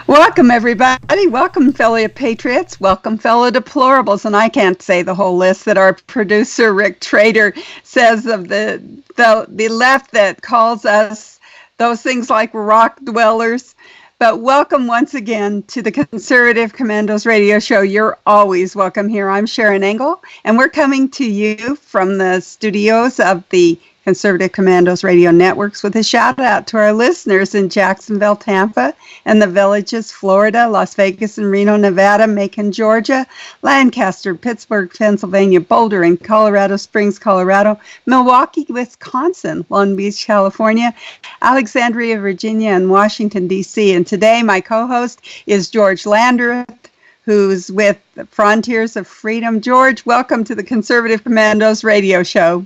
Welcome, everybody. Welcome, fellow patriots. Welcome, fellow deplorables. And I can't say the whole list that our producer, Rick Trader, says of the left that calls us those things like rock dwellers. But welcome once again to the Conservative Commandos radio show. You're always welcome here. I'm Sharron Engel, and we're coming to you from the studios of the Conservative Commandos radio networks with a shout out to our listeners in Jacksonville, Tampa, and the Villages, Florida, Las Vegas and Reno, Nevada, Macon, Georgia, Lancaster, Pittsburgh, Pennsylvania, Boulder and Colorado Springs, Colorado, Milwaukee, Wisconsin, Long Beach, California, Alexandria, Virginia, and Washington, D.C. And today my co-host is George Landrith, who's with Frontiers of Freedom. George, welcome to the Conservative Commandos radio show.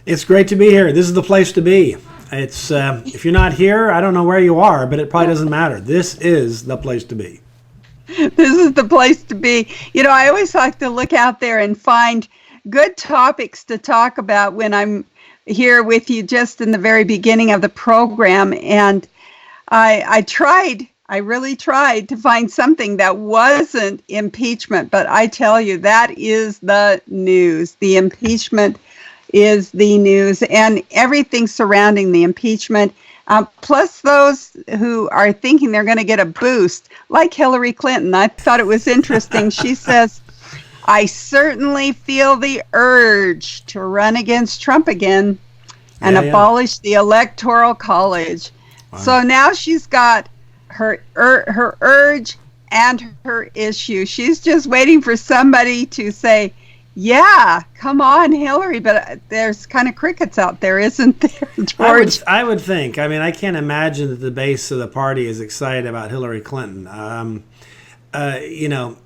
It's great to be here. This is the place to be. It's if you're not here, I don't know where you are, but it probably doesn't matter. This is the place to be. This is the place to be. You know, I always like to look out there and find good topics to talk about when I'm here with you just in the very beginning of the program. And I really tried to find something that wasn't impeachment. But I tell you, that is the news. The impeachment is the news and everything surrounding the impeachment, plus those who are thinking they're going to get a boost, like Hillary Clinton. I thought it was interesting. She says, I certainly feel the urge to run against Trump again and abolish the Electoral College. Wow. So now she's got her urge and her issue. She's just waiting for somebody to say, yeah, come on, Hillary, but there's kind of crickets out there, isn't there, George? I would think. I mean, I can't imagine that the base of the party is excited about Hillary Clinton. You know,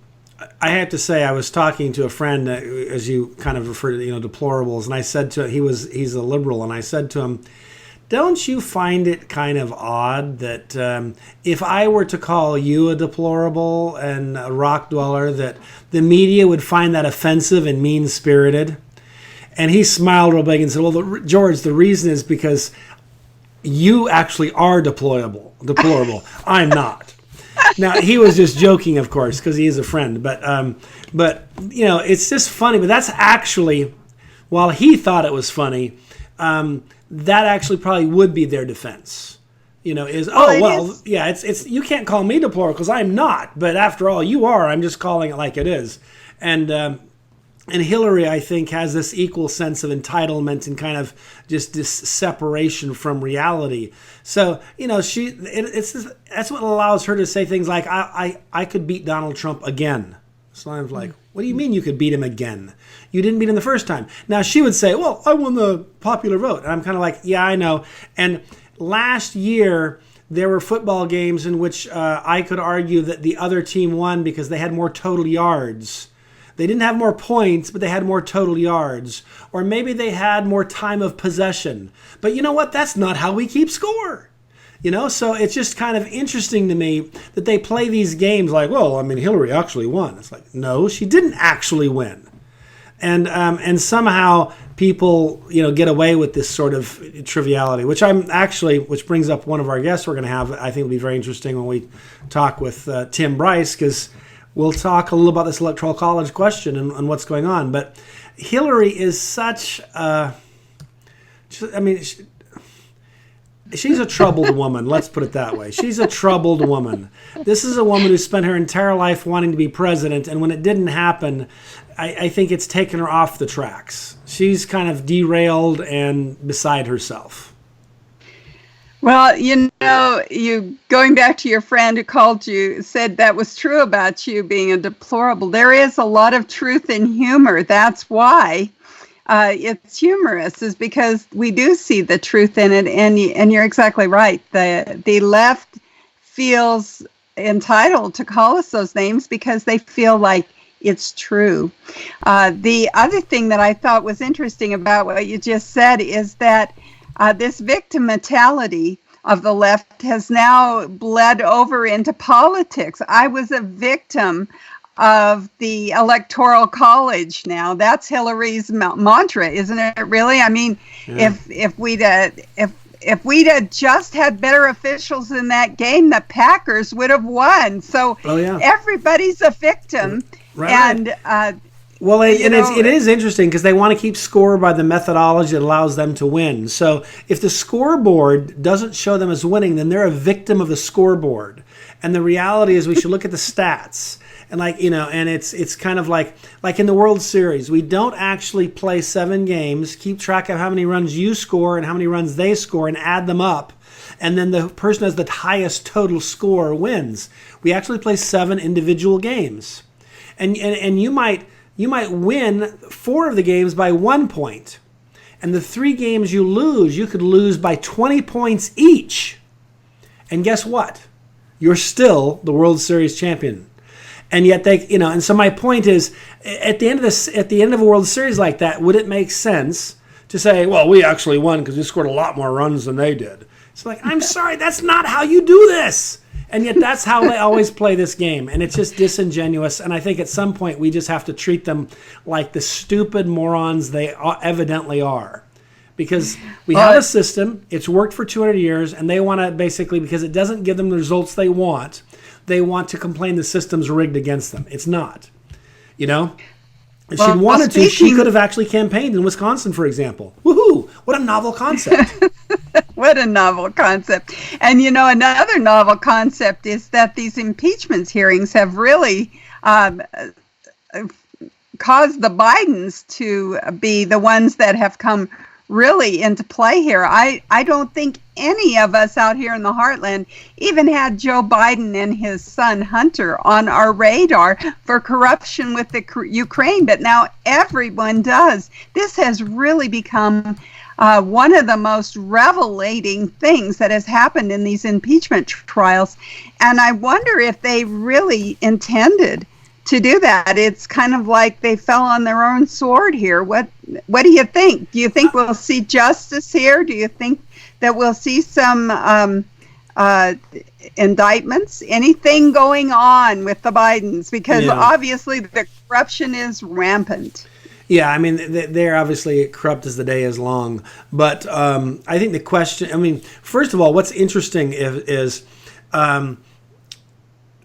I have to say, I was talking to a friend, as you kind of referred to, deplorables, and I said to him, he's a liberal, and I said to him, don't you find it kind of odd that if I were to call you a deplorable and a rock dweller, that the media would find that offensive and mean-spirited? And he smiled real big and said, well, George, the reason is because you actually are deplorable. I'm not. Now, he was just joking, of course, because he is a friend. But it's just funny. But that's actually, while he thought it was funny, that actually probably would be their defense, it's you can't call me deplorable because I'm not, but after all, you are. I'm just calling it like it is. And Hillary, I think, has this equal sense of entitlement and kind of just this separation from reality. So, that's what allows her to say things like, I could beat Donald Trump again. So I'm like, what do you mean you could beat him again? You didn't beat him the first time. Now, she would say, well, I won the popular vote. And I'm kind of like, yeah, I know. And last year, there were football games in which I could argue that the other team won because they had more total yards. They didn't have more points, but they had more total yards. Or maybe they had more time of possession. But you know what? That's not how we keep score. So it's just kind of interesting to me that they play these games like, well, I mean, Hillary actually won. It's like, no, she didn't actually win. And somehow people, get away with this sort of triviality, which brings up one of our guests we're going to have. I think will be very interesting when we talk with Tim Bryce, because we'll talk a little about this Electoral College question and what's going on. But Hillary is such she's a troubled woman, let's put it that way. She's a troubled woman. This is a woman who spent her entire life wanting to be president, and when it didn't happen, I think it's taken her off the tracks. She's kind of derailed and beside herself. Well, you going back to your friend who called you, said that was true about you being a deplorable. There is a lot of truth in humor. That's why it's humorous, is because we do see the truth in it. And you're exactly right. The left feels entitled to call us those names because they feel like it's true. The other thing that I thought was interesting about what you just said is that this victim mentality of the left has now bled over into politics. I was a victim of the Electoral College now. That's Hillary's mantra, isn't it really? I mean, yeah. if we'd had just had better officials in that game, the Packers would have won. So everybody's a victim. Right. And well, it is interesting because they want to keep score by the methodology that allows them to win. So if the scoreboard doesn't show them as winning, then they're a victim of the scoreboard. And the reality is we should look at the stats. And and it's kind of like in the World Series, we don't actually play 7 games, keep track of how many runs you score and how many runs they score and add them up. And then the person who has the highest total score wins. We actually play 7 individual games. And you might win 4 of the games by 1 point. And the 3 games you lose, you could lose by 20 points each. And guess what? You're still the World Series champion. And yet and so my point is, at the end of a World Series like that, would it make sense to say, well, we actually won because we scored a lot more runs than they did? It's like, I'm sorry, that's not how you do this. And yet that's how they always play this game. And it's just disingenuous. And I think at some point we just have to treat them like the stupid morons they evidently are. Because we have a system, it's worked for 200 years, and they want to basically, because it doesn't give them the results they want to complain the system's rigged against them. It's not. If she'd wanted to, she could have actually campaigned in Wisconsin, for example. Woohoo! What a novel concept. What a novel concept. And, another novel concept is that these impeachment hearings have really caused the Bidens to be the ones that have come really into play here. I don't think any of us out here in the heartland even had Joe Biden and his son Hunter on our radar for corruption with the Ukraine, but now everyone does. This has really become one of the most revelating things that has happened in these impeachment trials. And I wonder if they really intended to do that. It's kind of like they fell on their own sword here. What do you think? Do you think we'll see justice here? Do you think that we'll see some indictments? Anything going on with the Bidens? Because obviously the corruption is rampant. Yeah, I mean, they're obviously corrupt as the day is long. But I think the question, first of all, what's interesting is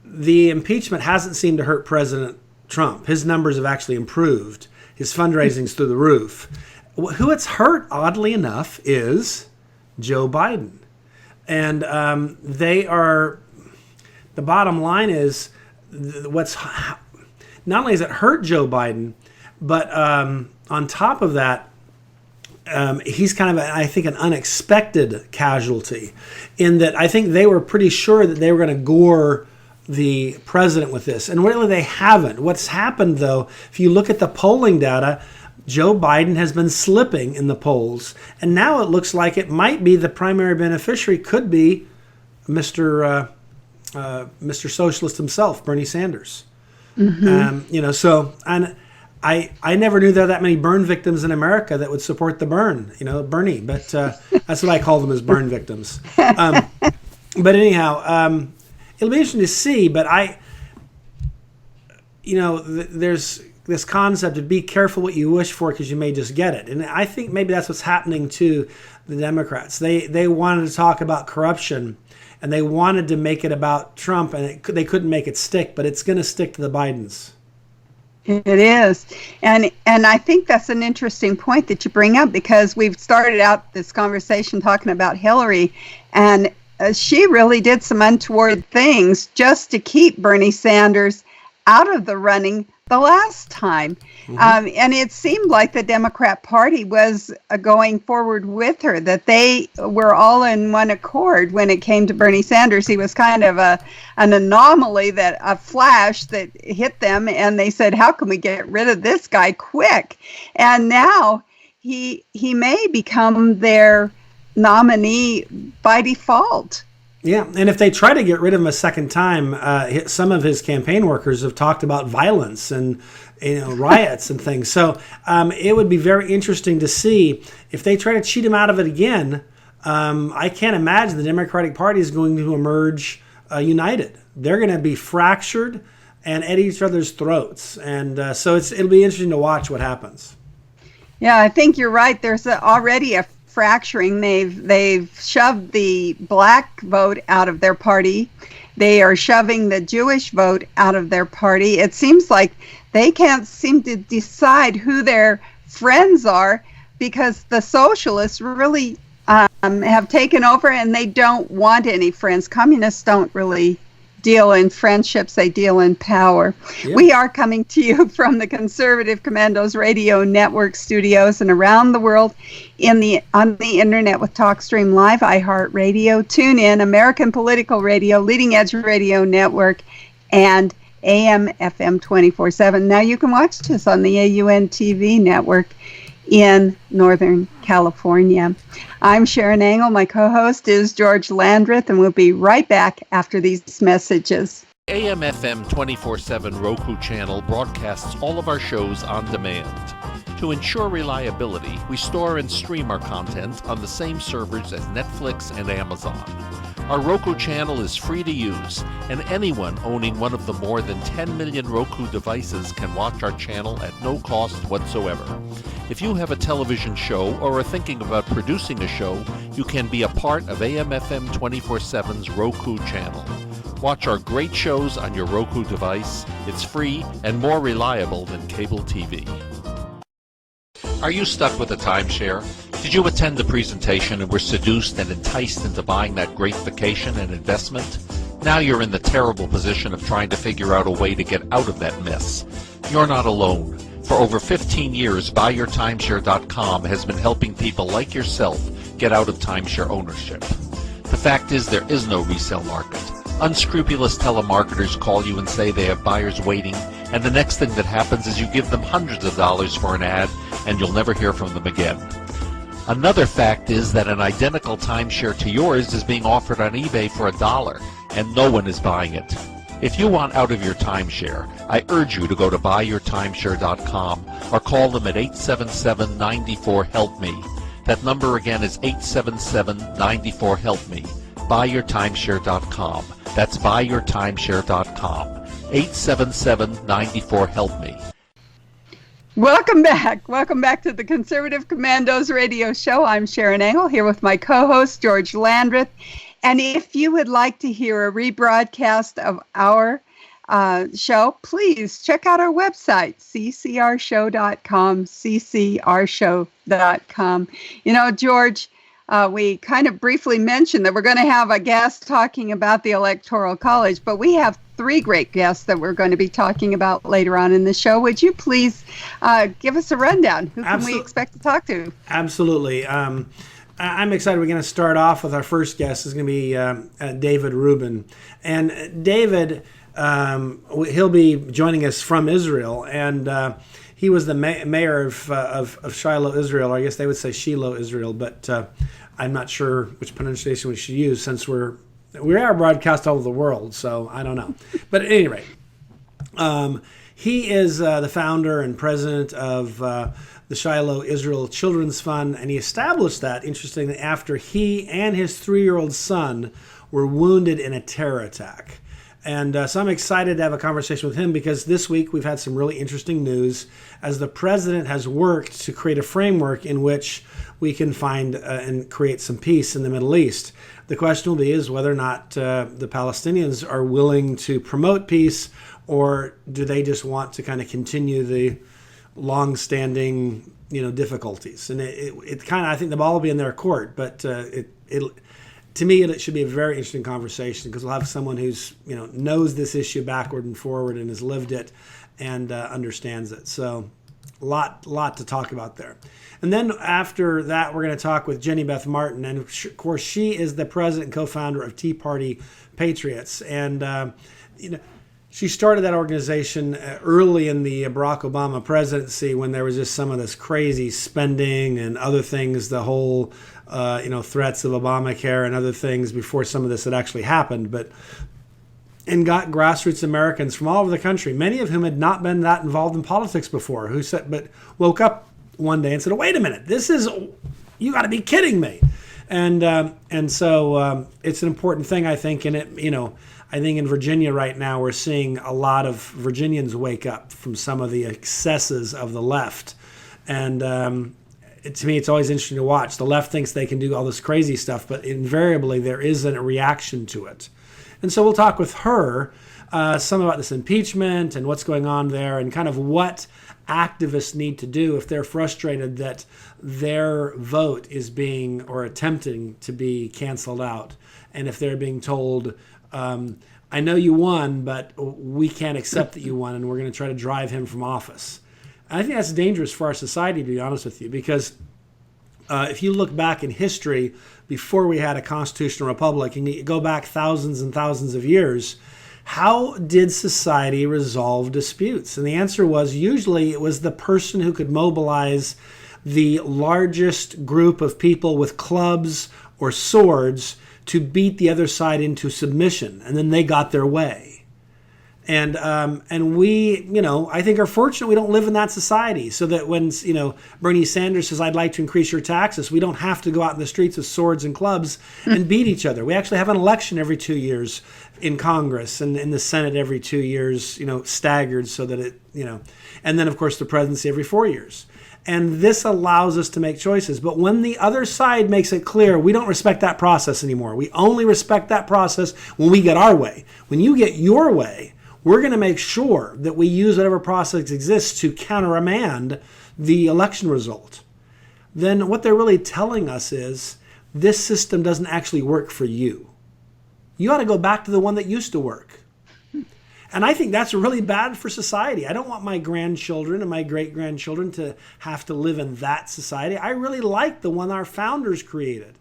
the impeachment hasn't seemed to hurt President Trump. His numbers have actually improved. His fundraising's through the roof. Who it's hurt, oddly enough, is Joe Biden. And they are, the bottom line is, not only has it hurt Joe Biden, but on top of that, he's kind of, I think, an unexpected casualty in that I think they were pretty sure that they were going to gore the president with this. And really they haven't. What's happened, though, if you look at the polling data, Joe Biden has been slipping in the polls. And now it looks like it might be the primary beneficiary could be Mr. Socialist himself, Bernie Sanders. Mm-hmm. And I never knew there were that many burn victims in America that would support the burn, Bernie. But that's what I call them, as burn victims. But anyhow, it'll be interesting to see. But there's this concept of be careful what you wish for because you may just get it. And I think maybe that's what's happening to the Democrats. They wanted to talk about corruption and they wanted to make it about Trump, and they couldn't make it stick, but it's going to stick to the Bidens. It is. And I think that's an interesting point that you bring up, because we've started out this conversation talking about Hillary, and she really did some untoward things just to keep Bernie Sanders out of the running the last time. Mm-hmm. And it seemed like the Democrat Party was going forward with her, that they were all in one accord when it came to Bernie Sanders. He was kind of an anomaly, a flash that hit them, and they said, how can we get rid of this guy quick? And now he may become their nominee by default. Yeah, and if they try to get rid of him a second time, some of his campaign workers have talked about violence and riots and things. So it would be very interesting to see if they try to cheat him out of it again. I can't imagine the Democratic Party is going to emerge united. They're going to be fractured and at each other's throats. And so it'll be interesting to watch what happens. Yeah, I think you're right. There's already a fracturing. They've shoved the black vote out of their party. They are shoving the Jewish vote out of their party. It seems like they can't seem to decide who their friends are, because the socialists really have taken over, and they don't want any friends. Communists don't really deal in friendships, they deal in power. Yeah. We are coming to you from the Conservative Commandos Radio Network studios and around the world on the internet with TalkStream Live, iHeartRadio, TuneIn, American Political Radio, Leading Edge Radio Network, and AM FM 24/7. Now you can watch us on the AUN TV network in Northern California. I'm Sharron Engel. My co-host is George Landrith, and we'll be right back after these messages. AM FM 24/7 Roku channel broadcasts all of our shows on demand. To ensure reliability, we store and stream our content on the same servers as Netflix and Amazon. Our Roku channel is free to use, and anyone owning one of the more than 10 million Roku devices can watch our channel at no cost whatsoever. If you have a television show or are thinking about producing a show, you can be a part of AM FM 24/7's Roku channel. Watch our great shows on your Roku device. It's free and more reliable than cable TV. Are you stuck with a timeshare? Did you attend the presentation and were seduced and enticed into buying that great vacation and investment? Now you're in the terrible position of trying to figure out a way to get out of that mess. You're not alone. For over 15 years, BuyYourTimeshare.com has been helping people like yourself get out of timeshare ownership. The fact is, there is no resale market. Unscrupulous telemarketers call you and say they have buyers waiting, and the next thing that happens is you give them hundreds of dollars for an ad, and you'll never hear from them again. Another fact is that an identical timeshare to yours is being offered on eBay for $1, and no one is buying it. If you want out of your timeshare, I urge you to go to BuyYourTimeshare.com or call them at 877-94-HELP-ME. That number again is 877-94-HELP-ME. BuyYourTimeshare.com. That's BuyYourTimeshare.com. 877-94-HELP-ME. Welcome back. Welcome back to the Conservative Commandos Radio Show. I'm Sharron Engel here with my co-host, George Landrith. And if you would like to hear a rebroadcast of our show, please check out our website, ccrshow.com, ccrshow.com. You know, George, we kind of briefly mentioned that we're going to have a guest talking about the Electoral College, but we have 3 great guests that we're going to be talking about later on in the show. Would you please give us a rundown? Who can we expect to talk to? Absolutely. I'm excited. We're going to start off with our first guest. Is going to be David Rubin. And David, he'll be joining us from Israel. And he was the mayor of Shiloh, Israel, or I guess they would say Shiloh, Israel. But I'm not sure which pronunciation we should use, since we are broadcast all over the world. So I don't know. But at any rate, he is the founder and president of the Shiloh Israel Children's Fund, and he established that, interestingly, after he and his 3-year-old son were wounded in a terror attack. And so I'm excited to have a conversation with him, because this week we've had some really interesting news as the president has worked to create a framework in which we can find and create some peace in the Middle East. The question will be is whether or not the Palestinians are willing to promote peace, or do they just want to kind of continue the long-standing, difficulties. And it kind of, I think the ball will be in their court, but to me, it should be a very interesting conversation, because we'll have someone who's, knows this issue backward and forward and has lived it and understands it. So a lot to talk about there. And then after that, we're going to talk with Jenny Beth Martin. And of course, she is the president and co-founder of Tea Party Patriots. And, she started that organization early in the Barack Obama presidency, when there was just some of this crazy spending and other things, the whole, threats of Obamacare and other things before some of this had actually happened. And got grassroots Americans from all over the country, many of whom had not been that involved in politics before, but woke up one day and said, oh, wait a minute, you got to be kidding me. And so it's an important thing, I think, and I think in Virginia right now, we're seeing a lot of Virginians wake up from some of the excesses of the left. And to me, it's always interesting to watch. The left thinks they can do all this crazy stuff, but invariably there is a reaction to it. And so we'll talk with her some about this impeachment and what's going on there, and kind of what activists need to do if they're frustrated that their vote is being or attempting to be canceled out. And if they're being told, I know you won, but we can't accept that you won, and we're going to try to drive him from office. And I think that's dangerous for our society, to be honest with you, because if you look back in history, before we had a constitutional republic, and you go back thousands and thousands of years, how did society resolve disputes? And the answer was usually it was the person who could mobilize the largest group of people with clubs or swords to beat the other side into submission, and then they got their way. And we, I think are fortunate we don't live in that society, so that when, Bernie Sanders says, I'd like to increase your taxes, we don't have to go out in the streets with swords and clubs and beat each other. We actually have an election every 2 years in Congress, and in the Senate every 2 years, staggered so that it, and then of course the presidency every 4 years. And this allows us to make choices. But when the other side makes it clear, we don't respect that process anymore. We only respect that process when we get our way. When you get your way, we're going to make sure that we use whatever process exists to countermand the election result. Then what they're really telling us is this system doesn't actually work for you. You ought to go back to the one that used to work. And I think that's really bad for society. I don't want my grandchildren and my great-grandchildren to have to live in that society. I really like the one our founders created,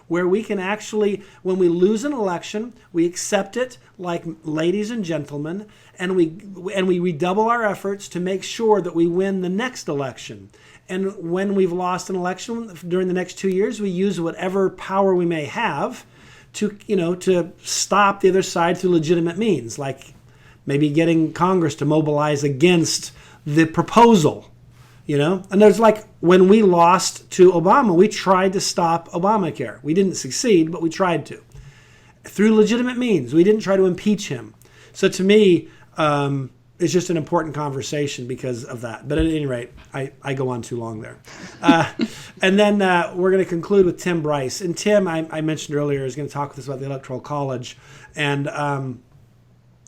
where we can actually, when we lose an election, we accept it like ladies and gentlemen, and we redouble our efforts to make sure that we win the next election. And when we've lost an election during the next 2 years, we use whatever power we may have to stop the other side through legitimate means, like maybe getting Congress to mobilize against the proposal, And there's like when we lost to Obama, we tried to stop Obamacare. We didn't succeed, but we tried to. Through legitimate means. We didn't try to impeach him. So to me, it's just an important conversation because of that. But at any rate, I go on too long there. And then we're going to conclude with Tim Bryce. And Tim, I mentioned earlier, is going to talk with us about the Electoral College. And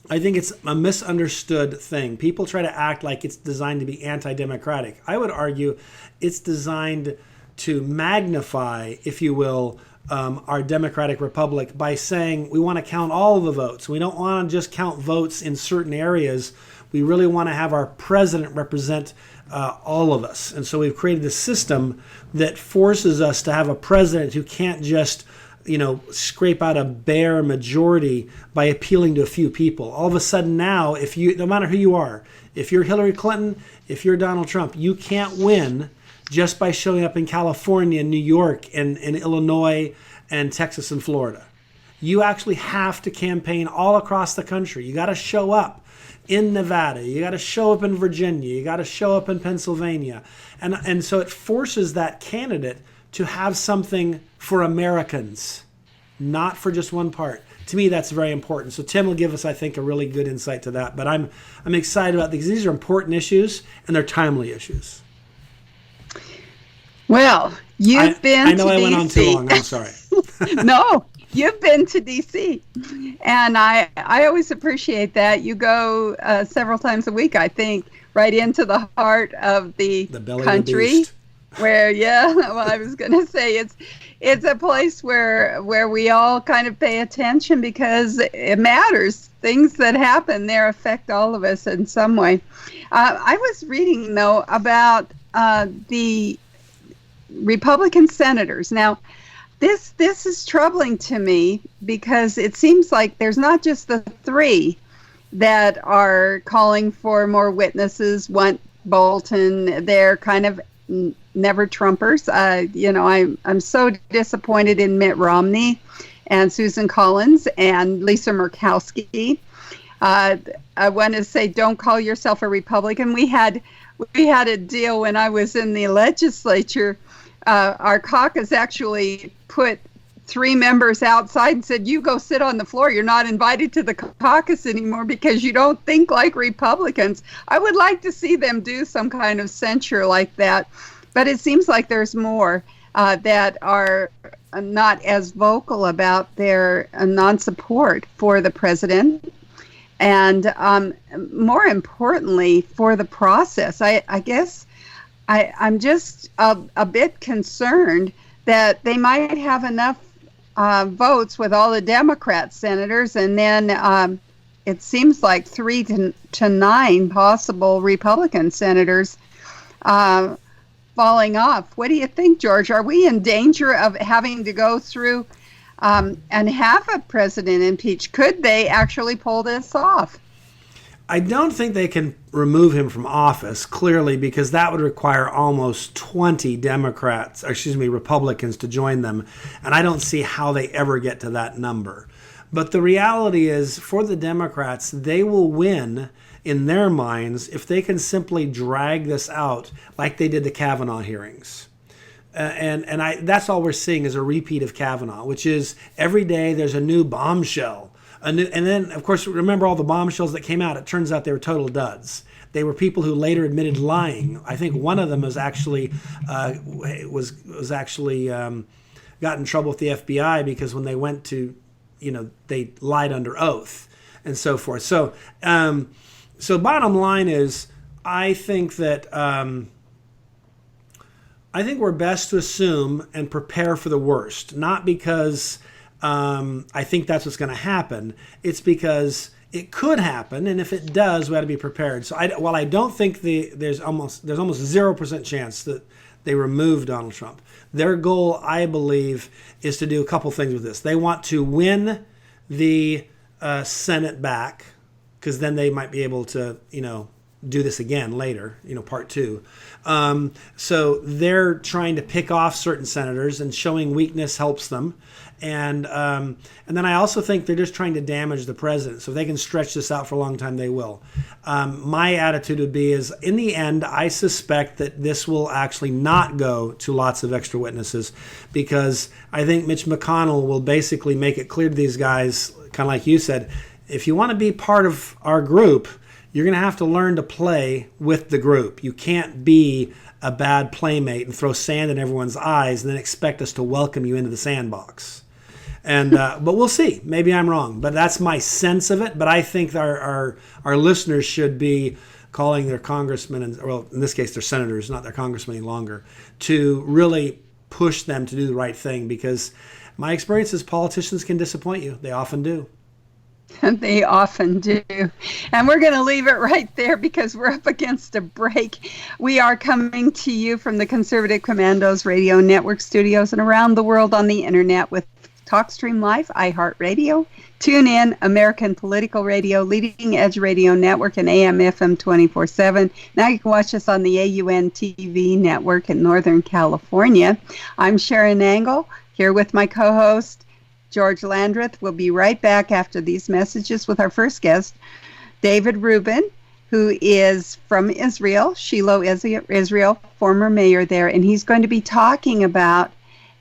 I think it's a misunderstood thing. People try to act like it's designed to be anti-democratic. I would argue it's designed to magnify, if you will, our democratic republic by saying we want to count all of the votes. We don't want to just count votes in certain areas. We really want to have our president represent all of us. And so we've created a system that forces us to have a president who can't just scrape out a bare majority by appealing to a few people. All of a sudden now, no matter who you are, if you're Hillary Clinton, if you're Donald Trump, you can't win just by showing up in California, New York, and Illinois, and Texas and Florida. You actually have to campaign all across the country. You got to show up in Nevada. You got to show up in Virginia. You got to show up in Pennsylvania. And so it forces that candidate to have something for Americans, not for just one part. To me, that's very important. So Tim will give us, I think, a really good insight to that. But I'm excited about these are important issues, and they're timely issues. Well, you've been to D.C. I know I went on too long. I'm sorry. No, you've been to D.C. And I always appreciate that. You go several times a week, I think, right into the heart of the country. Where, well, I was going to say it's a place where we all kind of pay attention because it matters. Things that happen there affect all of us in some way. I was reading, though, about the Republican senators. Now, this is troubling to me because it seems like there's not just the three that are calling for more witnesses, want Bolton. They're kind of never Trumpers. I'm so disappointed in Mitt Romney and Susan Collins and Lisa Murkowski. I want to say, don't call yourself a Republican. We had a deal when I was in the legislature. Our caucus actually put 3 members outside and said, you go sit on the floor. You're not invited to the caucus anymore because you don't think like Republicans. I would like to see them do some kind of censure like that. But it seems like there's more that are not as vocal about their non-support for the president. And more importantly, for the process. I guess I'm just a bit concerned that they might have enough votes with all the Democrat senators, and then it seems like 3 to 9 possible Republican senators falling off. What do you think, George? Are we in danger of having to go through and have a president impeached? Could they actually pull this off? I don't think they can remove him from office, clearly, because that would require almost 20 Republicans to join them. And I don't see how they ever get to that number. But the reality is, for the Democrats, they will win in their minds if they can simply drag this out like they did the Kavanaugh hearings. That's all we're seeing is a repeat of Kavanaugh, which is every day there's a new bombshell. And then, of course, remember all the bombshells that came out. It turns out they were total duds. They were people who later admitted lying. I think one of them was actually got in trouble with the FBI because when they went to, they lied under oath and so forth. So bottom line is, I think that I think we're best to assume and prepare for the worst, not because I think that's what's going to happen. It's because it could happen, and if it does, we ought to be prepared. So while I don't think there's almost 0% chance that they remove Donald Trump, their goal, I believe, is to do a couple things with this. They want to win the Senate back, because then they might be able to, do this again later, part 2. So they're trying to pick off certain senators, and showing weakness helps them. And then I also think they're just trying to damage the president. So if they can stretch this out for a long time, they will. My attitude would be is, in the end, I suspect that this will actually not go to lots of extra witnesses, because I think Mitch McConnell will basically make it clear to these guys, kind of like you said, if you want to be part of our group, you're going to have to learn to play with the group. You can't be a bad playmate and throw sand in everyone's eyes and then expect us to welcome you into the sandbox. And but we'll see. Maybe I'm wrong, but that's my sense of it. But I think our listeners should be calling their congressmen, and well, in this case, their senators, not their congressmen any longer, to really push them to do the right thing. Because my experience is politicians can disappoint you. They often do. They often do. And we're going to leave it right there because we're up against a break. We are coming to you from the Conservative Commandos Radio Network studios and around the world on the internet with TalkStream Live, iHeartRadio, TuneIn, American Political Radio, Leading Edge Radio Network, and AM/FM 24/7. Now you can watch us on the AUN TV network in Northern California. I'm Sharron Angle, here with my co-host, George Landrith. We'll be right back after these messages with our first guest, David Rubin, who is from Israel, Shiloh, Israel, former mayor there, and he's going to be talking about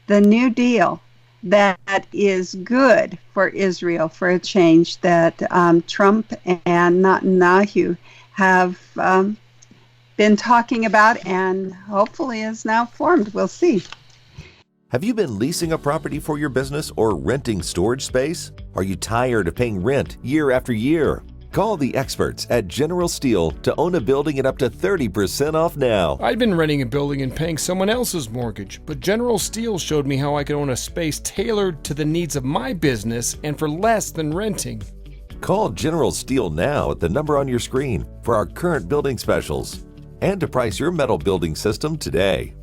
the New Deal that is good for Israel, for a change that Trump and Netanyahu have been talking about and hopefully is now formed. We'll see. Have you been leasing a property for your business or renting storage space? Are you tired of paying rent year after year? Call the experts at General Steel to own a building at up to 30% off now. I'd been renting a building and paying someone else's mortgage, but General Steel showed me how I could own a space tailored to the needs of my business and for less than renting. Call General Steel now at the number on your screen for our current building specials and to price your metal building system today.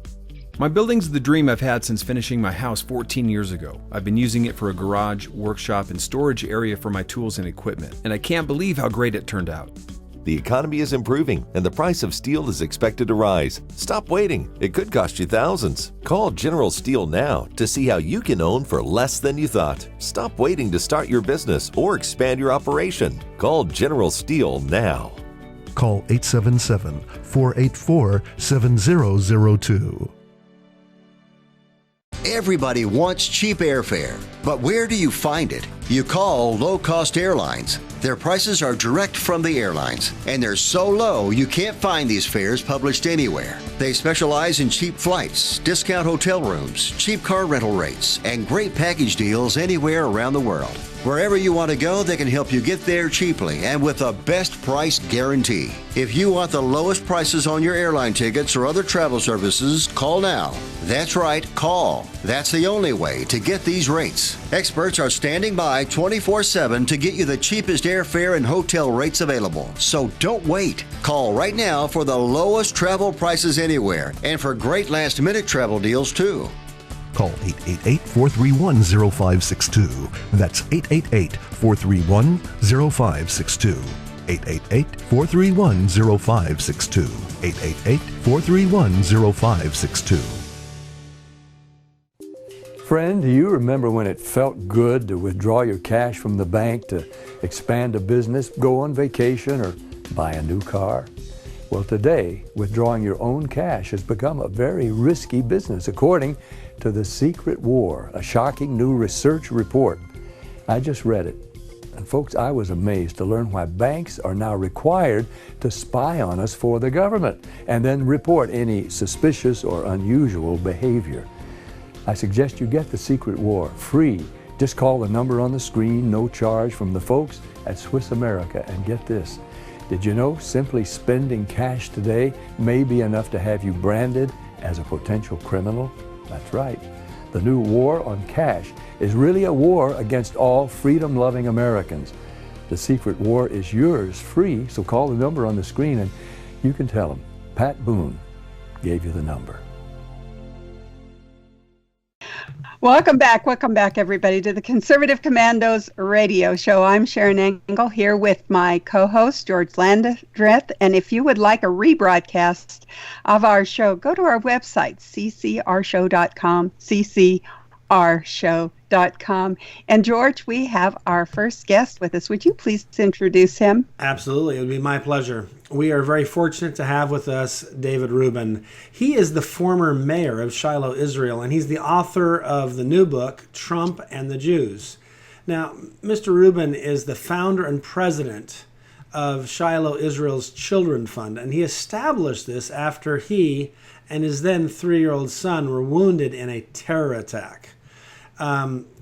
My building's the dream I've had since finishing my house 14 years ago. I've been using it for a garage, workshop, and storage area for my tools and equipment, and I can't believe how great it turned out. The economy is improving, and the price of steel is expected to rise. Stop waiting. It could cost you thousands. Call General Steel now to see how you can own for less than you thought. Stop waiting to start your business or expand your operation. Call General Steel now. Call 877-484-7002. Everybody wants cheap airfare, but where do you find it? You call low-cost airlines. Their prices are direct from the airlines, and they're so low you can't find these fares published anywhere. They specialize in cheap flights, discount hotel rooms, cheap car rental rates, and great package deals anywhere around the world. Wherever you want to go, they can help you get there cheaply and with a best price guarantee. If you want the lowest prices on your airline tickets or other travel services, call now. That's right, call. That's the only way to get these rates. Experts are standing by 24/7 to get you the cheapest airfare and hotel rates available. So don't wait. Call right now for the lowest travel prices anywhere and for great last-minute travel deals too. Call 888-431-0562. That's 888-431-0562. 888-431-0562. 888-431-0562. Friend, do you remember when it felt good to withdraw your cash from the bank to expand a business, go on vacation, or buy a new car? Well, today, withdrawing your own cash has become a very risky business, according to The Secret War, a shocking new research report. I just read it. And folks, I was amazed to learn why banks are now required to spy on us for the government and then report any suspicious or unusual behavior. I suggest you get The Secret War free. Just call the number on the screen, no charge, from the folks at Swiss America. And get this, did you know simply spending cash today may be enough to have you branded as a potential criminal? That's right. The new war on cash is really a war against all freedom-loving Americans. The Secret War is yours free, so call the number on the screen and you can tell them Pat Boone gave you the number. Welcome back, everybody, to the Conservative Commandos radio show. I'm Sharron Engel here with my co-host, George Landrith. And if you would like a rebroadcast of our show, go to our website, ccrshow.com, ccrshow.com. And George, we have our first guest with us. Would you please introduce him? Absolutely. It would be my pleasure. We are very fortunate to have with us David Rubin. He is the former mayor of Shiloh, Israel, and he's the author of the new book, Trump and the Jews. Now, Mr. Rubin is the founder and president of Shiloh, Israel's Children Fund, and he established this after he and his then 3-year-old son were wounded in a terror attack.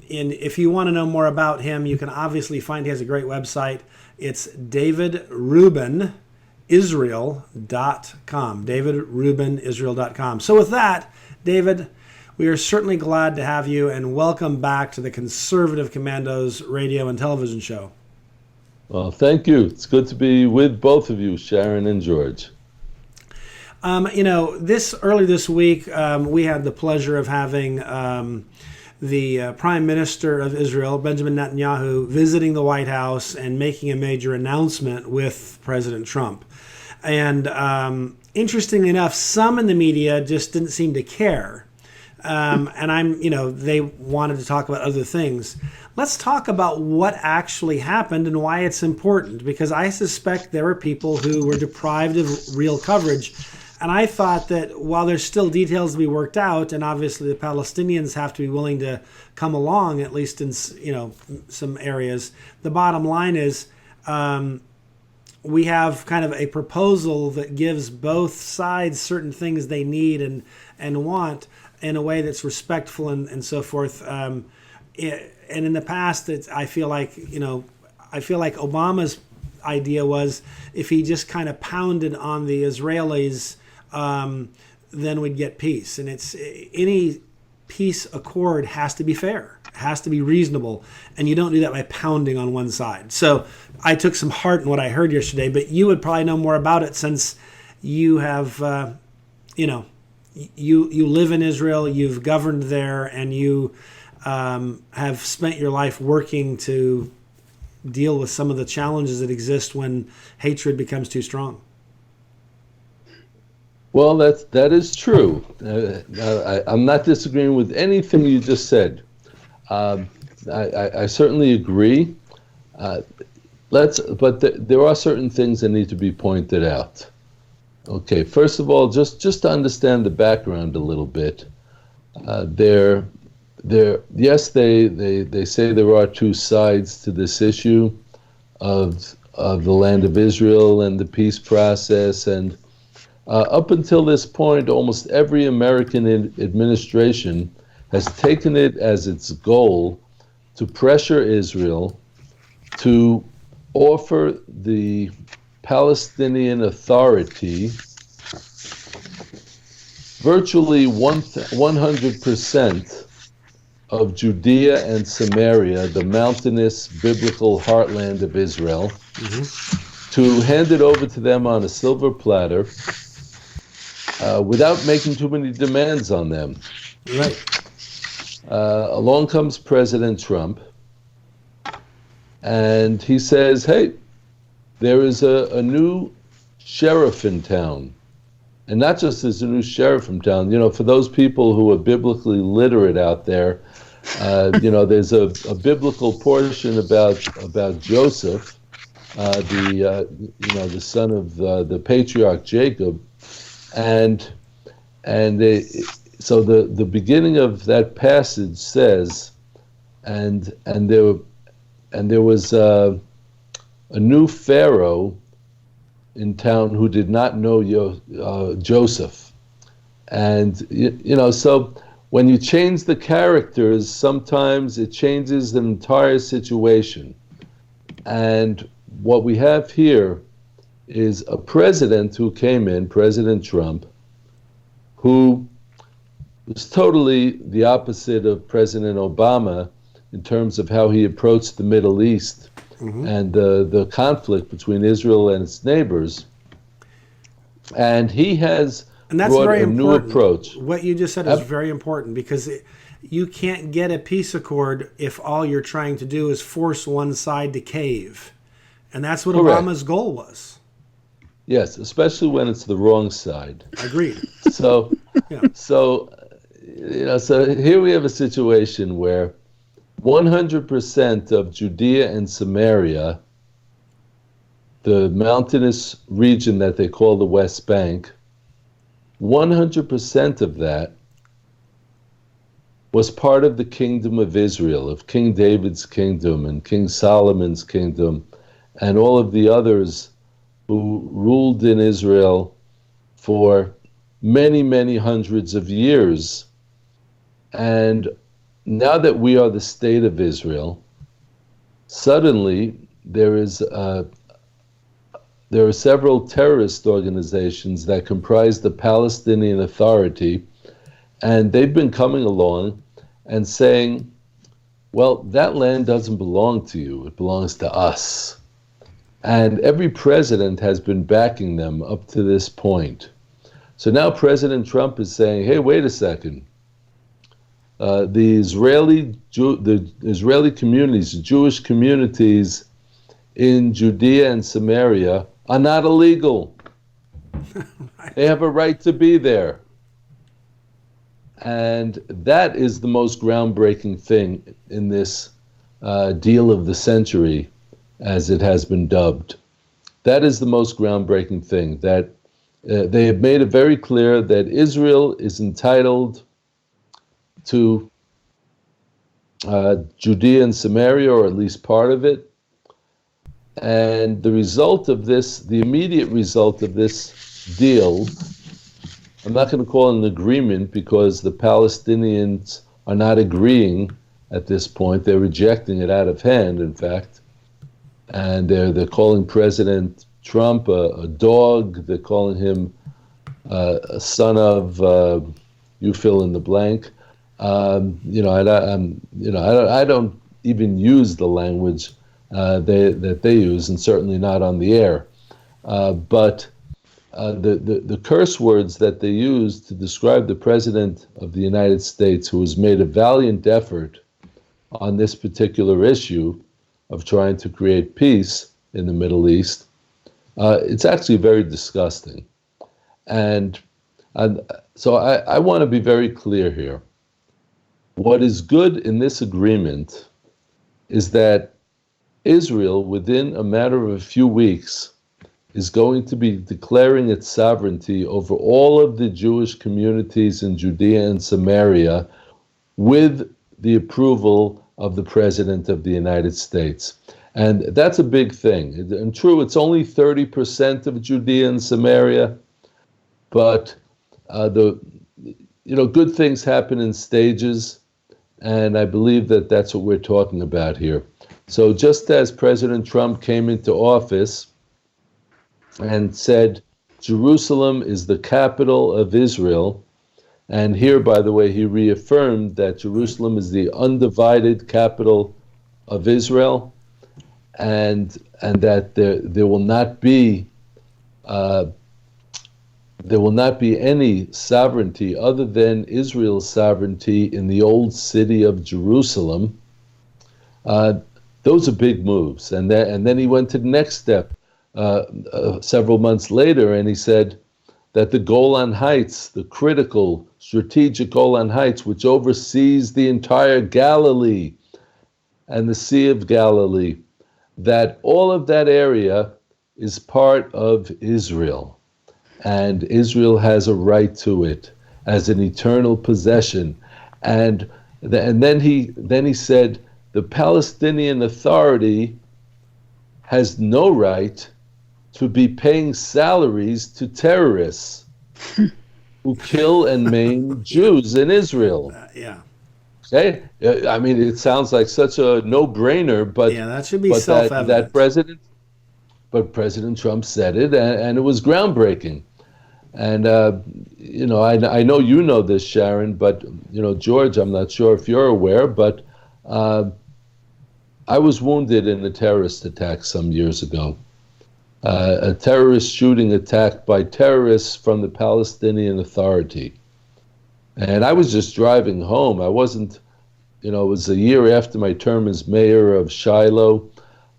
If you want to know more about him, you can obviously find he has a great website. It's davidrubinisrael.com. davidrubinisrael.com. So with that, David, we are certainly glad to have you and welcome back to the Conservative Commandos radio and television show. Well, thank you. It's good to be with both of you, Sharron and George. Early this week, we had the pleasure of having the Prime Minister of Israel, Benjamin Netanyahu, visiting the White House and making a major announcement with President Trump. And interestingly enough, some in the media just didn't seem to care. They wanted to talk about other things. Let's talk about what actually happened and why it's important, because I suspect there were people who were deprived of real coverage. And I thought that while there's still details to be worked out, and obviously the Palestinians have to be willing to come along, at least in some areas, the bottom line is we have kind of a proposal that gives both sides certain things they need and want in a way that's respectful and so forth. And in the past, I feel like Obama's idea was if he just kind of pounded on the Israelis, then we'd get peace. And it's any peace accord has to be fair, has to be reasonable, and you don't do that by pounding on one side. So I took some heart in what I heard yesterday, but you would probably know more about it since you have, you live in Israel, you've governed there, and you have spent your life working to deal with some of the challenges that exist when hatred becomes too strong. Well, that is true. I'm not disagreeing with anything you just said. I certainly agree. But there are certain things that need to be pointed out. Okay, first of all, just to understand the background a little bit, there yes, they say there are two sides to this issue of the land of Israel and the peace process, and up until this point, almost every American administration has taken it as its goal to pressure Israel to offer the Palestinian Authority virtually 100% of Judea and Samaria, the mountainous biblical heartland of Israel, to hand it over to them on a silver platter without making too many demands on them. Right. Along comes President Trump, and he says, hey, there is a new sheriff in town. And not just there's a new sheriff in town, for those people who are biblically literate out there, there's a biblical portion about Joseph, the son of the patriarch Jacob, so the beginning of that passage says, and there was a new Pharaoh in town who did not know Joseph, and so when you change the characters, sometimes it changes the entire situation. And what we have here is a president who came in, President Trump, who was totally the opposite of President Obama in terms of how he approached the Middle East and the conflict between Israel and its neighbors. And he has brought a new approach. What you just said is very important, because you can't get a peace accord if all you're trying to do is force one side to cave. And that's what Obama's goal was. Yes, especially when it's the wrong side. Agreed. So here we have a situation where 100% of Judea and Samaria, the mountainous region that they call the West Bank, 100% of that was part of the kingdom of Israel, of King David's kingdom and King Solomon's kingdom, and all of the others who ruled in Israel for many, many hundreds of years. And now that we are the state of Israel, suddenly there are several terrorist organizations that comprise the Palestinian Authority, and they've been coming along and saying, well, that land doesn't belong to you, it belongs to us. And every president has been backing them up to this point. So now President Trump is saying, hey, wait a second. The Israeli communities, the Jewish communities in Judea and Samaria are not illegal. They have a right to be there. And that is the most groundbreaking thing in this deal of the century, as it has been dubbed. That is the most groundbreaking thing, that they have made it very clear that Israel is entitled to Judea and Samaria, or at least part of it. And the result of this, the immediate result of this deal, I'm not going to call it an agreement because the Palestinians are not agreeing at this point. They're rejecting it out of hand, in fact. And they're calling President Trump a dog. They're calling him a son of, you fill in the blank. I don't even use the language that they use, and certainly not on the air. But the curse words that they use to describe the President of the United States, who has made a valiant effort on this particular issue of trying to create peace in the Middle East, it's actually very disgusting. And so I want to be very clear here. What is good in this agreement is that Israel, within a matter of a few weeks, is going to be declaring its sovereignty over all of the Jewish communities in Judea and Samaria with the approval of the President of the United States. And that's a big thing. And true, it's only 30% of Judea and Samaria, but good things happen in stages, and I believe that that's what we're talking about here. So just as President Trump came into office and said, Jerusalem is the capital of Israel, and here, by the way, he reaffirmed that Jerusalem is the undivided capital of Israel, and that there will not be any sovereignty other than Israel's sovereignty in the old city of Jerusalem. Those are big moves, and then he went to the next step several months later, and he said that the Golan Heights, the critical strategic Golan Heights, which oversees the entire Galilee and the Sea of Galilee, that all of that area is part of Israel, and Israel has a right to it as an eternal possession. And then he said the Palestinian Authority has no right to be paying salaries to terrorists who kill and maim Jews in Israel. Yeah. Okay, I mean, it sounds like such a no-brainer, but yeah, that should be self-evident. President Trump said it, and it was groundbreaking. And I know you know this, Sharron, but George, I'm not sure if you're aware, but I was wounded in a terrorist attack some years ago. A terrorist shooting attack by terrorists from the Palestinian Authority. And I was just driving home. I wasn't, it was a year after my term as mayor of Shiloh,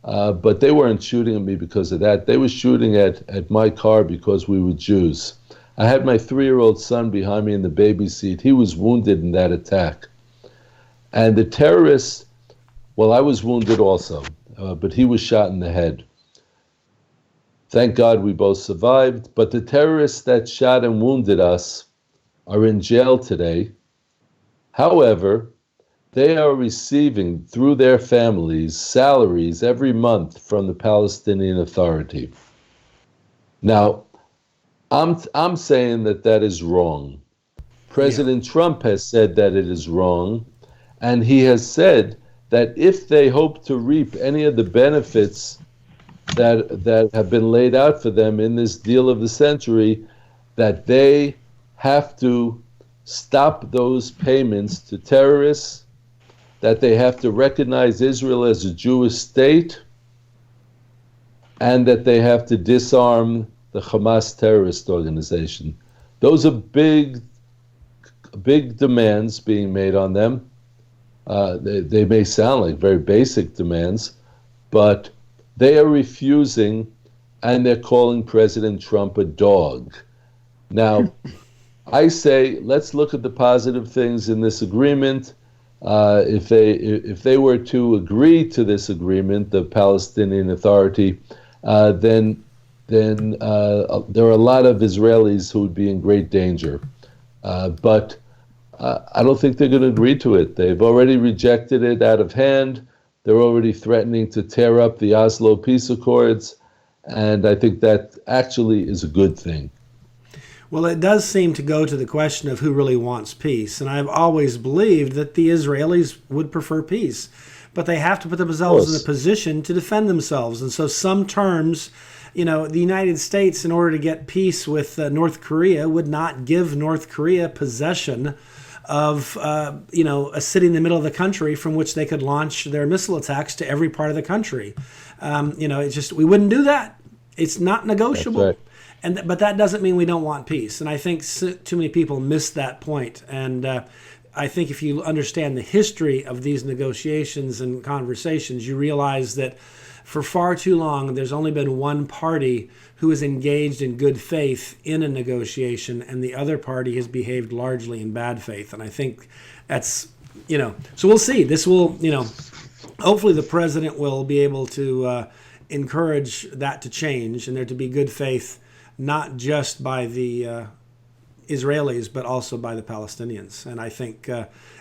but they weren't shooting at me because of that. They were shooting at my car because we were Jews. I had my 3-year-old son behind me in the baby seat. He was wounded in that attack. And the terrorists, well, I was wounded also, but he was shot in the head. Thank God we both survived, but the terrorists that shot and wounded us are in jail today. However, they are receiving, through their families, salaries every month from the Palestinian Authority. Now, I'm saying that is wrong. President Trump has said that it is wrong, and he has said that if they hope to reap any of the benefits that have been laid out for them in this deal of the century, that they have to stop those payments to terrorists, that they have to recognize Israel as a Jewish state, and that they have to disarm the Hamas terrorist organization. Those are big demands being made on them. They may sound like very basic demands, but they are refusing, and they're calling President Trump a dog. Now, I say, let's look at the positive things in this agreement. If they were to agree to this agreement, the Palestinian Authority, then there are a lot of Israelis who would be in great danger. But I don't think they're going to agree to it. They've already rejected it out of hand. They're already threatening to tear up the Oslo peace accords, and I think that actually is a good thing. Well, it does seem to go to the question of who really wants peace, and I've always believed that the Israelis would prefer peace, but they have to put themselves in a position to defend themselves. And so some terms, the United States, in order to get peace with North Korea, would not give North Korea possession of a city in the middle of the country from which they could launch their missile attacks to every part of the country. It's just, we wouldn't do that. It's not negotiable. That's right. But that doesn't mean we don't want peace. And I think too many people miss that point. And I think if you understand the history of these negotiations and conversations, you realize that for far too long, there's only been one party who is engaged in good faith in a negotiation, and the other party has behaved largely in bad faith. And I think that's, so we'll see. This will, hopefully the president will be able to encourage that to change and there to be good faith, not just by the Israelis, but also by the Palestinians. And I think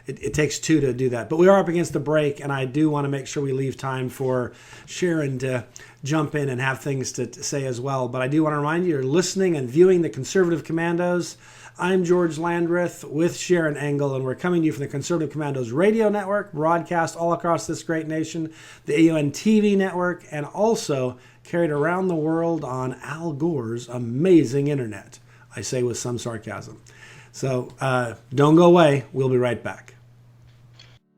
it takes two to do that. But we are up against the break, and I do want to make sure we leave time for Sharron to jump in and have things to say as well. But I do want to remind you, you're listening and viewing the Conservative Commandos. I'm George Landrith with Sharron Engel, and we're coming to you from the Conservative Commandos radio network, broadcast all across this great nation, the AUN TV network, and also carried around the world on Al Gore's amazing internet. I say with some sarcasm. So don't go away. We'll be right back.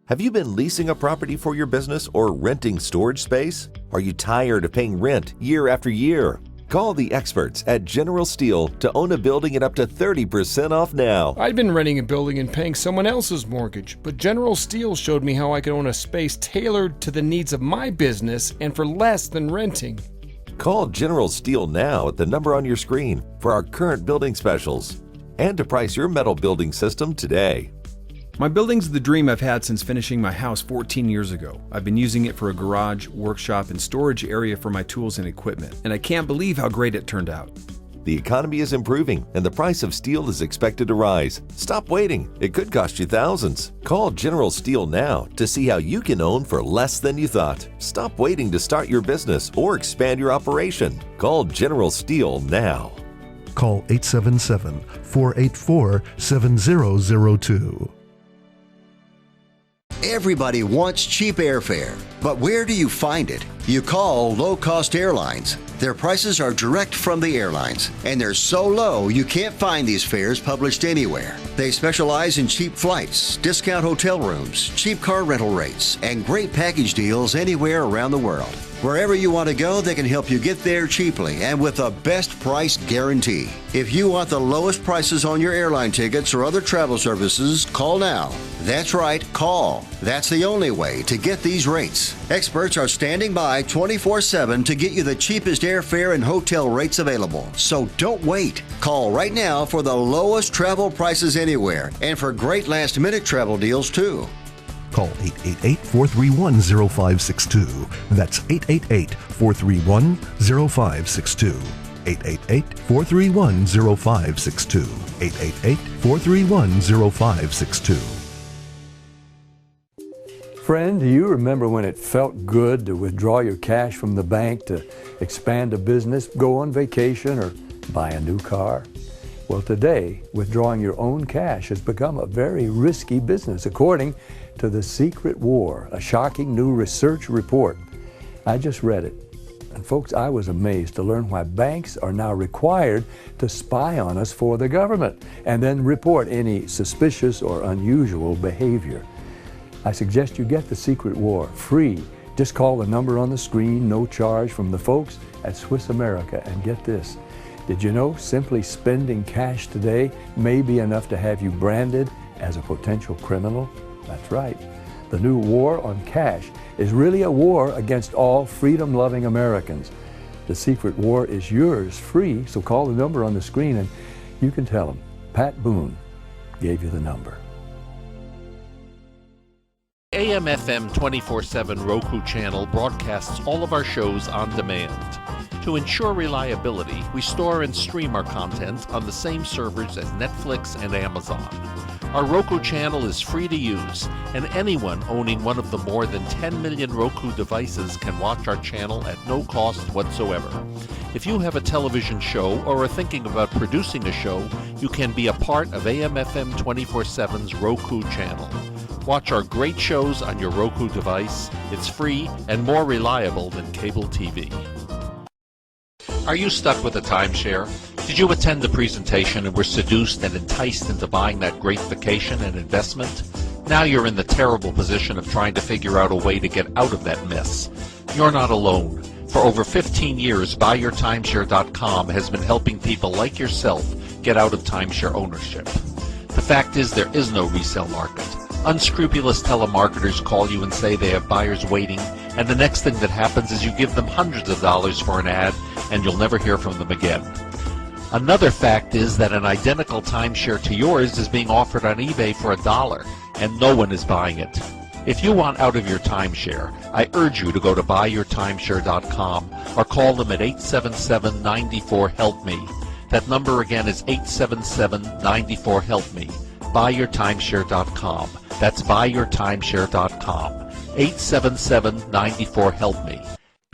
Have you been leasing a property for your business or renting storage space? Are you tired of paying rent year after year? Call the experts at General Steel to own a building at up to 30% off now. I'd been renting a building and paying someone else's mortgage, but General Steel showed me how I could own a space tailored to the needs of my business and for less than renting. Call General Steel now at the number on your screen for our current building specials and to price your metal building system today. My building's the dream I've had since finishing my house 14 years ago. I've been using it for a garage, workshop, and storage area for my tools and equipment, and I can't believe how great it turned out. The economy is improving and the price of steel is expected to rise. Stop waiting. It could cost you thousands. Call General Steel now to see how you can own for less than you thought. Stop waiting to start your business or expand your operation. Call General Steel now. Call 877-484-7002. Everybody wants cheap airfare, but where do you find it? You call low-cost airlines. Their prices are direct from the airlines, and they're so low you can't find these fares published anywhere. They specialize in cheap flights, discount hotel rooms, cheap car rental rates, and great package deals anywhere around the world. Wherever you want to go, they can help you get there cheaply and with a best price guarantee. If you want the lowest prices on your airline tickets or other travel services, call now. That's right, call. That's the only way to get these rates. Experts are standing by 24/7 to get you the cheapest airfare and hotel rates available. So don't wait. Call right now for the lowest travel prices anywhere and for great last-minute travel deals too. Call 888-431-0562. That's 888-431-0562. 888-431-0562. 888-431-0562. Friend, do you remember when it felt good to withdraw your cash from the bank to expand a business, go on vacation, or buy a new car? Well, today, withdrawing your own cash has become a very risky business, according to The Secret War, a shocking new research report. I just read it. And folks, I was amazed to learn why banks are now required to spy on us for the government and then report any suspicious or unusual behavior. I suggest you get The Secret War free. Just call the number on the screen, no charge, from the folks at Swiss America. And get this, did you know simply spending cash today may be enough to have you branded as a potential criminal? That's right. The new war on cash is really a war against all freedom-loving Americans. The Secret War is yours free, so call the number on the screen and you can tell them Pat Boone gave you the number. AM/FM 24/7 Roku channel broadcasts all of our shows on demand. To ensure reliability, we store and stream our content on the same servers as Netflix and Amazon. Our Roku channel is free to use, and anyone owning one of the more than 10 million Roku devices can watch our channel at no cost whatsoever. If you have a television show or are thinking about producing a show, you can be a part of AM/FM 24/7's Roku channel. Watch our great shows on your Roku device. It's free and more reliable than cable TV. Are you stuck with a timeshare? Did you attend the presentation and were seduced and enticed into buying that great vacation and investment? Now you're in the terrible position of trying to figure out a way to get out of that mess. You're not alone. For over 15 years, BuyYourTimeshare.com has been helping people like yourself get out of timeshare ownership. The fact is, there is no resale market. Unscrupulous telemarketers call you and say they have buyers waiting, and the next thing that happens is you give them hundreds of dollars for an ad, and you'll never hear from them again. Another fact is that an identical timeshare to yours is being offered on eBay for $1, and no one is buying it. If you want out of your timeshare, I urge you to go to BuyYourTimeshare.com or call them at 877-94-HELP-ME. That number again is 877-94-HELP-ME. BuyYourTimeshare.com. That's BuyYourTimeshare.com. 877-94-HELP-ME.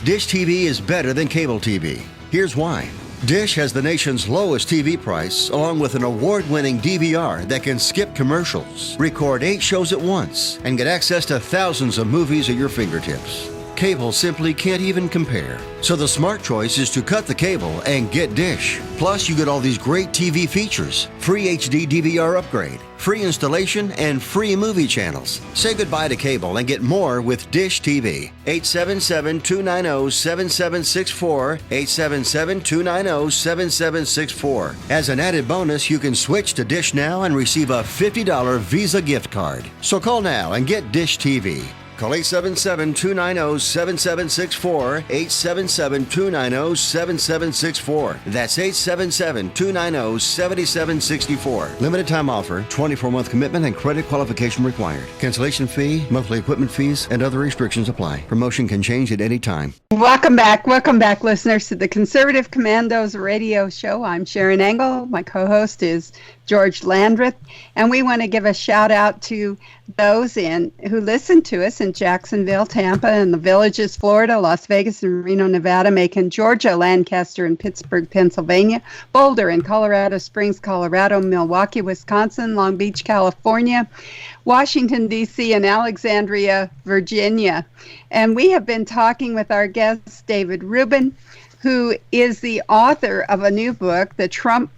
Dish TV is better than cable TV. Here's why. Dish has the nation's lowest TV price, along with an award-winning DVR that can skip commercials, record 8 shows at once, and get access to thousands of movies at your fingertips. Cable simply can't even compare. So the smart choice is to cut the cable and get Dish. Plus, you get all these great TV features, free HD DVR upgrade, free installation, and free movie channels. Say goodbye to cable and get more with Dish TV. 877-290-7764, 877-290-7764. As an added bonus, you can switch to Dish now and receive a $50 Visa gift card. So call now and get Dish TV. Call 877-290-7764, 877-290-7764. That's 877-290-7764. Limited time offer, 24-month commitment and credit qualification required. Cancellation fee, monthly equipment fees, and other restrictions apply. Promotion can change at any time. Welcome back, listeners, to the Conservative Commandos radio show. I'm Sharron Engel. My co-host is George Landrith, and we want to give a shout out to those who listen to us in Jacksonville, Tampa, and the Villages, Florida, Las Vegas, and Reno, Nevada, Macon, Georgia, Lancaster, and Pittsburgh, Pennsylvania, Boulder and Colorado Springs, Colorado, Milwaukee, Wisconsin, Long Beach, California, Washington, D.C., and Alexandria, Virginia. And we have been talking with our guest, David Rubin, who is the author of a new book, The Trump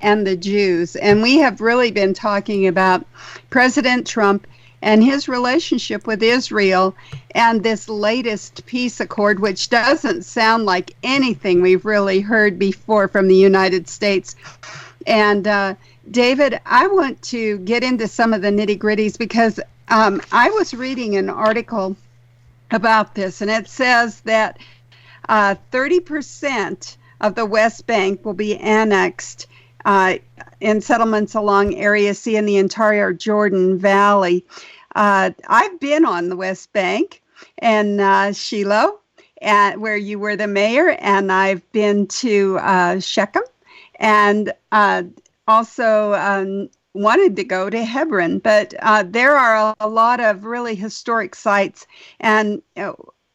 and the Jews. And we have really been talking about President Trump and his relationship with Israel and this latest peace accord, which doesn't sound like anything we've really heard before from the United States. And David, I want to get into some of the nitty-gritties because I was reading an article about this, and it says that 30% of the West Bank will be annexed in settlements along Area C in the entire Jordan Valley. I've been on the West Bank and Shiloh, where you were the mayor, and I've been to Shechem, and also wanted to go to Hebron. But there are a lot of really historic sites, and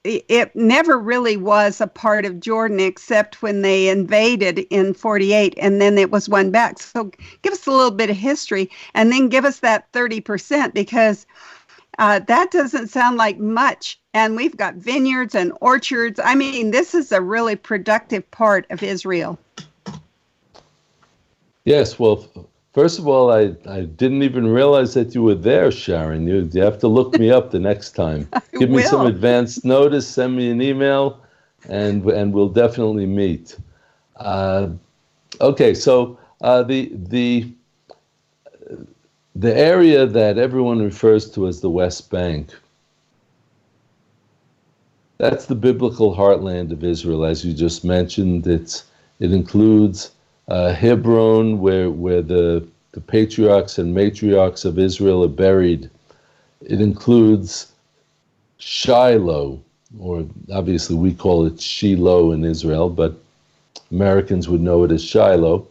it never really was a part of Jordan except when they invaded in 48, and then it was won back. So give us a little bit of history, and then give us that 30%, because that doesn't sound like much. And we've got vineyards and orchards. I mean, this is a really productive part of Israel. Yes, well, first of all, I didn't even realize that you were there, Sharron. You have to look me up the next time. Give me some advance notice, send me an email, and we'll definitely meet. Okay, so the area that everyone refers to as the West Bank, that's the biblical heartland of Israel, as you just mentioned. It includes Hebron, where the patriarchs and matriarchs of Israel are buried. It includes Shiloh, or obviously we call it Shiloh in Israel, but Americans would know it as Shiloh.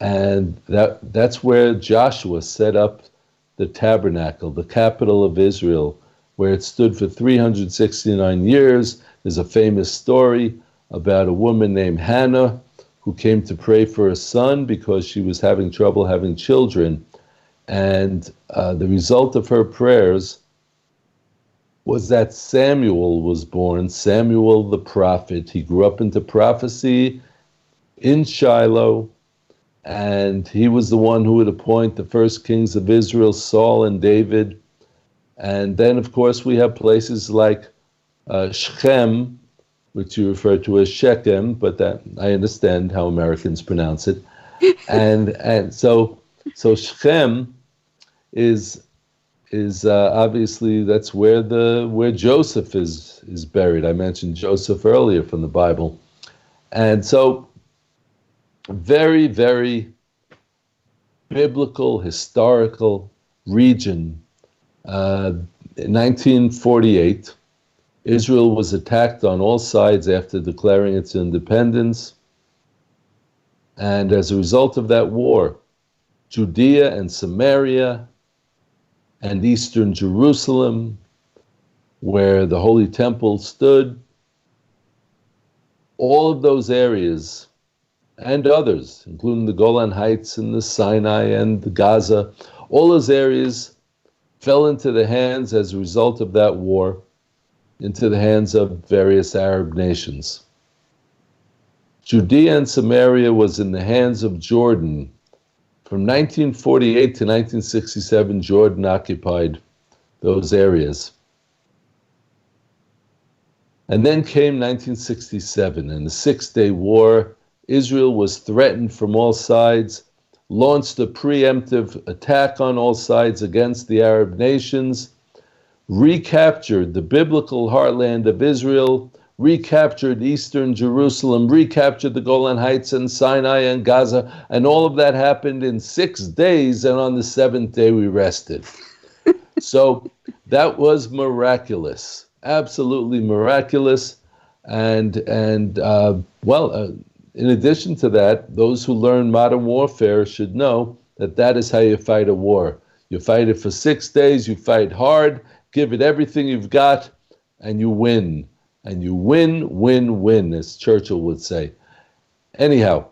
And that's where Joshua set up the tabernacle, the capital of Israel, where it stood for 369 years. There's a famous story about a woman named Hannah who came to pray for a son because she was having trouble having children. And the result of her prayers was that Samuel was born, Samuel the prophet. He grew up into prophecy in Shiloh, and he was the one who would appoint the first kings of Israel, Saul and David. And then, of course, we have places like Shechem, which you refer to as Shechem, but that I understand how Americans pronounce it. And so Shechem is obviously, that's where Joseph is buried. I mentioned Joseph earlier from the Bible. And so very, very biblical, historical region. In 1948, Israel was attacked on all sides after declaring its independence. And as a result of that war, Judea and Samaria and eastern Jerusalem, where the Holy Temple stood, all of those areas and others, including the Golan Heights and the Sinai and the Gaza, all those areas fell into the hands, as a result of that war, into the hands of various Arab nations. Judea and Samaria was in the hands of Jordan. From 1948 to 1967, Jordan occupied those areas. And then came 1967 and the Six-Day War. Israel was threatened from all sides, launched a preemptive attack on all sides against the Arab nations, recaptured the biblical heartland of Israel, recaptured eastern Jerusalem, recaptured the Golan Heights and Sinai and Gaza, and all of that happened in 6 days, and on the seventh day we rested. So that was miraculous, absolutely miraculous. And in addition to that, those who learn modern warfare should know that that is how you fight a war. You fight it for 6 days, you fight hard, give it everything you've got, and you win. And you win, win, win, as Churchill would say. Anyhow,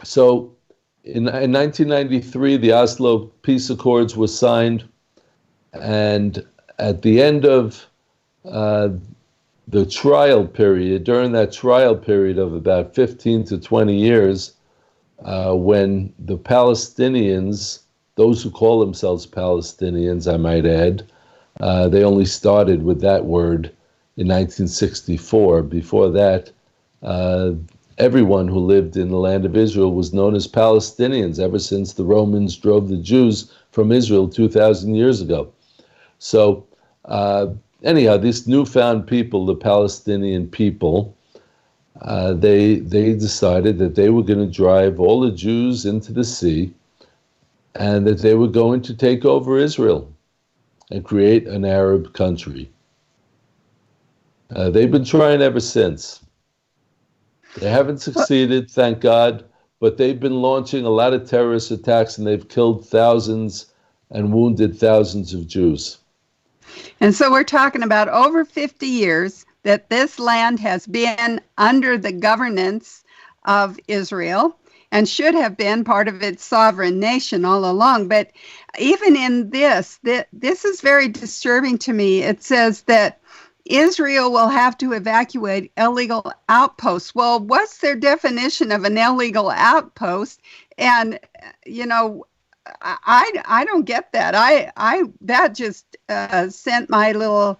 so in 1993, the Oslo Peace Accords were signed, and at the end of the trial period, during that trial period of about 15 to 20 years, when the Palestinians, those who call themselves Palestinians, I might add, they only started with that word in 1964. Before that, everyone who lived in the land of Israel was known as Palestinians ever since the Romans drove the Jews from Israel 2,000 years ago. So anyhow, this newfound people, the Palestinian people, they decided that they were going to drive all the Jews into the sea and that they were going to take over Israel and create an Arab country. They've been trying ever since. They haven't succeeded, thank God, but they've been launching a lot of terrorist attacks and they've killed thousands and wounded thousands of Jews. And so we're talking about over 50 years that this land has been under the governance of Israel and should have been part of its sovereign nation all along. But even in this is very disturbing to me. It says that Israel will have to evacuate illegal outposts. Well, what's their definition of an illegal outpost? And, you know, I don't get that. That just sent my little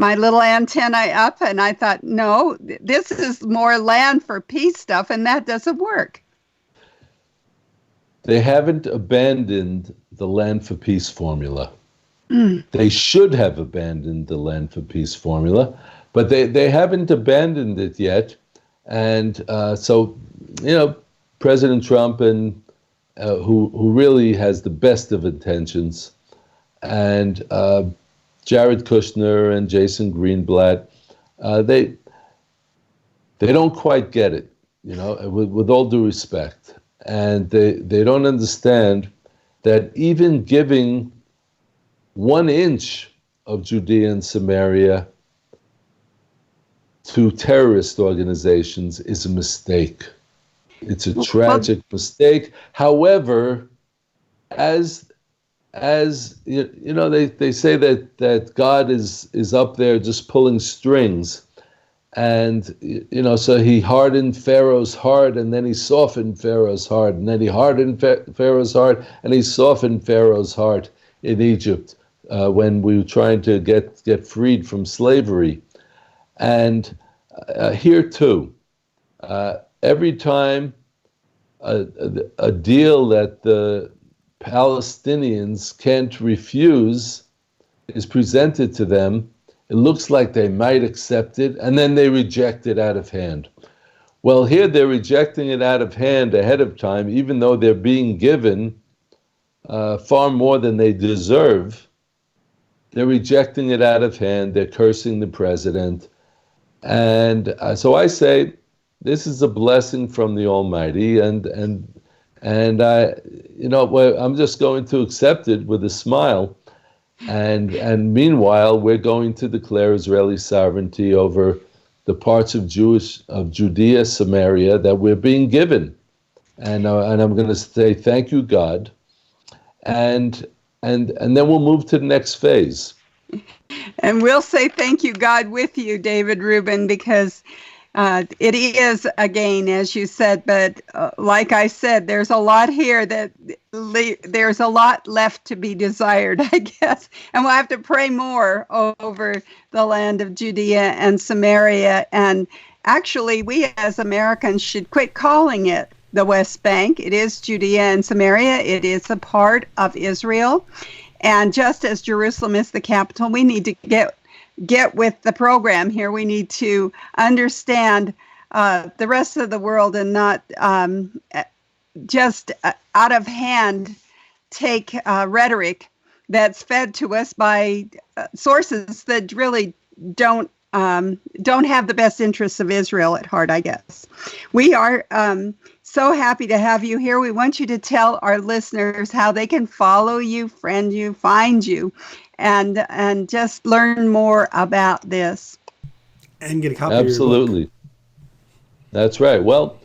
antenna up, and I thought, no, this is more land for peace stuff, and that doesn't work. They haven't abandoned the land for peace formula. They should have abandoned the land for peace formula, but they haven't abandoned it yet. And so, you know, President Trump, and who really has the best of intentions, and Jared Kushner and Jason Greenblatt, they don't quite get it, you know, with all due respect. And they don't understand that even giving 1 inch of Judea and Samaria to terrorist organizations is a mistake. It's a tragic mistake. However, as you know, they say that God is up there just pulling strings, and you know, so he hardened Pharaoh's heart, and then he softened Pharaoh's heart, and then he hardened Pharaoh's heart, and he softened Pharaoh's heart in Egypt when we were trying to get freed from slavery. And here too, every time a deal that the Palestinians can't refuse is presented to them, it looks like they might accept it, and then they reject it out of hand. Well, here they're rejecting it out of hand ahead of time, even though they're being given far more than they deserve. They're rejecting it out of hand. They're cursing the president. And so I say, this is a blessing from the Almighty, and I, well, I'm just going to accept it with a smile. And meanwhile, we're going to declare Israeli sovereignty over the parts of Judea, Samaria that we're being given, and I'm going to say thank you, God, and then we'll move to the next phase. And we'll say thank you, God, with you, David Rubin, because it is a gain, as you said. But like I said, there's a lot here there's a lot left to be desired, I guess. And we'll have to pray more over the land of Judea and Samaria. And actually, we as Americans should quit calling it the West Bank. It is Judea and Samaria. It is a part of Israel. And just as Jerusalem is the capital, we need to get with the program here. We need to understand the rest of the world and not just out of hand take rhetoric that's fed to us by sources that really don't have the best interests of Israel at heart, I guess. We are so happy to have you here. We want you to tell our listeners how they can follow you, friend you, find you, and just learn more about this. And get a copy Absolutely. of your book. That's right. Well,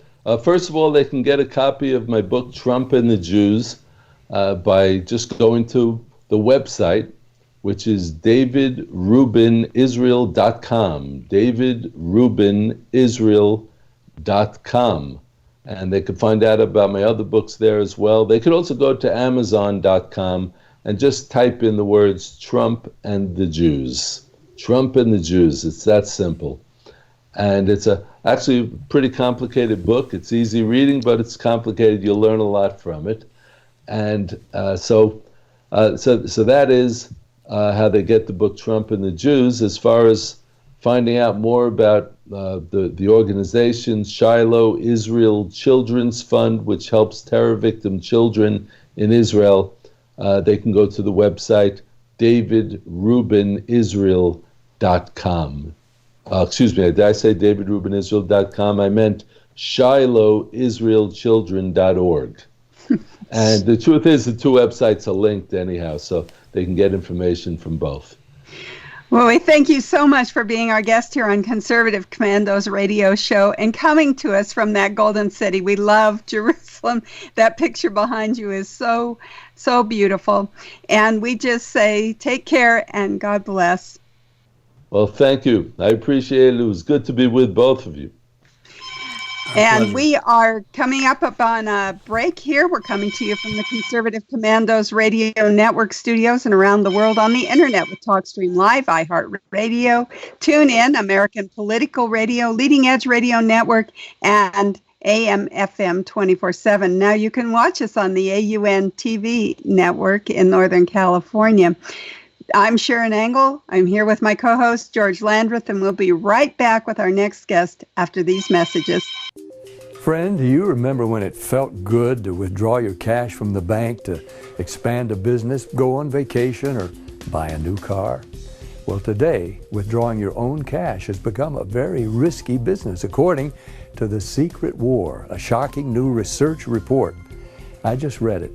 first of all, they can get a copy of my book, Trump and the Jews, by just going to the website, which is davidrubinisrael.com, davidrubinisrael.com. And they can find out about my other books there as well. They could also go to amazon.com and just type in the words Trump and the Jews. Trump and the Jews. It's that simple. And it's actually a pretty complicated book. It's easy reading, but it's complicated. You'll learn a lot from it. And so that is how they get the book Trump and the Jews. As far as finding out more about the organization, Shiloh Israel Children's Fund, which helps terror victim children in Israel, they can go to the website davidrubinisrael.com. Excuse me, did I say davidrubinisrael.com? I meant shilohisraelchildren.org. And the truth is, the two websites are linked anyhow, so they can get information from both. Well, we thank you so much for being our guest here on Conservative Commandos radio show and coming to us from that golden city. We love Jerusalem. That picture behind you is so, so beautiful. And we just say take care and God bless. Well, thank you. I appreciate it. It was good to be with both of you. And we are coming up on a break here. We're coming to you from the Conservative Commandos Radio Network studios and around the world on the internet with TalkStream Live, iHeartRadio, TuneIn, American Political Radio, Leading Edge Radio Network, and AM/FM 24/7. Now you can watch us on the AUN TV network in Northern California. I'm Sharron Engel. I'm here with my co-host, George Landrith, and we'll be right back with our next guest after these messages. Friend, do you remember when it felt good to withdraw your cash from the bank to expand a business, go on vacation, or buy a new car? Well, today, withdrawing your own cash has become a very risky business, according to The Secret War, a shocking new research report. I just read it.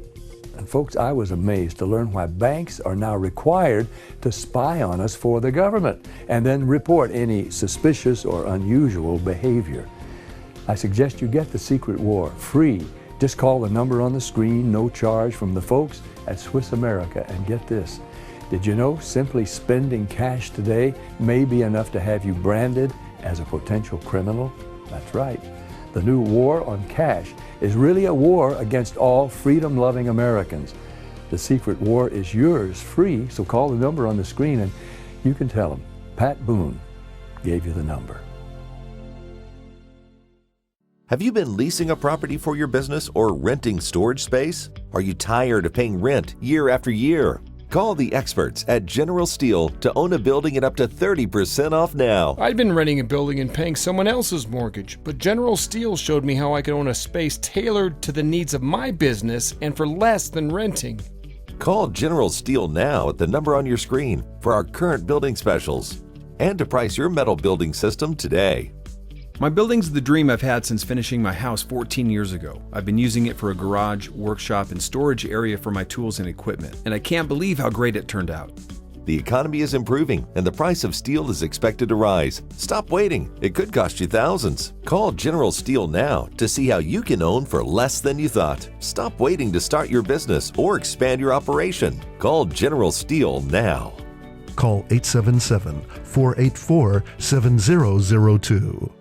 And folks, I was amazed to learn why banks are now required to spy on us for the government and then report any suspicious or unusual behavior. I suggest you get The Secret War free. Just call the number on the screen, no charge, from the folks at Swiss America. And get this, did you know simply spending cash today may be enough to have you branded as a potential criminal? That's right. The new war on cash is really a war against all freedom-loving Americans. The Secret War is yours free, so call the number on the screen and you can tell them Pat Boone gave you the number. Have you been leasing a property for your business or renting storage space? Are you tired of paying rent year after year? Call the experts at General Steel to own a building at up to 30% off now. I'd been renting a building and paying someone else's mortgage, but General Steel showed me how I could own a space tailored to the needs of my business and for less than renting. Call General Steel now at the number on your screen for our current building specials and to price your metal building system today. My building's the dream I've had since finishing my house 14 years ago. I've been using it for a garage, workshop, and storage area for my tools and equipment, and I can't believe how great it turned out. The economy is improving, and the price of steel is expected to rise. Stop waiting. It could cost you thousands. Call General Steel now to see how you can own for less than you thought. Stop waiting to start your business or expand your operation. Call General Steel now. Call 877-484-7002.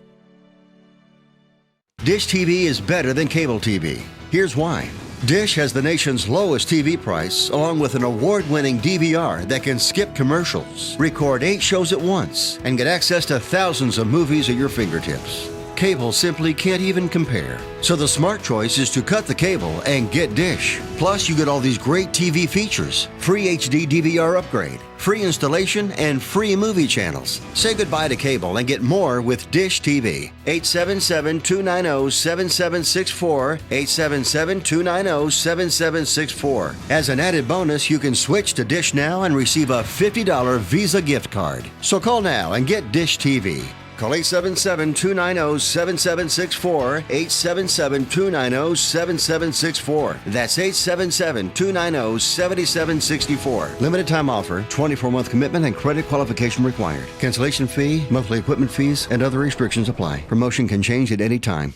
Dish TV is better than cable TV. Here's why. Dish has the nation's lowest TV price, along with an award-winning DVR that can skip commercials, record 8 shows at once, and get access to thousands of movies at your fingertips. Cable simply can't even compare. So the smart choice is to cut the cable and get Dish. Plus, you get all these great TV features, free HD DVR upgrade, free installation, and free movie channels. Say goodbye to cable and get more with Dish TV. 877-290-7764, 877-290-7764. As an added bonus, you can switch to Dish now and receive a $50 Visa gift card. So call now and get Dish TV. Call 877-290-7764, 877-290-7764. That's 877-290-7764. Limited time offer, 24-month commitment and credit qualification required. Cancellation fee, monthly equipment fees, and other restrictions apply. Promotion can change at any time.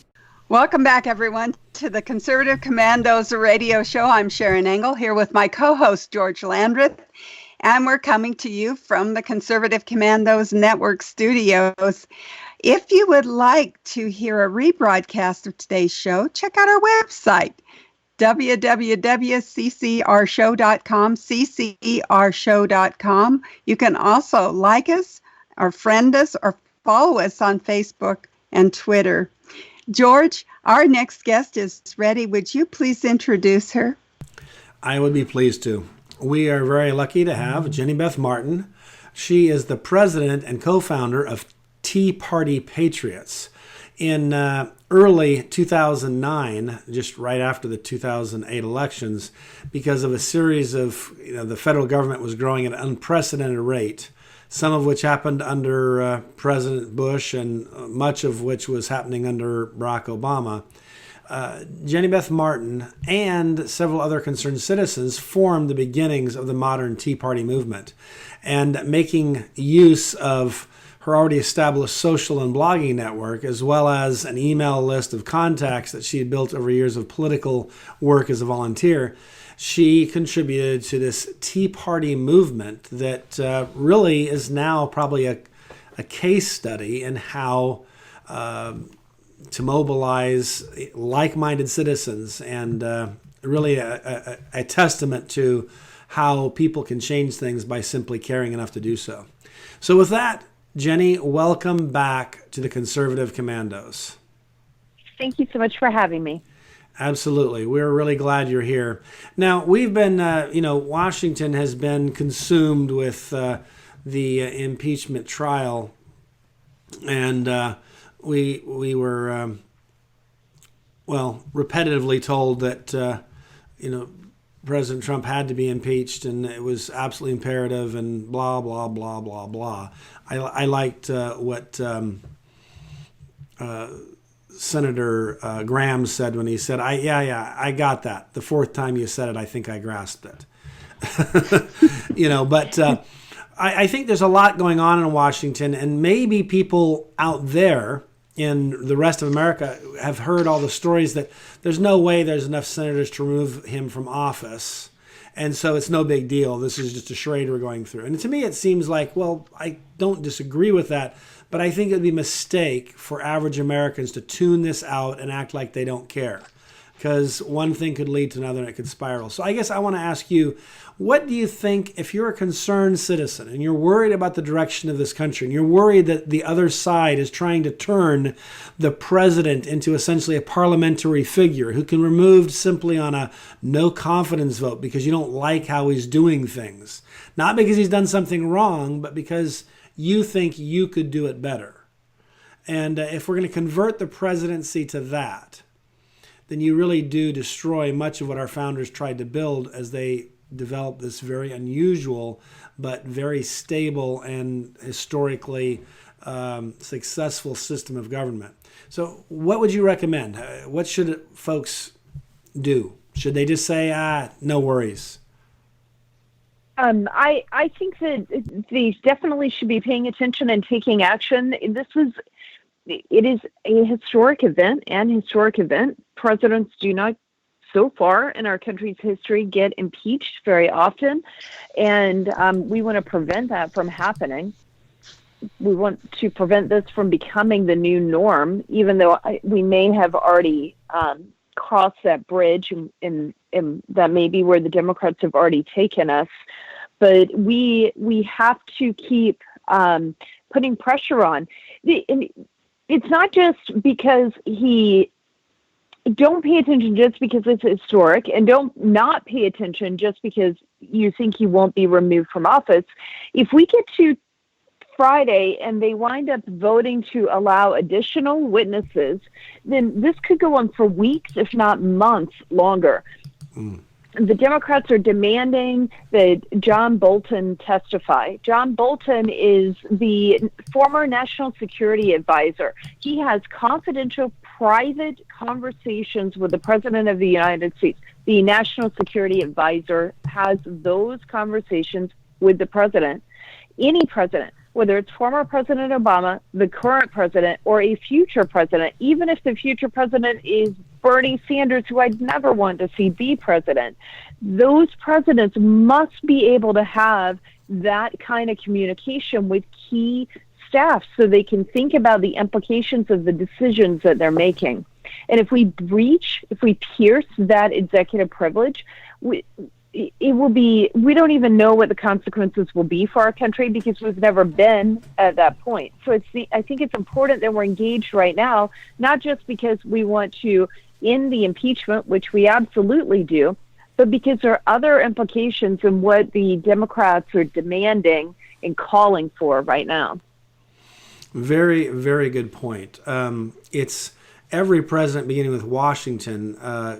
Welcome back, everyone, to the Conservative Commandos radio show. I'm Sharron Engel here with my co-host, George Landrith. And we're coming to you from the Conservative Commandos Network studios. If you would like to hear a rebroadcast of today's show, check out our website, www.ccrshow.com, ccrshow.com. You can also like us, or friend us, or follow us on Facebook and Twitter. George, our next guest is ready. Would you please introduce her? I would be pleased to. We are very lucky to have Jenny Beth Martin. She is the president and co-founder of Tea Party Patriots. In early 2009, just right after the 2008 elections, because of a series of, the federal government was growing at an unprecedented rate, some of which happened under President Bush and much of which was happening under Barack Obama. Jenny Beth Martin and several other concerned citizens formed the beginnings of the modern Tea Party movement, and making use of her already established social and blogging network, as well as an email list of contacts that she had built over years of political work as a volunteer, she contributed to this Tea Party movement that really is now probably a case study in how to mobilize like-minded citizens, and really a testament to how people can change things by simply caring enough to do so. So with that, Jenny, welcome back to the Conservative Commandos. Thank you so much for having me. Absolutely. We're really glad you're here. Now, we've been, Washington has been consumed with the impeachment trial, and we were, repetitively told that, President Trump had to be impeached and it was absolutely imperative and blah, blah, blah, blah, blah. I liked what Senator Graham said when he said, I got that. The fourth time you said it, I think I grasped it. I think there's a lot going on in Washington, and maybe people out there in the rest of America have heard all the stories that there's no way there's enough senators to remove him from office. And so it's no big deal. This is just a charade we're going through. And to me, it seems like, well, I don't disagree with that, but I think it'd be a mistake for average Americans to tune this out and act like they don't care, because one thing could lead to another and it could spiral. So I guess I want to ask you, what do you think, if you're a concerned citizen and you're worried about the direction of this country and you're worried that the other side is trying to turn the president into essentially a parliamentary figure who can be removed simply on a no confidence vote because you don't like how he's doing things, not because he's done something wrong, but because you think you could do it better. And if we're going to convert the presidency to that, then you really do destroy much of what our founders tried to build as they developed this very unusual but very stable and historically successful system of government. So what would you recommend? What should folks do? Should they just say, no worries? I think that they definitely should be paying attention and taking action. It is a historic event. Presidents do not, so far in our country's history, get impeached very often, and we want to prevent that from happening. We want to prevent this from becoming the new norm, even though we may have already crossed that bridge, and that may be where the Democrats have already taken us. But we have to keep putting pressure on. It's not just because don't pay attention just because it's historic, and don't not pay attention just because you think he won't be removed from office. If we get to Friday and they wind up voting to allow additional witnesses, then this could go on for weeks, if not months longer. The Democrats are demanding that John Bolton testify. John Bolton is the former national security advisor. He has confidential, private conversations with the President of the United States. The national security advisor has those conversations with the president. Any president, whether it's former President Obama, the current president, or a future president, even if the future president is Bernie Sanders, who I'd never want to see be president, those presidents must be able to have that kind of communication with key staff so they can think about the implications of the decisions that they're making. And if we pierce that executive privilege, it will be, we don't even know what the consequences will be for our country because we've never been at that point. So I think it's important that we're engaged right now, not just because we want to end the impeachment, which we absolutely do, but because there are other implications in what the Democrats are demanding and calling for right now. Very, very good point. It's every president, beginning with Washington,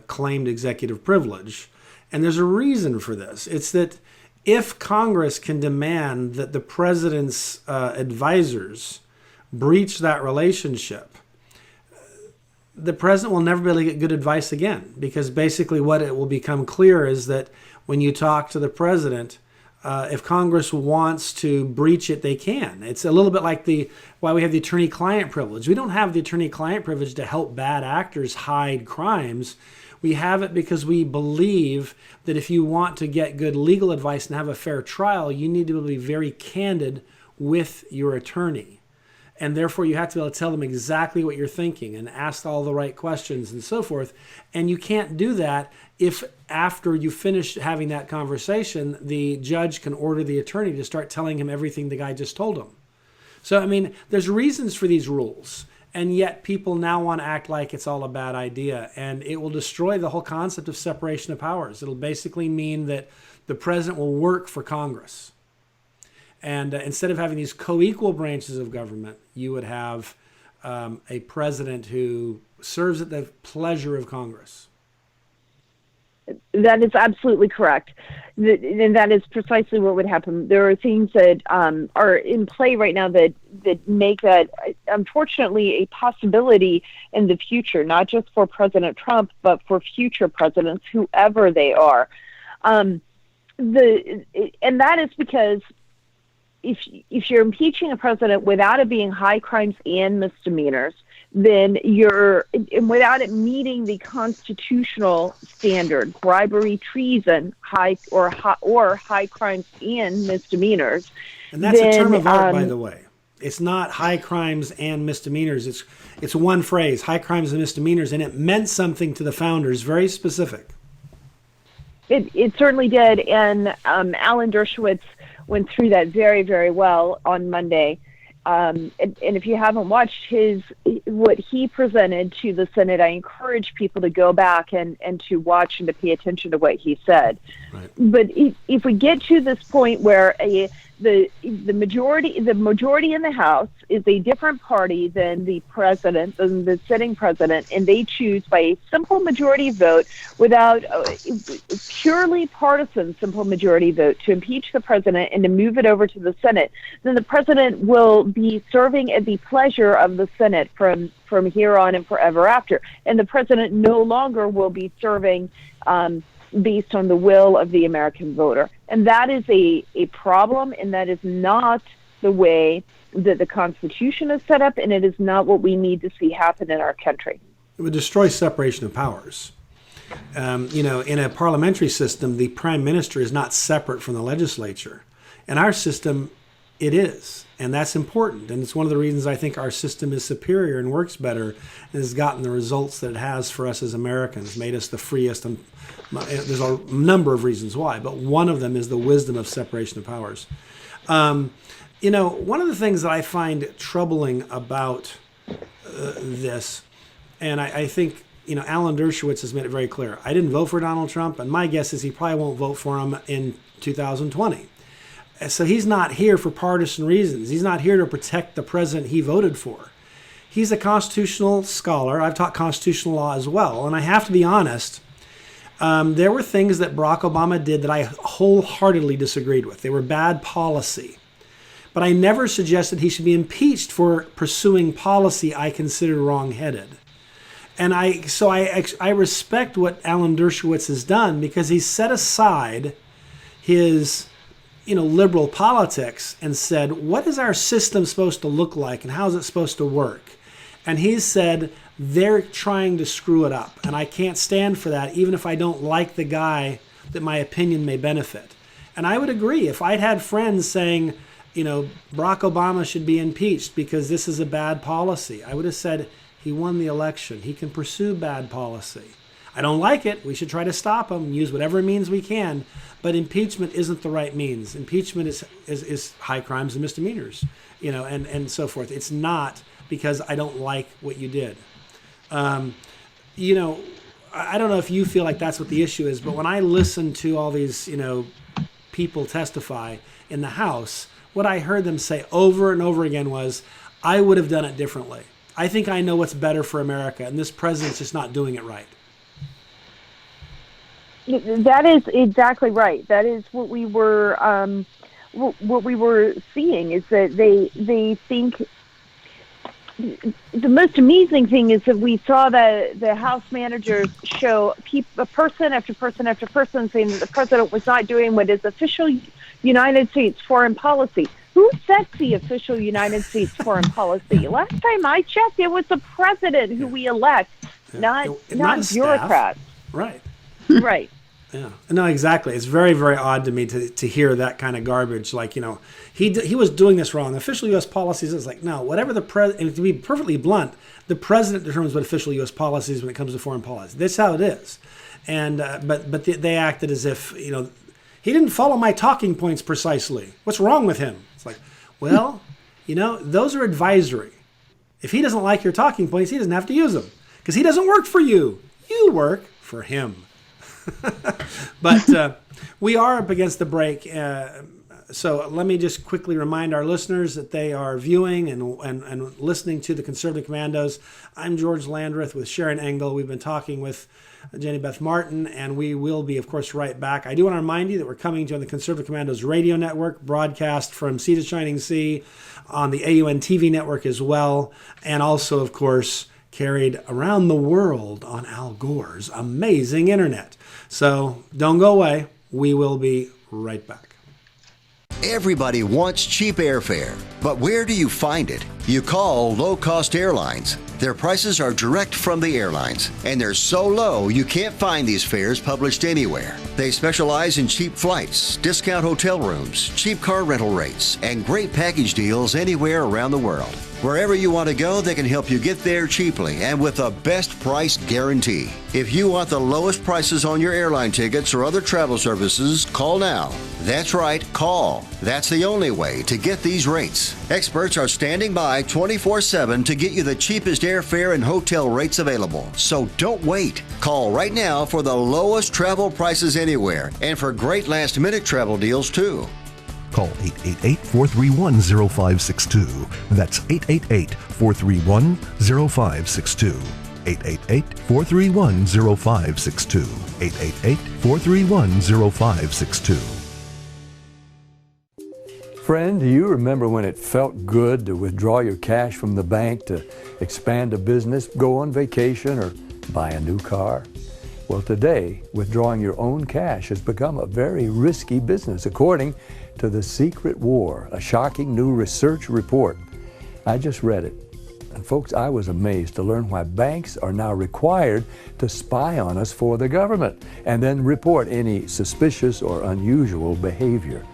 claimed executive privilege. And there's a reason for this. It's that if Congress can demand that the president's advisors breach that relationship, the president will never be able to get good advice again, because basically what it will become clear is that when you talk to the president, if Congress wants to breach it, they can. It's a little bit like why we have the attorney-client privilege. We don't have the attorney-client privilege to help bad actors hide crimes. We have it because we believe that if you want to get good legal advice and have a fair trial, you need to be very candid with your attorney. And therefore, you have to be able to tell them exactly what you're thinking and ask all the right questions and so forth. And you can't do that if after you finish having that conversation, the judge can order the attorney to start telling him everything the guy just told him. So, I mean, there's reasons for these rules. And yet people now want to act like it's all a bad idea. And it will destroy the whole concept of separation of powers. It'll basically mean that the president will work for Congress. And instead of having these co-equal branches of government, you would have a president who serves at the pleasure of Congress. That is absolutely correct. And that is precisely what would happen. There are things that are in play right now that make that, unfortunately, a possibility in the future, not just for President Trump, but for future presidents, whoever they are. And that is because if you're impeaching a president without it being high crimes and misdemeanors, then without it meeting the constitutional standard, bribery, treason, high crimes and misdemeanors. And that's a term of art, by the way. It's not high crimes and misdemeanors. It's one phrase, high crimes and misdemeanors, and it meant something to the founders, very specific. It certainly did, and Alan Dershowitz went through that very, very well on Monday. And if you haven't watched what he presented to the Senate, I encourage people to go back and to watch and to pay attention to what he said. Right. But if we get to this point where the majority in the House is a different party than the president, than the sitting president, and they choose by a simple majority vote, without purely partisan simple majority vote, to impeach the president and to move it over to the Senate. Then the president will be serving at the pleasure of the Senate from here on and forever after, and the president no longer will be serving based on the will of the American voter. And that is a problem, and that is not the way that the Constitution is set up, and it is not what we need to see happen in our country. It would destroy separation of powers. In a parliamentary system, the prime minister is not separate from the legislature. In our system, it is. And that's important. And it's one of the reasons I think our system is superior and works better and has gotten the results that it has for us as Americans, made us the freest. And there's a number of reasons why, but one of them is the wisdom of separation of powers. One of the things that I find troubling about this, and I think, Alan Dershowitz has made it very clear. I didn't vote for Donald Trump, and my guess is he probably won't vote for him in 2020. So he's not here for partisan reasons. He's not here to protect the president he voted for. He's a constitutional scholar. I've taught constitutional law as well. And I have to be honest, there were things that Barack Obama did that I wholeheartedly disagreed with. They were bad policy. But I never suggested he should be impeached for pursuing policy I considered wrong-headed. And I respect what Alan Dershowitz has done, because he's set aside his liberal politics and said, what is our system supposed to look like and how is it supposed to work? And he said, they're trying to screw it up, and I can't stand for that, even if I don't like the guy that my opinion may benefit. And I would agree. If I'd had friends saying, Barack Obama should be impeached because this is a bad policy, I would have said, he won the election. He can pursue bad policy. I don't like it. We should try to stop him, use whatever means we can. But impeachment isn't the right means. Impeachment is high crimes and misdemeanors, and so forth. It's not because I don't like what you did. I don't know if you feel like that's what the issue is, but when I listen to all these, people testify in the House, what I heard them say over and over again was, I would have done it differently. I think I know what's better for America, and this president's just not doing it right. That is exactly right. That is what we were seeing, is that they think. The most amazing thing is that we saw the House managers show person after person after person saying that the president was not doing what is official United States foreign policy. Who sets the official United States foreign policy? Last time I checked, it was the president who we elect, not bureaucrats. Right. Right. Yeah. No, exactly. It's very, very odd to me to hear that kind of garbage. Like, he was doing this wrong. Official U.S. policies is like, no, whatever the president, and to be perfectly blunt, the president determines what official U.S. policy is when it comes to foreign policy. That's how it is. And but they acted as if, he didn't follow my talking points precisely. What's wrong with him? It's like, well, those are advisory. If he doesn't like your talking points, he doesn't have to use them because he doesn't work for you. You work for him. But we are up against the break. So let me just quickly remind our listeners that they are viewing and listening to the Conservative Commandos. I'm George Landrith with Sharron Engel. We've been talking with Jenny Beth Martin, and we will be, of course, right back. I do want to remind you that we're coming to you on the Conservative Commandos radio network, broadcast from Sea to Shining Sea, on the AUN TV network as well, and also, of course, carried around the world on Al Gore's amazing internet. So don't go away. We will be right back. Everybody wants cheap airfare, but where do you find it? You call low-cost airlines. Their prices are direct from the airlines, and they're so low you can't find these fares published anywhere. They specialize in cheap flights, discount hotel rooms, cheap car rental rates, and great package deals anywhere around the world. Wherever you want to go, they can help you get there cheaply and with a best price guarantee. If you want the lowest prices on your airline tickets or other travel services, call now. That's right, call. That's the only way to get these rates. Experts are standing by 24/7 to get you the cheapest airfare and hotel rates available. So don't wait. Call right now for the lowest travel prices anywhere and for great last-minute travel deals too. Call 888-431-0562. That's 888-431-0562. 888-431-0562. 888-431-0562. Friend, do you remember when it felt good to withdraw your cash from the bank to expand a business, go on vacation, or buy a new car? Well, today, withdrawing your own cash has become a very risky business, according to The Secret War, a shocking new research report. I just read it. And folks, I was amazed to learn why banks are now required to spy on us for the government and then report any suspicious or unusual behavior.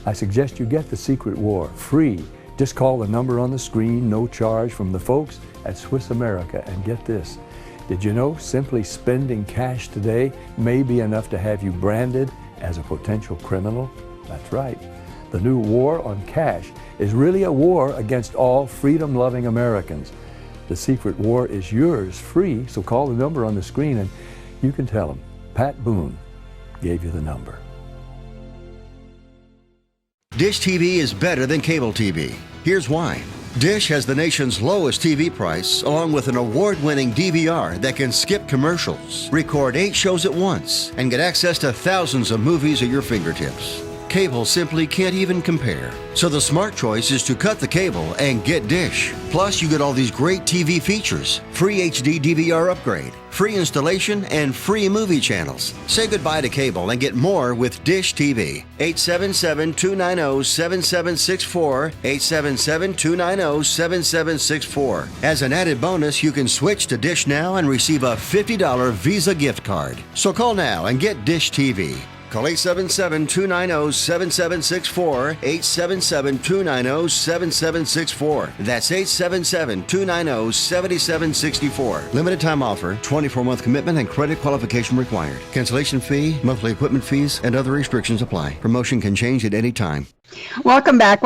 I suggest you get The Secret War free. Just call the number on the screen, no charge, from the folks at Swiss America. And get this, did you know simply spending cash today may be enough to have you branded as a potential criminal? That's right. The new war on cash is really a war against all freedom-loving Americans. The Secret War is yours free, so call the number on the screen and you can tell them Pat Boone gave you the number. Dish TV is better than cable TV. Here's why. Dish has the nation's lowest TV price, along with an award-winning DVR that can skip commercials, record 8 shows at once, and get access to thousands of movies at your fingertips. Cable simply can't even compare. So the smart choice is to cut the cable and get Dish. Plus, you get all these great TV features, free HD DVR upgrade, free installation, and free movie channels. Say goodbye to cable and get more with Dish TV. 877-290-7764, 877-290-7764. As an added bonus, you can switch to Dish now and receive a $50 Visa gift card. So call now and get Dish TV. Call 877-290-7764, 877-290-7764. That's 877-290-7764. Limited time offer, 24-month commitment and credit qualification required. Cancellation fee, monthly equipment fees, and other restrictions apply. Promotion can change at any time. Welcome back,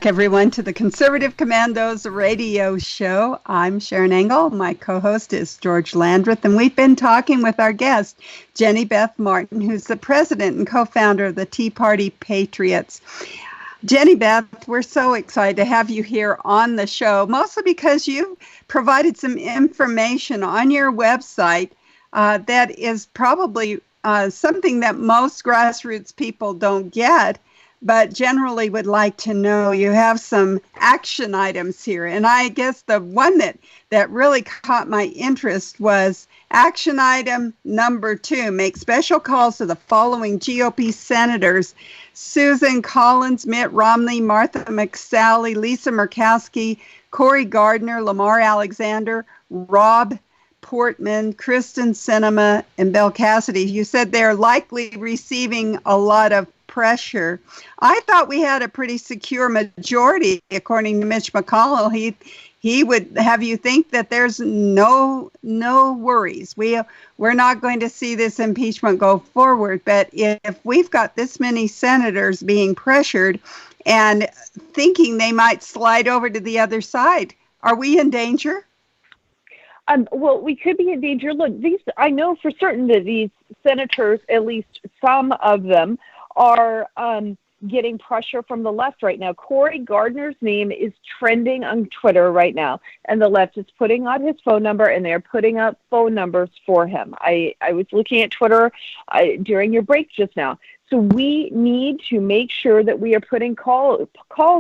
everyone, to the Conservative Commandos radio show. I'm Sharron Engel. My co-host is George Landrith, and we've been talking with our guest, Jenny Beth Martin, who's the president and co-founder of the Tea Party Patriots. Jenny Beth, we're so excited to have you here on the show, mostly because you provided some information on your website that is probably something that most grassroots people don't get, but generally would like to know. You have some action items here. And I guess the one that really caught my interest was action item number 2, make special calls to the following GOP senators: Susan Collins, Mitt Romney, Martha McSally, Lisa Murkowski, Cory Gardner, Lamar Alexander, Rob Portman, Kristen Sinema, and Bill Cassidy. You said they're likely receiving a lot of pressure. I thought we had a pretty secure majority, according to Mitch McConnell. He would have you think that there's no worries. We're not going to see this impeachment go forward. But if we've got this many senators being pressured and thinking they might slide over to the other side, are we in danger? Well, we could be in danger. Look, I know for certain that these senators, at least some of them, are getting pressure from the left right now. Cory Gardner's name is trending on Twitter right now, and the left is putting out his phone number, and they're putting up phone numbers for him. I was looking at Twitter during your break just now. So we need to make sure that we are putting calls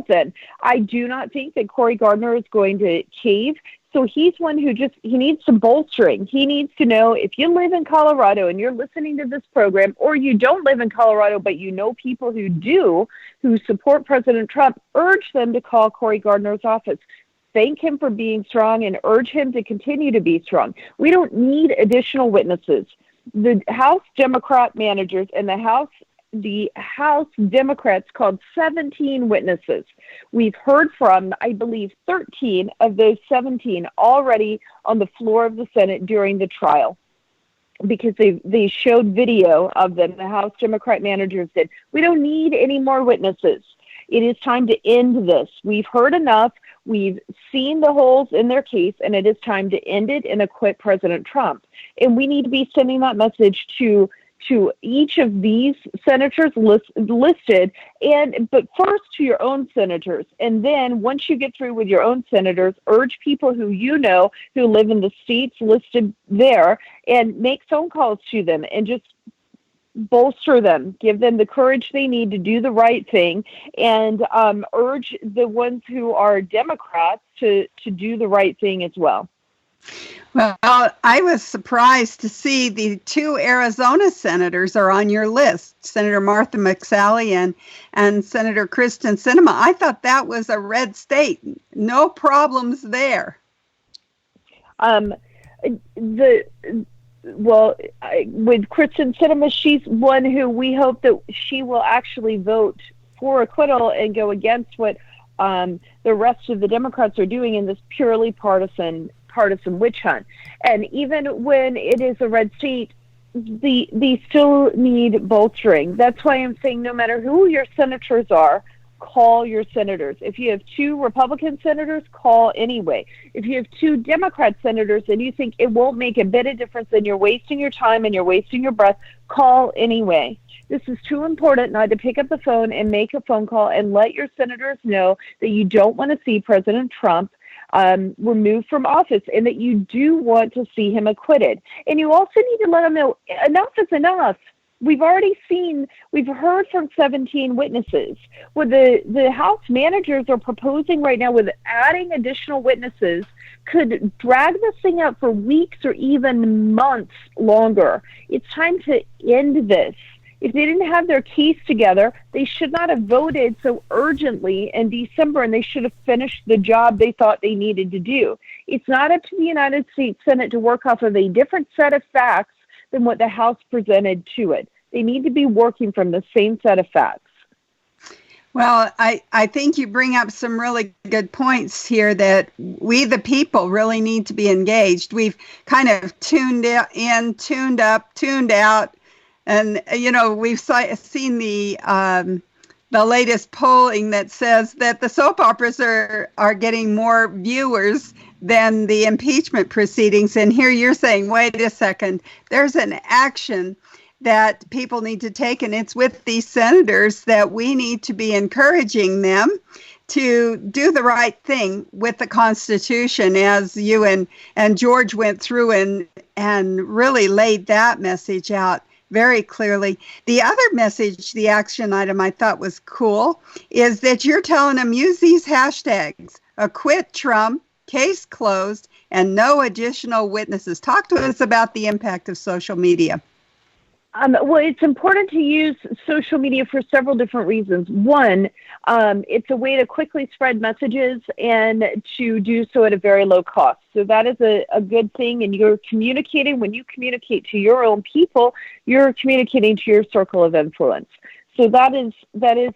in. I do not think that Cory Gardner is going to cave. So he's one who he needs some bolstering. He needs to know, if you live in Colorado and you're listening to this program, or you don't live in Colorado, but you know people who do, who support President Trump, urge them to call Cory Gardner's office. Thank him for being strong and urge him to continue to be strong. We don't need additional witnesses. The House Democrat managers and the House Democrats called 17 witnesses. We've heard from, I believe, 13 of those 17 already on the floor of the Senate during the trial, because they showed video of them. The House Democrat managers said, we don't need any more witnesses. It is time to end this. We've heard enough. We've seen the holes in their case, and it is time to end it and acquit President Trump. And we need to be sending that message to to each of these senators listed, but first to your own senators. And then once you get through with your own senators, urge people who you know who live in the states listed there and make phone calls to them and just bolster them, give them the courage they need to do the right thing, and urge the ones who are Democrats to do the right thing as well. Well, I was surprised to see the 2 Arizona senators are on your list, Senator Martha McSally and Senator Kristen Sinema. I thought that was a red state. No problems there. With Kristen Sinema, she's one who we hope that she will actually vote for acquittal and go against what the rest of the Democrats are doing in this purely partisan witch hunt. And even when it is a red state, they still need bolstering. That's why I'm saying no matter who your senators are, call your senators. If you have 2 Republican senators, call anyway. If you have 2 Democrat senators and you think it won't make a bit of difference and you're wasting your time and you're wasting your breath, call anyway. This is too important not to pick up the phone and make a phone call and let your senators know that you don't want to see President Trump removed from office and that you do want to see him acquitted. And you also need to let them know enough is enough. We've heard from 17 witnesses. What the House managers are proposing right now with adding additional witnesses could drag this thing out for weeks or even months longer. It's time to end this. If they didn't have their case together, they should not have voted so urgently in December, and they should have finished the job they thought they needed to do. It's not up to the United States Senate to work off of a different set of facts than what the House presented to it. They need to be working from the same set of facts. Well, I think you bring up some really good points here that we, the people, really need to be engaged. We've kind of tuned in, tuned up, tuned out. And, we've seen the latest polling that says that the soap operas are getting more viewers than the impeachment proceedings. And here you're saying, wait a second, there's an action that people need to take, and it's with these senators that we need to be encouraging them to do the right thing with the Constitution, as you and George went through and really laid that message out very clearly. The other message, the action item I thought was cool, is that you're telling them use these hashtags: acquit Trump, case closed, and no additional witnesses. Talk to us about the impact of social media. Well, it's important to use social media for several different reasons. One, it's a way to quickly spread messages and to do so at a very low cost. So that is a good thing. And you're communicating, when you communicate to your own people, you're communicating to your circle of influence. So that is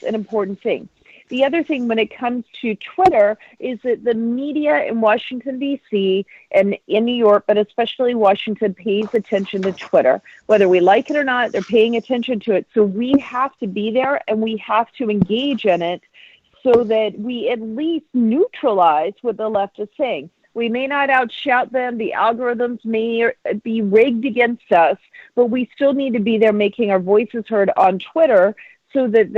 an important thing. The other thing when it comes to Twitter is that the media in Washington, D.C. and in New York, but especially Washington, pays attention to Twitter. Whether we like it or not, they're paying attention to it. So we have to be there and we have to engage in it so that we at least neutralize what the left is saying. We may not outshout them. The algorithms may be rigged against us, but we still need to be there making our voices heard on Twitter so that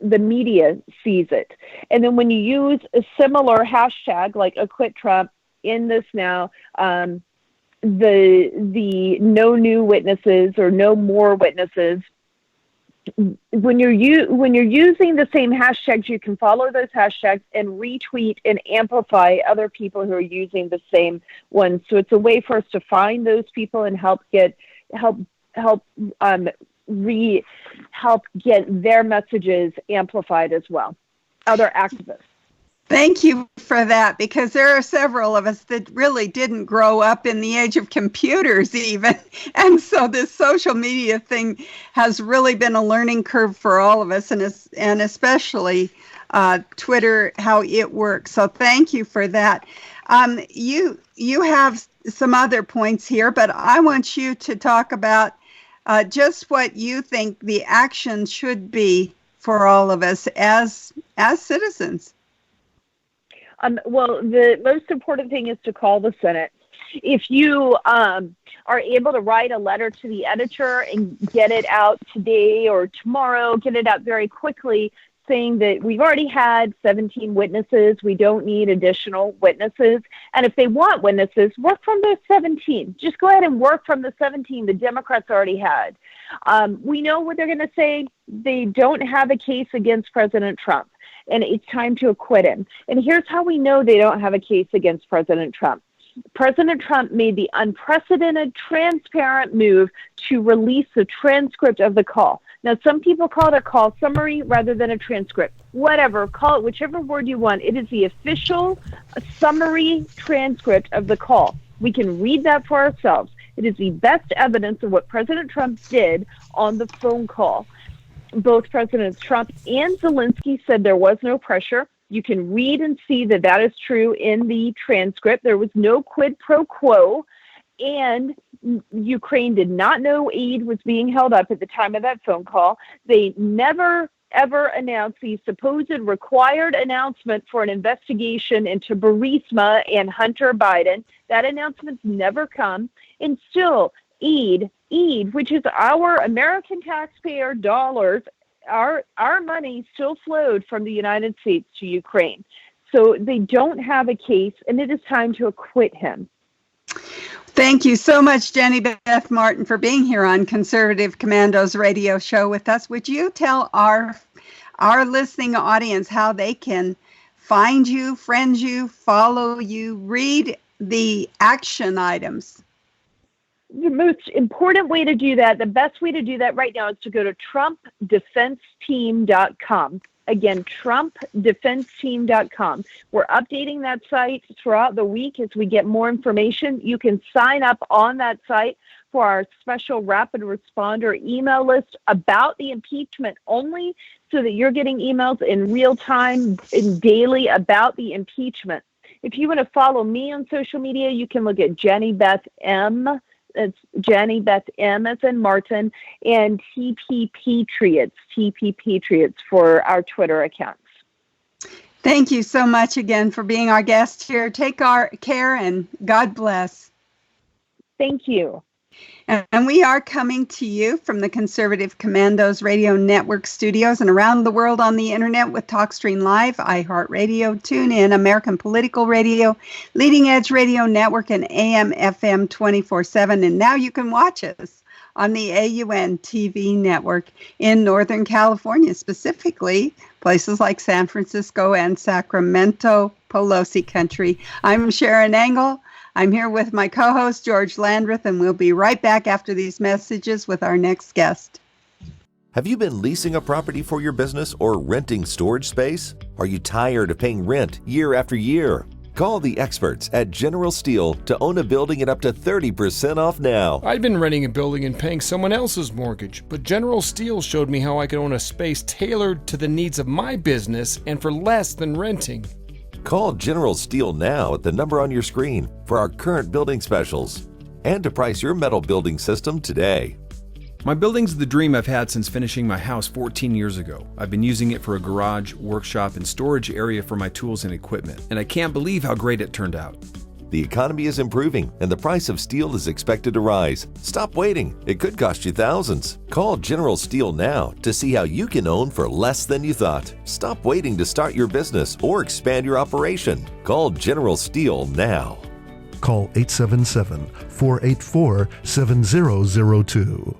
the media sees it. And then when you use a similar hashtag like acquit Trump in this now, the no new witnesses or no more witnesses, when you're using the same hashtags, you can follow those hashtags and retweet and amplify other people who are using the same ones. So it's a way for us to find those people and help get their messages amplified as well, other activists. Thank you for that, because there are several of us that really didn't grow up in the age of computers even. And so this social media thing has really been a learning curve for all of us, and especially Twitter, how it works. So thank you for that. You have some other points here, but I want you to talk about just what you think the action should be for all of us as citizens. Well, the most important thing is to call the Senate. If you are able to write a letter to the editor and get it out today or tomorrow, get it out very quickly, saying that we've already had 17 witnesses, we don't need additional witnesses. And if they want witnesses, work from the 17. Just go ahead and work from the 17 the Democrats already had. We know what they're going to say. They don't have a case against President Trump, and it's time to acquit him. And here's how we know they don't have a case against President Trump. President Trump made the unprecedented, transparent move to release the transcript of the call. Now, some people call it a call summary rather than a transcript. Whatever, call it whichever word you want. It is the official summary transcript of the call. We can read that for ourselves. It is the best evidence of what President Trump did on the phone call. Both Presidents Trump and Zelensky said there was no pressure. You can read and see that that is true in the transcript. There was no quid pro quo, and Ukraine did not know aid was being held up at the time of that phone call. They never, ever announced the supposed required announcement for an investigation into Burisma and Hunter Biden. That announcement's never come. And still, aid, which is our American taxpayer dollars, our money still flowed from the United States to Ukraine. So they don't have a case, and it is time to acquit him. Thank you so much, Jenny Beth Martin, for being here on Conservative Commandos radio show with us. Would you tell our listening audience how they can find you, friend you, follow you, read the action items? The most important way to do that, the best way to do that right now is to go to TrumpDefenseTeam.com. Again, TrumpDefenseTeam.com. We're updating that site throughout the week as we get more information. You can sign up on that site for our special rapid responder email list about the impeachment only, so that you're getting emails in real time and daily about the impeachment. If you want to follow me on social media, you can look at Jenny Beth M. It's Jenny Beth M as in Martin, and TP Patriots for our Twitter accounts. Thank you so much again for being our guest here. Take care and God bless. Thank you. And we are coming to you from the Conservative Commandos Radio Network studios and around the world on the internet with TalkStream Live, iHeartRadio, TuneIn, American Political Radio, Leading Edge Radio Network, and AM FM 24/7. And now you can watch us on the AUN TV network in Northern California, specifically places like San Francisco and Sacramento, Pelosi country. I'm Sharron Engel. I'm here with my co-host, George Landrith, and we'll be right back after these messages with our next guest. Have you been leasing a property for your business or renting storage space? Are you tired of paying rent year after year? Call the experts at General Steel to own a building at up to 30% off now. I'd been renting a building and paying someone else's mortgage, but General Steel showed me how I could own a space tailored to the needs of my business and for less than renting. Call General Steel now at the number on your screen for our current building specials and to price your metal building system today. My building's the dream I've had since finishing my house 14 years ago. I've been using it for a garage, workshop, and storage area for my tools and equipment, and I can't believe how great it turned out. The economy is improving and the price of steel is expected to rise. Stop waiting. It could cost you thousands. Call General Steel now to see how you can own for less than you thought. Stop waiting to start your business or expand your operation. Call General Steel now. Call 877-484-7002.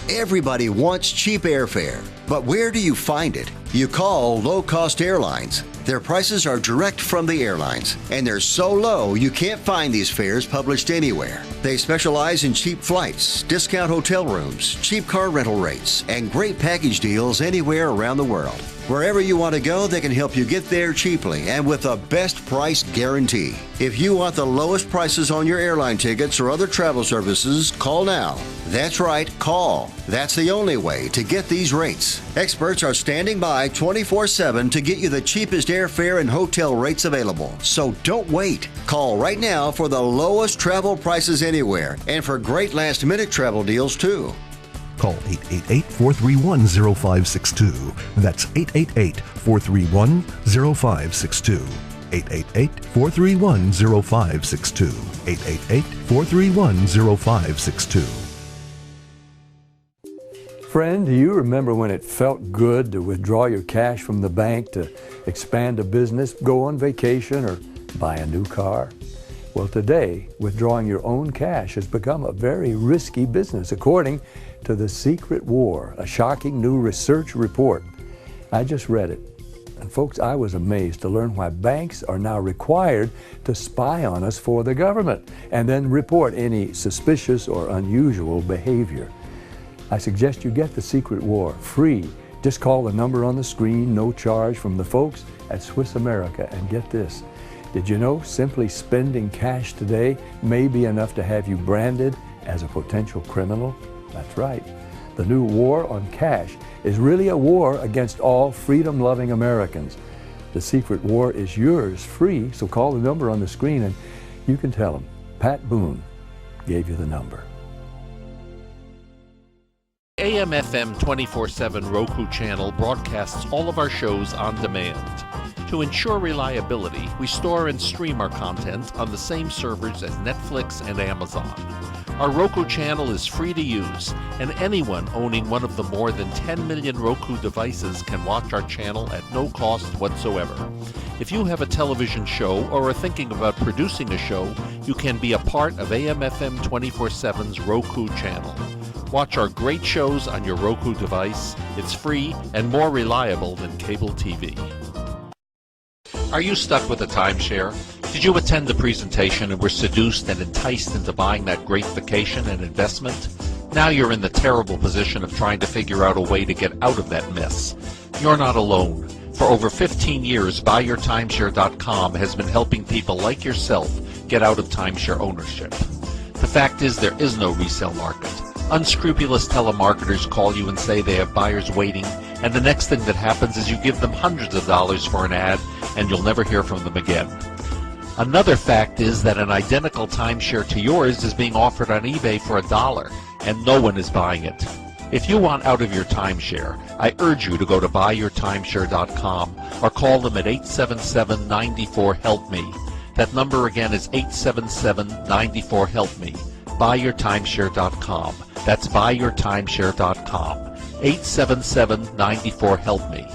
Everybody wants cheap airfare, but where do you find it? You call low-cost airlines. Their prices are direct from the airlines, and they're so low you can't find these fares published anywhere. They specialize in cheap flights, discount hotel rooms, cheap car rental rates, and great package deals anywhere around the world. Wherever you want to go, they can help you get there cheaply and with a best price guarantee. If you want the lowest prices on your airline tickets or other travel services, call now. That's right, call. That's the only way to get these rates. Experts are standing by 24/7 to get you the cheapest airfare and hotel rates available. So don't wait. Call right now for the lowest travel prices anywhere and for great last-minute travel deals too. Call 888-431-0562. That's 888-431-0562. 888-431-0562. 888-431-0562. Friend, do you remember when it felt good to withdraw your cash from the bank to expand a business, go on vacation, or buy a new car? Well, today, withdrawing your own cash has become a very risky business, according to The Secret War, a shocking new research report. I just read it. And folks, I was amazed to learn why banks are now required to spy on us for the government and then report any suspicious or unusual behavior. I suggest you get The Secret War free. Just call the number on the screen, no charge, from the folks at Swiss America. And get this, did you know simply spending cash today may be enough to have you branded as a potential criminal? That's right. The new war on cash is really a war against all freedom-loving Americans. The Secret War is yours free, so call the number on the screen and you can tell them Pat Boone gave you the number. AM/FM 24/7 Roku channel broadcasts all of our shows on demand. To ensure reliability, we store and stream our content on the same servers as Netflix and Amazon. Our Roku channel is free to use, and anyone owning one of the more than 10 million Roku devices can watch our channel at no cost whatsoever. If you have a television show or are thinking about producing a show, you can be a part of AM/FM 24/7's Roku channel. Watch our great shows on your Roku device. It's free and more reliable than cable TV. Are you stuck with a timeshare? Did you attend the presentation and were seduced and enticed into buying that great vacation and investment? Now you're in the terrible position of trying to figure out a way to get out of that mess. You're not alone. For over 15 years, BuyYourTimeshare.com has been helping people like yourself get out of timeshare ownership. The fact is, there is no resale market. Unscrupulous telemarketers call you and say they have buyers waiting, and the next thing that happens is you give them hundreds of dollars for an ad, and you'll never hear from them again. Another fact is that an identical timeshare to yours is being offered on eBay for $1, and no one is buying it. If you want out of your timeshare, I urge you to go to BuyYourTimeshare.com or call them at 877-94-HELP-ME. That number again is 877-94-HELP-ME. BuyYourTimeshare.com. That's BuyYourTimeshare.com. 877-94-HELP-ME.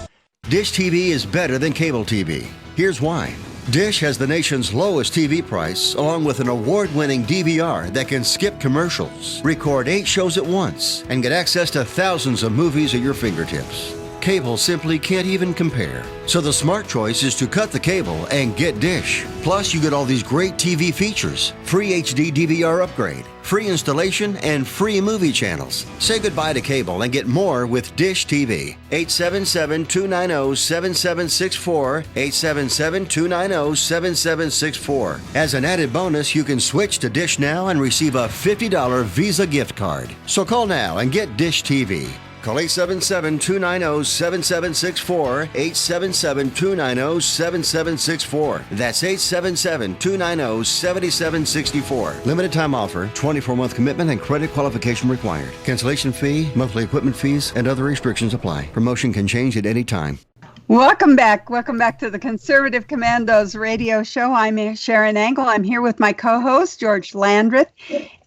Dish TV is better than cable TV. Here's why. Dish has the nation's lowest TV price, along with an award-winning DVR that can skip commercials, record 8 shows at once, and get access to thousands of movies at your fingertips. Cable simply can't even compare. So the smart choice is to cut the cable and get Dish. Plus, you get all these great TV features, free HD DVR upgrade, free installation, and free movie channels. Say goodbye to cable and get more with Dish TV. 877-290-7764, 877-290-7764. As an added bonus, you can switch to Dish now and receive a $50 Visa gift card. So call now and get Dish TV. Call 877-290-7764, 877-290-7764. That's 877-290-7764. Limited time offer, 24-month commitment and credit qualification required. Cancellation fee, monthly equipment fees, and other restrictions apply. Promotion can change at any time. Welcome back. Welcome back to the Conservative Commandos radio show. I'm Sharron Angle. I'm here with my co-host, George Landrith.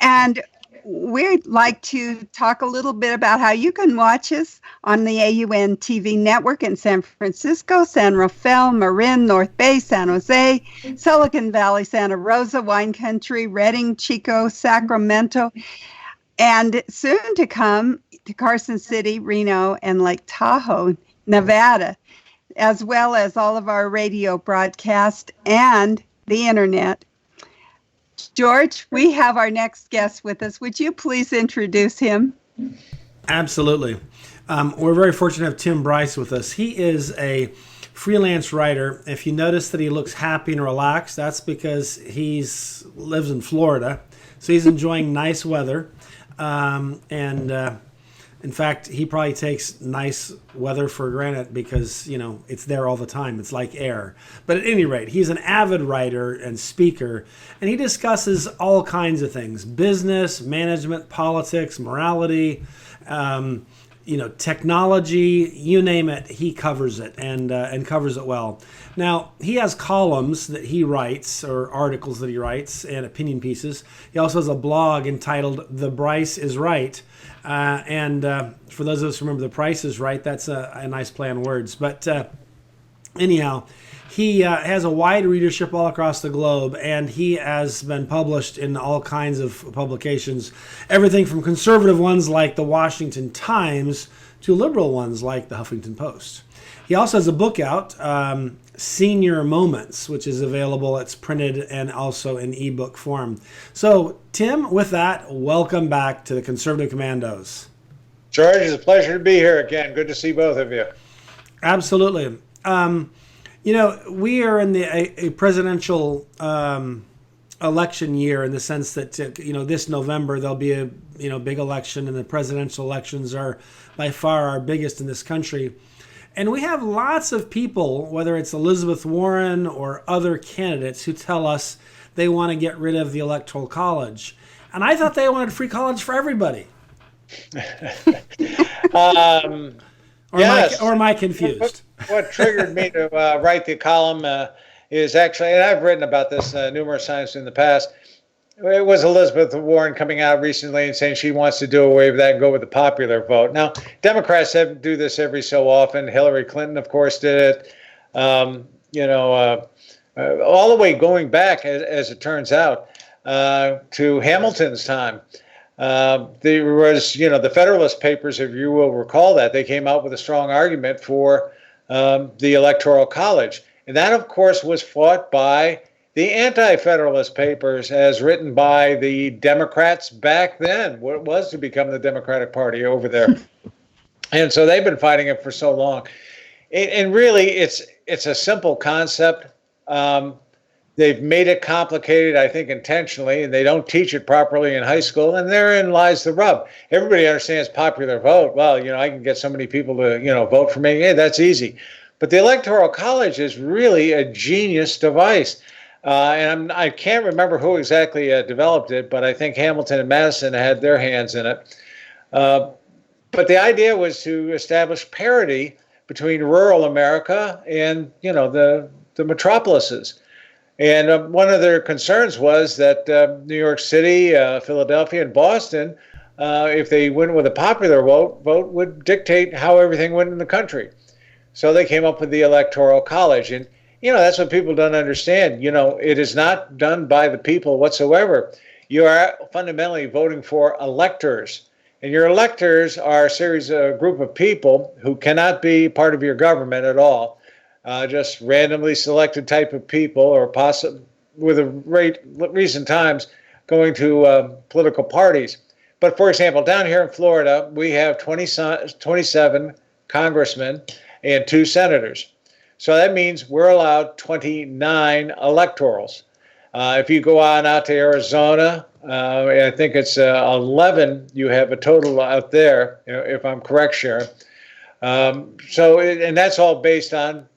And we'd like to talk a little bit about how you can watch us on the AUN TV network in San Francisco, San Rafael, Marin, North Bay, San Jose, Silicon Valley, Santa Rosa, Wine Country, Redding, Chico, Sacramento, and soon to come to Carson City, Reno, and Lake Tahoe, Nevada, as well as all of our radio broadcast and the internet. George, we have our next guest with us. Would you please introduce him? Absolutely. We're very fortunate to have Tim Bryce with us. He is a freelance writer. If you notice that he looks happy and relaxed, that's because he lives in Florida. So he's enjoying nice weather. In fact, he probably takes nice weather for granted because, it's there all the time. It's like air. But at any rate, he's an avid writer and speaker, and he discusses all kinds of things: business, management, politics, morality, technology, you name it, he covers it and covers it well. Now, he has columns that he writes, or articles that he writes, and opinion pieces. He also has a blog entitled The Bryce is Right. And for those of us who remember The Price is Right, that's a nice play on words. But anyhow, he has a wide readership all across the globe, and he has been published in all kinds of publications, everything from conservative ones like the Washington Times to liberal ones like the Huffington Post. He also has a book out, Senior Moments, which is available. It's printed and also in ebook form. So, Tim, with that, welcome back to the Conservative Commandos. George, it's a pleasure to be here again. Good to see both of you. Absolutely. We are in a presidential election year, in the sense that this November there'll be a big election, and the presidential elections are by far our biggest in this country. And we have lots of people, whether it's Elizabeth Warren or other candidates, who tell us they want to get rid of the Electoral College. And I thought they wanted free college for everybody. Yes. Or am I confused? What triggered me to write the column is actually, and I've written about this numerous times in the past, it was Elizabeth Warren coming out recently and saying she wants to do away with that and go with the popular vote. Now, Democrats do this every so often. Hillary Clinton, of course, did it. All the way going back, as it turns out, to Hamilton's time. There was, the Federalist Papers, if you will recall that, they came out with a strong argument for the Electoral College. And that, of course, was fought by the Anti-Federalist Papers, as written by the Democrats back then, what it was to become the Democratic Party over there. And so they've been fighting it for so long. And really, it's a simple concept. They've made it complicated, I think, intentionally, and they don't teach it properly in high school, and therein lies the rub. Everybody understands popular vote. Well, I can get so many people to, vote for me. Hey, that's easy. But the Electoral College is really a genius device. And I can't remember who exactly developed it, but I think Hamilton and Madison had their hands in it. But the idea was to establish parity between rural America and, the metropolises. And one of their concerns was that New York City, Philadelphia, and Boston, if they went with a popular vote, would dictate how everything went in the country. So they came up with the Electoral College. And, that's what people don't understand. It is not done by the people whatsoever. You are fundamentally voting for electors. And your electors are a group of people who cannot be part of your government at all. Just randomly selected type of people, or possibly with recent times going to political parties. But for example, down here in Florida, we have 27 congressmen and 2 senators. So that means we're allowed 29 electorals. If you go on out to Arizona, I think it's 11 you have a total out there, if I'm correct, Sharron. And that's all based on,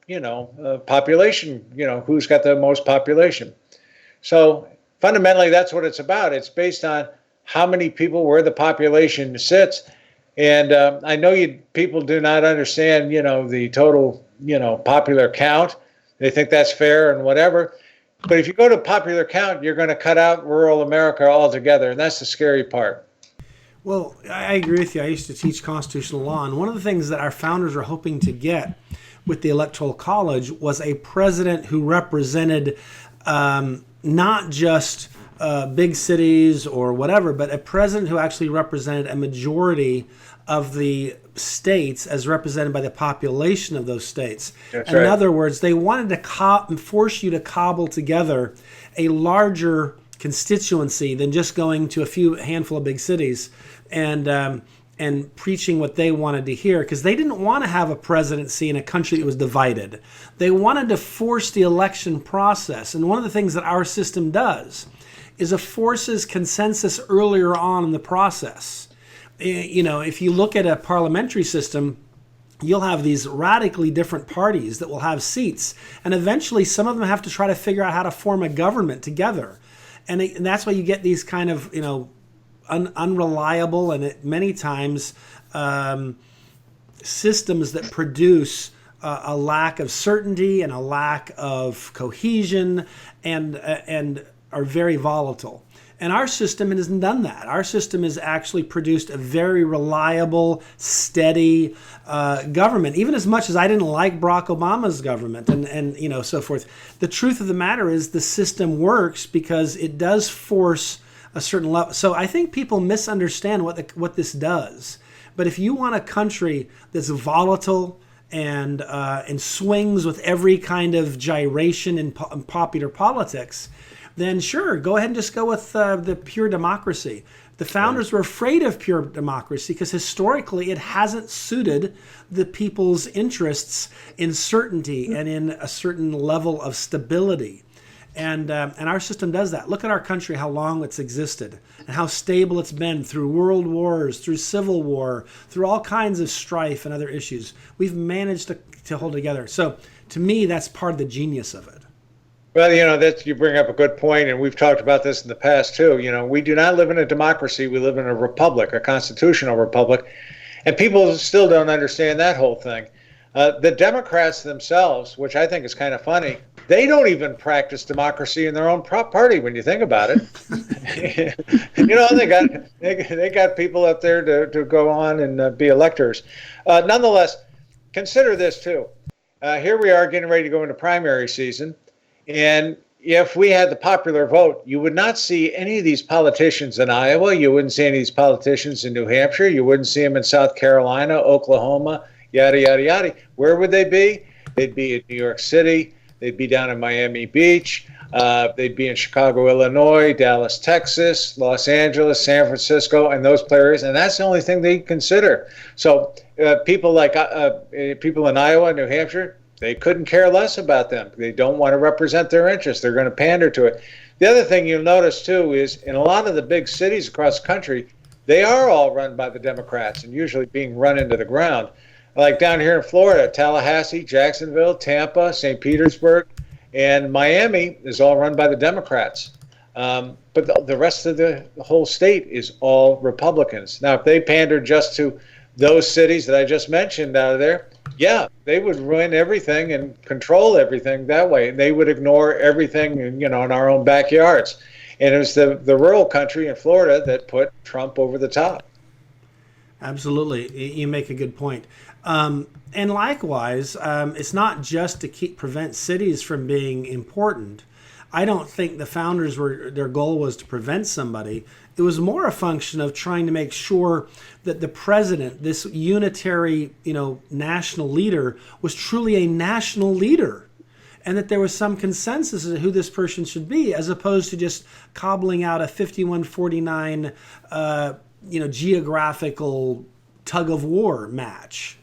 population, who's got the most population. So fundamentally, that's what it's about. It's based on how many people, where the population sits. And I know people do not understand, the total, popular count. They think that's fair and whatever. But if you go to popular count, you're going to cut out rural America altogether. And that's the scary part. Well, I agree with you. I used to teach constitutional law. And one of the things that our founders were hoping to get with the Electoral College was a president who represented not just big cities or whatever, but a president who actually represented a majority of the states as represented by the population of those states. That's In right. other words, they wanted to force you to cobble together a larger constituency than just going to a handful of big cities and preaching what they wanted to hear, because they didn't want to have a presidency in a country that was divided. They wanted to force the election process. And one of the things that our system does is it forces consensus earlier on in the process. If you look at a parliamentary system, you'll have these radically different parties that will have seats. And eventually some of them have to try to figure out how to form a government together. And that's why you get these kind of, unreliable and many times systems that produce a lack of certainty and a lack of cohesion, and are very volatile. And our system hasn't done that. Our system has actually produced a very reliable, steady government, even as much as I didn't like Barack Obama's government and you know, so forth. The truth of the matter is the system works because it does force a certain level. So I think people misunderstand what this does. But if you want a country that's volatile and swings with every kind of gyration in popular politics, then sure, go ahead and just go with the pure democracy. The founders were afraid of pure democracy because historically it hasn't suited the people's interests in certainty and in a certain level of stability. And our system does that. Look at our country, how long it's existed and how stable it's been through world wars, through civil war, through all kinds of strife and other issues. We've managed to hold together. So to me, that's part of the genius of it. Well, you know, you bring up a good point, and we've talked about this in the past too. You know, we do not live in a democracy. We live in a republic, a constitutional republic, and people still don't understand that whole thing. The Democrats themselves, which I think is kind of funny, they don't even practice democracy in their own party when you think about it. You know, they got people up there to go on and be electors. Nonetheless, consider this too. Here we are getting ready to go into primary season. And if we had the popular vote, you would not see any of these politicians in Iowa. You wouldn't see any of these politicians in New Hampshire. You wouldn't see them in South Carolina, Oklahoma, yada, yada, yada. Where would they be? They'd be in New York City. They'd be down in Miami Beach. They'd be in Chicago, Illinois, Dallas, Texas, Los Angeles, San Francisco, and those areas. And that's the only thing they consider. So people like people in Iowa, New Hampshire, they couldn't care less about them. They don't want to represent their interests. They're going to pander to it. The other thing you'll notice, too, is in a lot of the big cities across the country, they are all run by the Democrats and usually being run into the ground. Like down here in Florida, Tallahassee, Jacksonville, Tampa, St. Petersburg, and Miami is all run by the Democrats. But the rest of the whole state is all Republicans. Now, if they pandered just to those cities that I just mentioned out of there, yeah, they would ruin everything and control everything that way. And they would ignore everything, you know, in our own backyards. And it was the rural country in Florida that put Trump over the top. Absolutely. You make a good point. And likewise, it's not just to prevent cities from being important. I don't think the founders their goal was to prevent somebody. It was more a function of trying to make sure that the president, this unitary, you know, national leader, was truly a national leader, and that there was some consensus as to who this person should be, as opposed to just cobbling out a 51-49, you know, geographical tug of war match.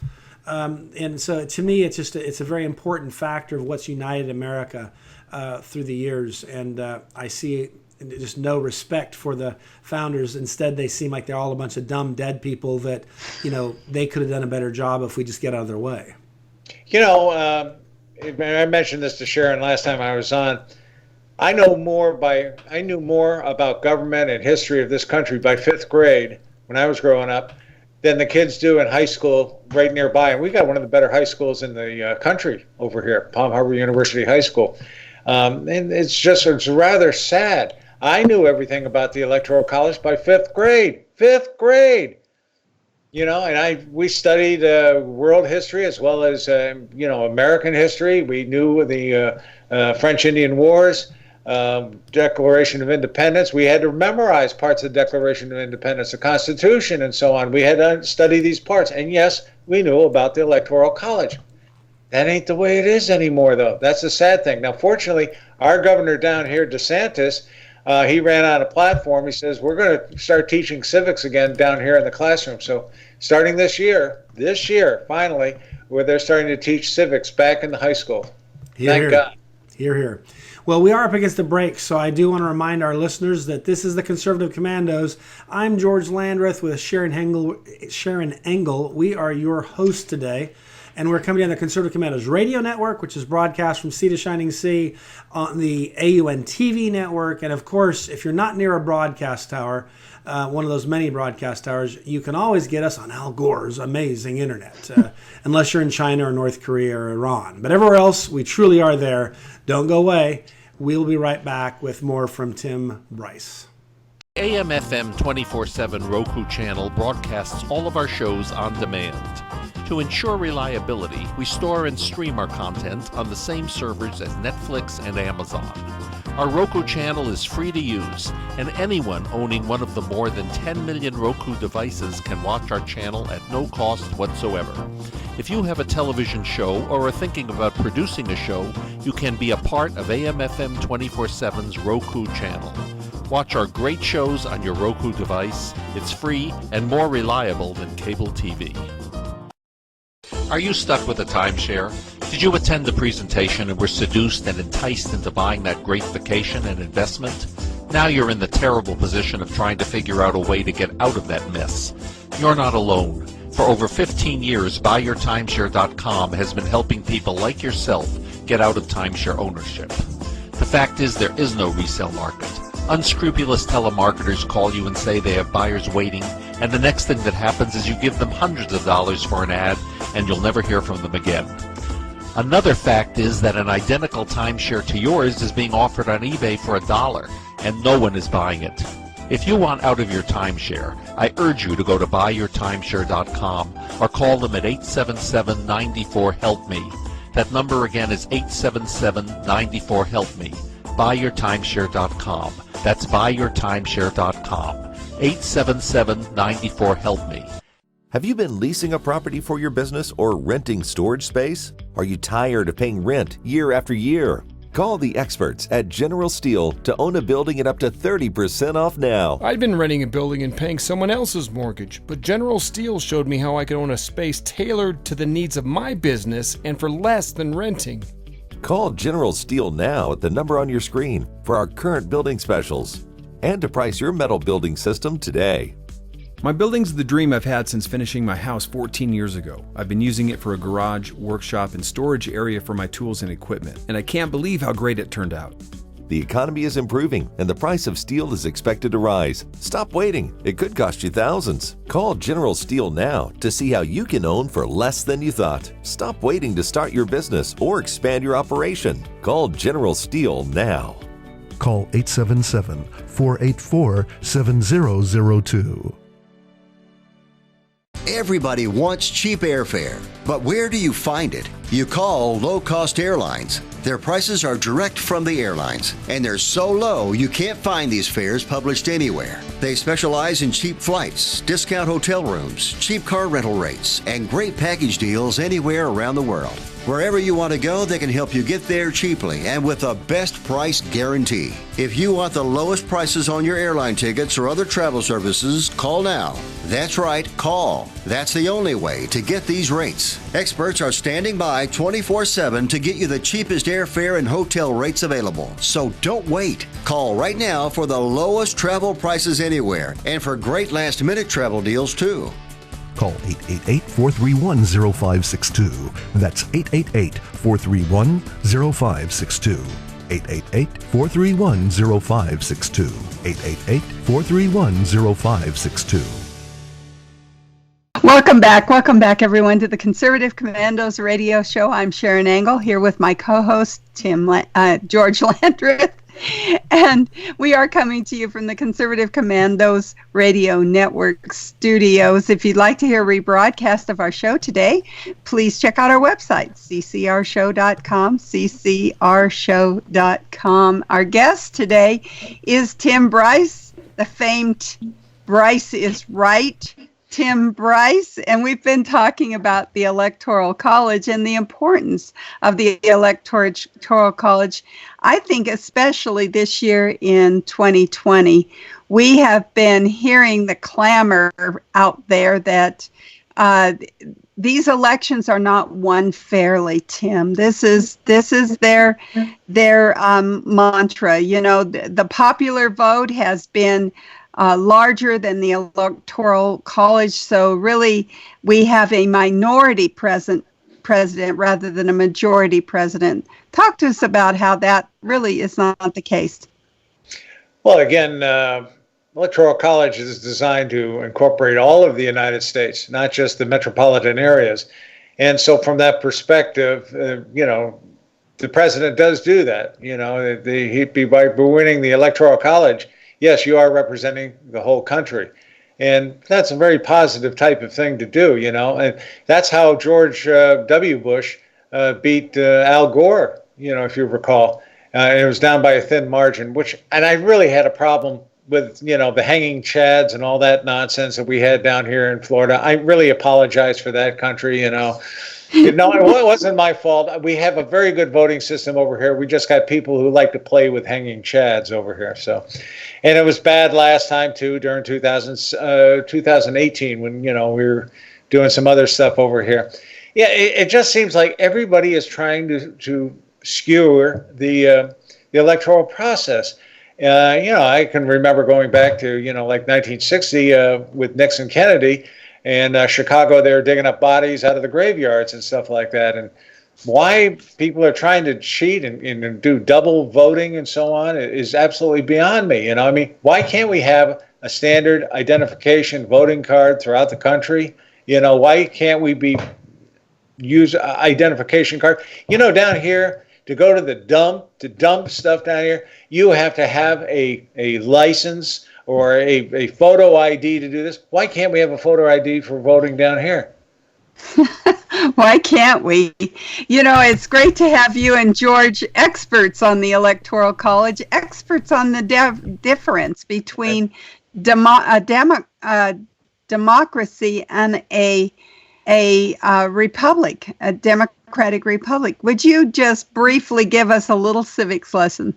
And so, to me, it's a very important factor of what's united America through the years, and I see just no respect for the founders. Instead, they seem like they're all a bunch of dumb, dead people that, you know, they could have done a better job if we just get out of their way. You know, I mentioned this to Sharron last time I was on. I knew more about government and history of this country by 5th grade when I was growing up than the kids do in high school right nearby. And we got one of the better high schools in the country over here, Palm Harbor University High School. And it's rather sad. I knew everything about the Electoral College by 5th grade. 5th grade. You know, and we studied world history as well as, you know, American history. We knew the French Indian Wars, Declaration of Independence. We had to memorize parts of the Declaration of Independence, the Constitution, and so on. We had to study these parts. And yes, we knew about the Electoral College. That ain't the way it is anymore, though. That's the sad thing. Now, fortunately, our governor down here, DeSantis, he ran on a platform. He says, we're going to start teaching civics again down here in the classroom. So starting this year, finally, where they're starting to teach civics back in the high school. Thank God. Hear, hear. Well, we are up against the break, so I do want to remind our listeners that this is the Conservative Commandos. I'm George Landrith with Sharron Engel. We are your hosts today. And we're coming on the Conservative Commandos Radio Network, which is broadcast from sea to shining sea, on the AUN TV network. And of course, if you're not near a broadcast tower, one of those many broadcast towers, you can always get us on Al Gore's amazing internet, unless you're in China or North Korea or Iran. But everywhere else, we truly are there. Don't go away. We'll be right back with more from Tim Bryce. AM/FM 24/7 Roku channel broadcasts all of our shows on demand. To ensure reliability, we store and stream our content on the same servers as Netflix and Amazon. Our Roku channel is free to use, and anyone owning one of the more than 10 million Roku devices can watch our channel at no cost whatsoever. If you have a television show or are thinking about producing a show, you can be a part of AM/FM 24/7's Roku channel. Watch our great shows on your Roku device. It's free and more reliable than cable TV. Are you stuck with a timeshare? Did you attend the presentation and were seduced and enticed into buying that great vacation and investment? Now you're in the terrible position of trying to figure out a way to get out of that mess. You're not alone. For over 15 years, BuyYourTimeshare.com has been helping people like yourself get out of timeshare ownership. The fact is, there is no resale market. Unscrupulous telemarketers call you and say they have buyers waiting, and the next thing that happens is you give them hundreds of dollars for an ad, and you'll never hear from them again. Another fact is that an identical timeshare to yours is being offered on eBay for $1, and no one is buying it. If you want out of your timeshare, I urge you to go to BuyYourTimeshare.com or call them at 877-94-HELP-ME. That number again is 877-94-HELP-ME. BuyYourTimeshare.com. That's BuyYourTimeshare.com. 877-94-HELP-ME. Have you been leasing a property for your business or renting storage space? Are you tired of paying rent year after year? Call the experts at General Steel to own a building at up to 30% off now. I'd been renting a building and paying someone else's mortgage, but General Steel showed me how I could own a space tailored to the needs of my business and for less than renting. Call General Steel now at the number on your screen for our current building specials and to price your metal building system today. My building's the dream I've had since finishing my house 14 years ago. I've been using it for a garage, workshop, and storage area for my tools and equipment, and I can't believe how great it turned out. The economy is improving and the price of steel is expected to rise. Stop waiting. It could cost you thousands. Call General Steel now to see how you can own for less than you thought. Stop waiting to start your business or expand your operation. Call General Steel now. Call 877-484-7002. Everybody wants cheap airfare, but where do you find it? You call low-cost airlines. Their prices are direct from the airlines, and they're so low you can't find these fares published anywhere. They specialize in cheap flights, discount hotel rooms, cheap car rental rates, and great package deals anywhere around the world. Wherever you want to go, they can help you get there cheaply and with a best price guarantee. If you want the lowest prices on your airline tickets or other travel services, call now. That's right, call. That's the only way to get these rates. Experts are standing by 24/7 to get you the cheapest airfare and hotel rates available. So don't wait. Call right now for the lowest travel prices anywhere and for great last-minute travel deals too. Call 888-431-0562. That's 888-431-0562. 888-431-0562. 888-431-0562. Welcome back, everyone, to the Conservative Commandos radio show. I'm Sharron Angle here with my co-host, George Landrith. And we are coming to you from the Conservative Commandos Radio Network studios. If you'd like to hear a rebroadcast of our show today, please check out our website, ccrshow.com, ccrshow.com. Our guest today is Tim Bryce, the famed Bryce is Right, Tim Bryce, and we've been talking about the Electoral College and the importance of the Electoral College. I think especially this year in 2020, we have been hearing the clamor out there that these elections are not won fairly, Tim. This is their mantra. You know, the popular vote has been larger than the Electoral College, so really we have a minority present president rather than a majority president. Talk to us about how that really is not the case. Well, again, Electoral College is designed to incorporate all of the United States, not just the metropolitan areas. And so from that perspective, the president does do that. By winning the Electoral College, yes, you are representing the whole country. And that's a very positive type of thing to do, and that's how George W. Bush beat Al Gore, if you recall. It was down by a thin margin, and I really had a problem with, the hanging chads and all that nonsense that we had down here in Florida. I really apologize for that country, it wasn't my fault. We have a very good voting system over here. We just got people who like to play with hanging chads over here. So, and it was bad last time too, during 2018 when, we were doing some other stuff over here. Yeah, it just seems like everybody is trying to skewer the electoral process. I can remember going back to, like 1960 with Nixon Kennedy and Chicago, they were digging up bodies out of the graveyards and stuff like that. And why people are trying to cheat and do double voting and so on is absolutely beyond me. Why can't we have a standard identification voting card throughout the country? Why can't we use identification card? Down here, to go to the dump, to dump stuff down here, you have to have a license or a photo ID to do this. Why can't we have a photo ID for voting down here? Why can't we? It's great to have you and George, experts on the Electoral College, experts on the difference between democracy and a republic, a democratic republic. Would you just briefly give us a little civics lesson?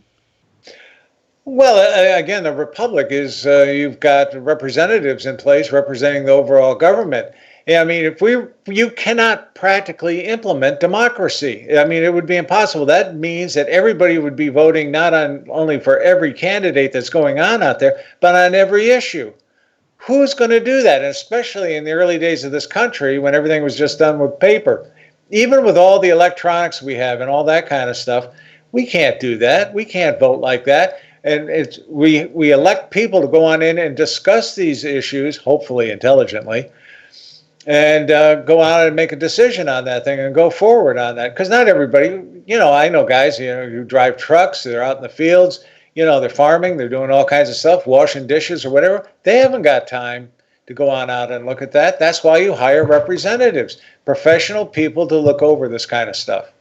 Well, again, the republic is you've got representatives in place representing the overall government. You cannot practically implement democracy. It would be impossible. That means that everybody would be voting not only for every candidate that's going on out there, but on every issue. Who's going to do that? And especially in the early days of this country when everything was just done with paper. Even with all the electronics we have and all that kind of stuff, we can't do that. We can't vote like that. And we elect people to go on in and discuss these issues, hopefully intelligently, and go out and make a decision on that thing and go forward on that. Because not everybody, I know guys, who drive trucks, they're out in the fields, they're farming, they're doing all kinds of stuff, washing dishes or whatever. They haven't got time to go on out and look at that. That's why you hire representatives, professional people to look over this kind of stuff.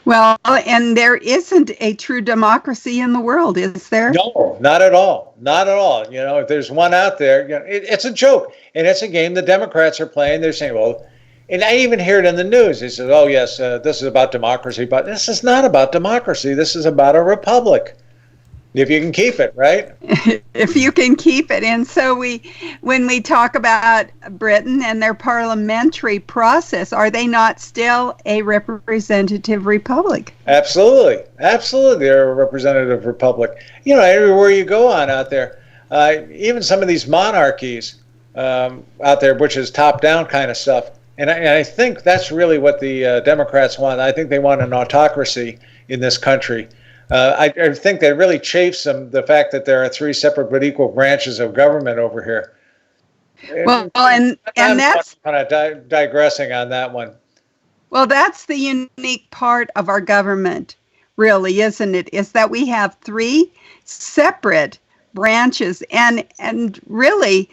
Well, and there isn't a true democracy in the world, is there? No, not at all. Not at all. If there's one out there, it's a joke. And it's a game the Democrats are playing. They're saying, well, and I even hear it in the news. They say, oh, yes, this is about democracy. But this is not about democracy. This is about a republic. If you can keep it, right? If you can keep it. And so when we talk about Britain and their parliamentary process, are they not still a representative republic? Absolutely. Absolutely. They're a representative republic. Everywhere you go on out there, even some of these monarchies out there, which is top-down kind of stuff. And I think that's really what the Democrats want. I think they want an autocracy in this country. I think that really chafes them, the fact that there are three separate but equal branches of government over here. Well, and that's kind of digressing on that one. Well, that's the unique part of our government, really, isn't it? Is that we have three separate branches, and really,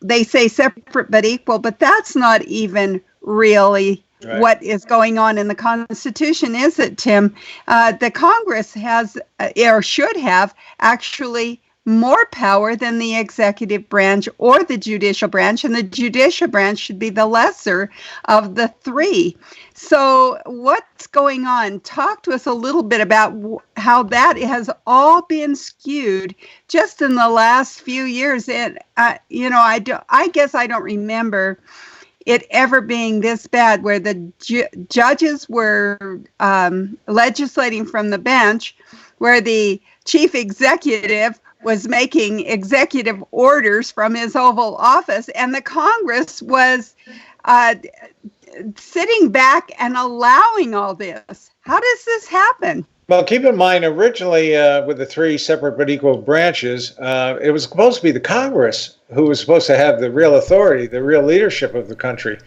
they say separate but equal, but that's not even really right. What is going on in the Constitution, is it, Tim? The Congress has, or should have, actually more power than the executive branch or the judicial branch, and the judicial branch should be the lesser of the three. So what's going on? Talk to us a little bit about how that has all been skewed just in the last few years. And, I guess I don't remember it ever being this bad, where the judges were legislating from the bench, where the chief executive was making executive orders from his Oval Office, and the Congress was sitting back and allowing all this? How does this happen? Well, keep in mind, originally with the three separate but equal branches, it was supposed to be the Congress who was supposed to have the real authority, the real leadership of the country,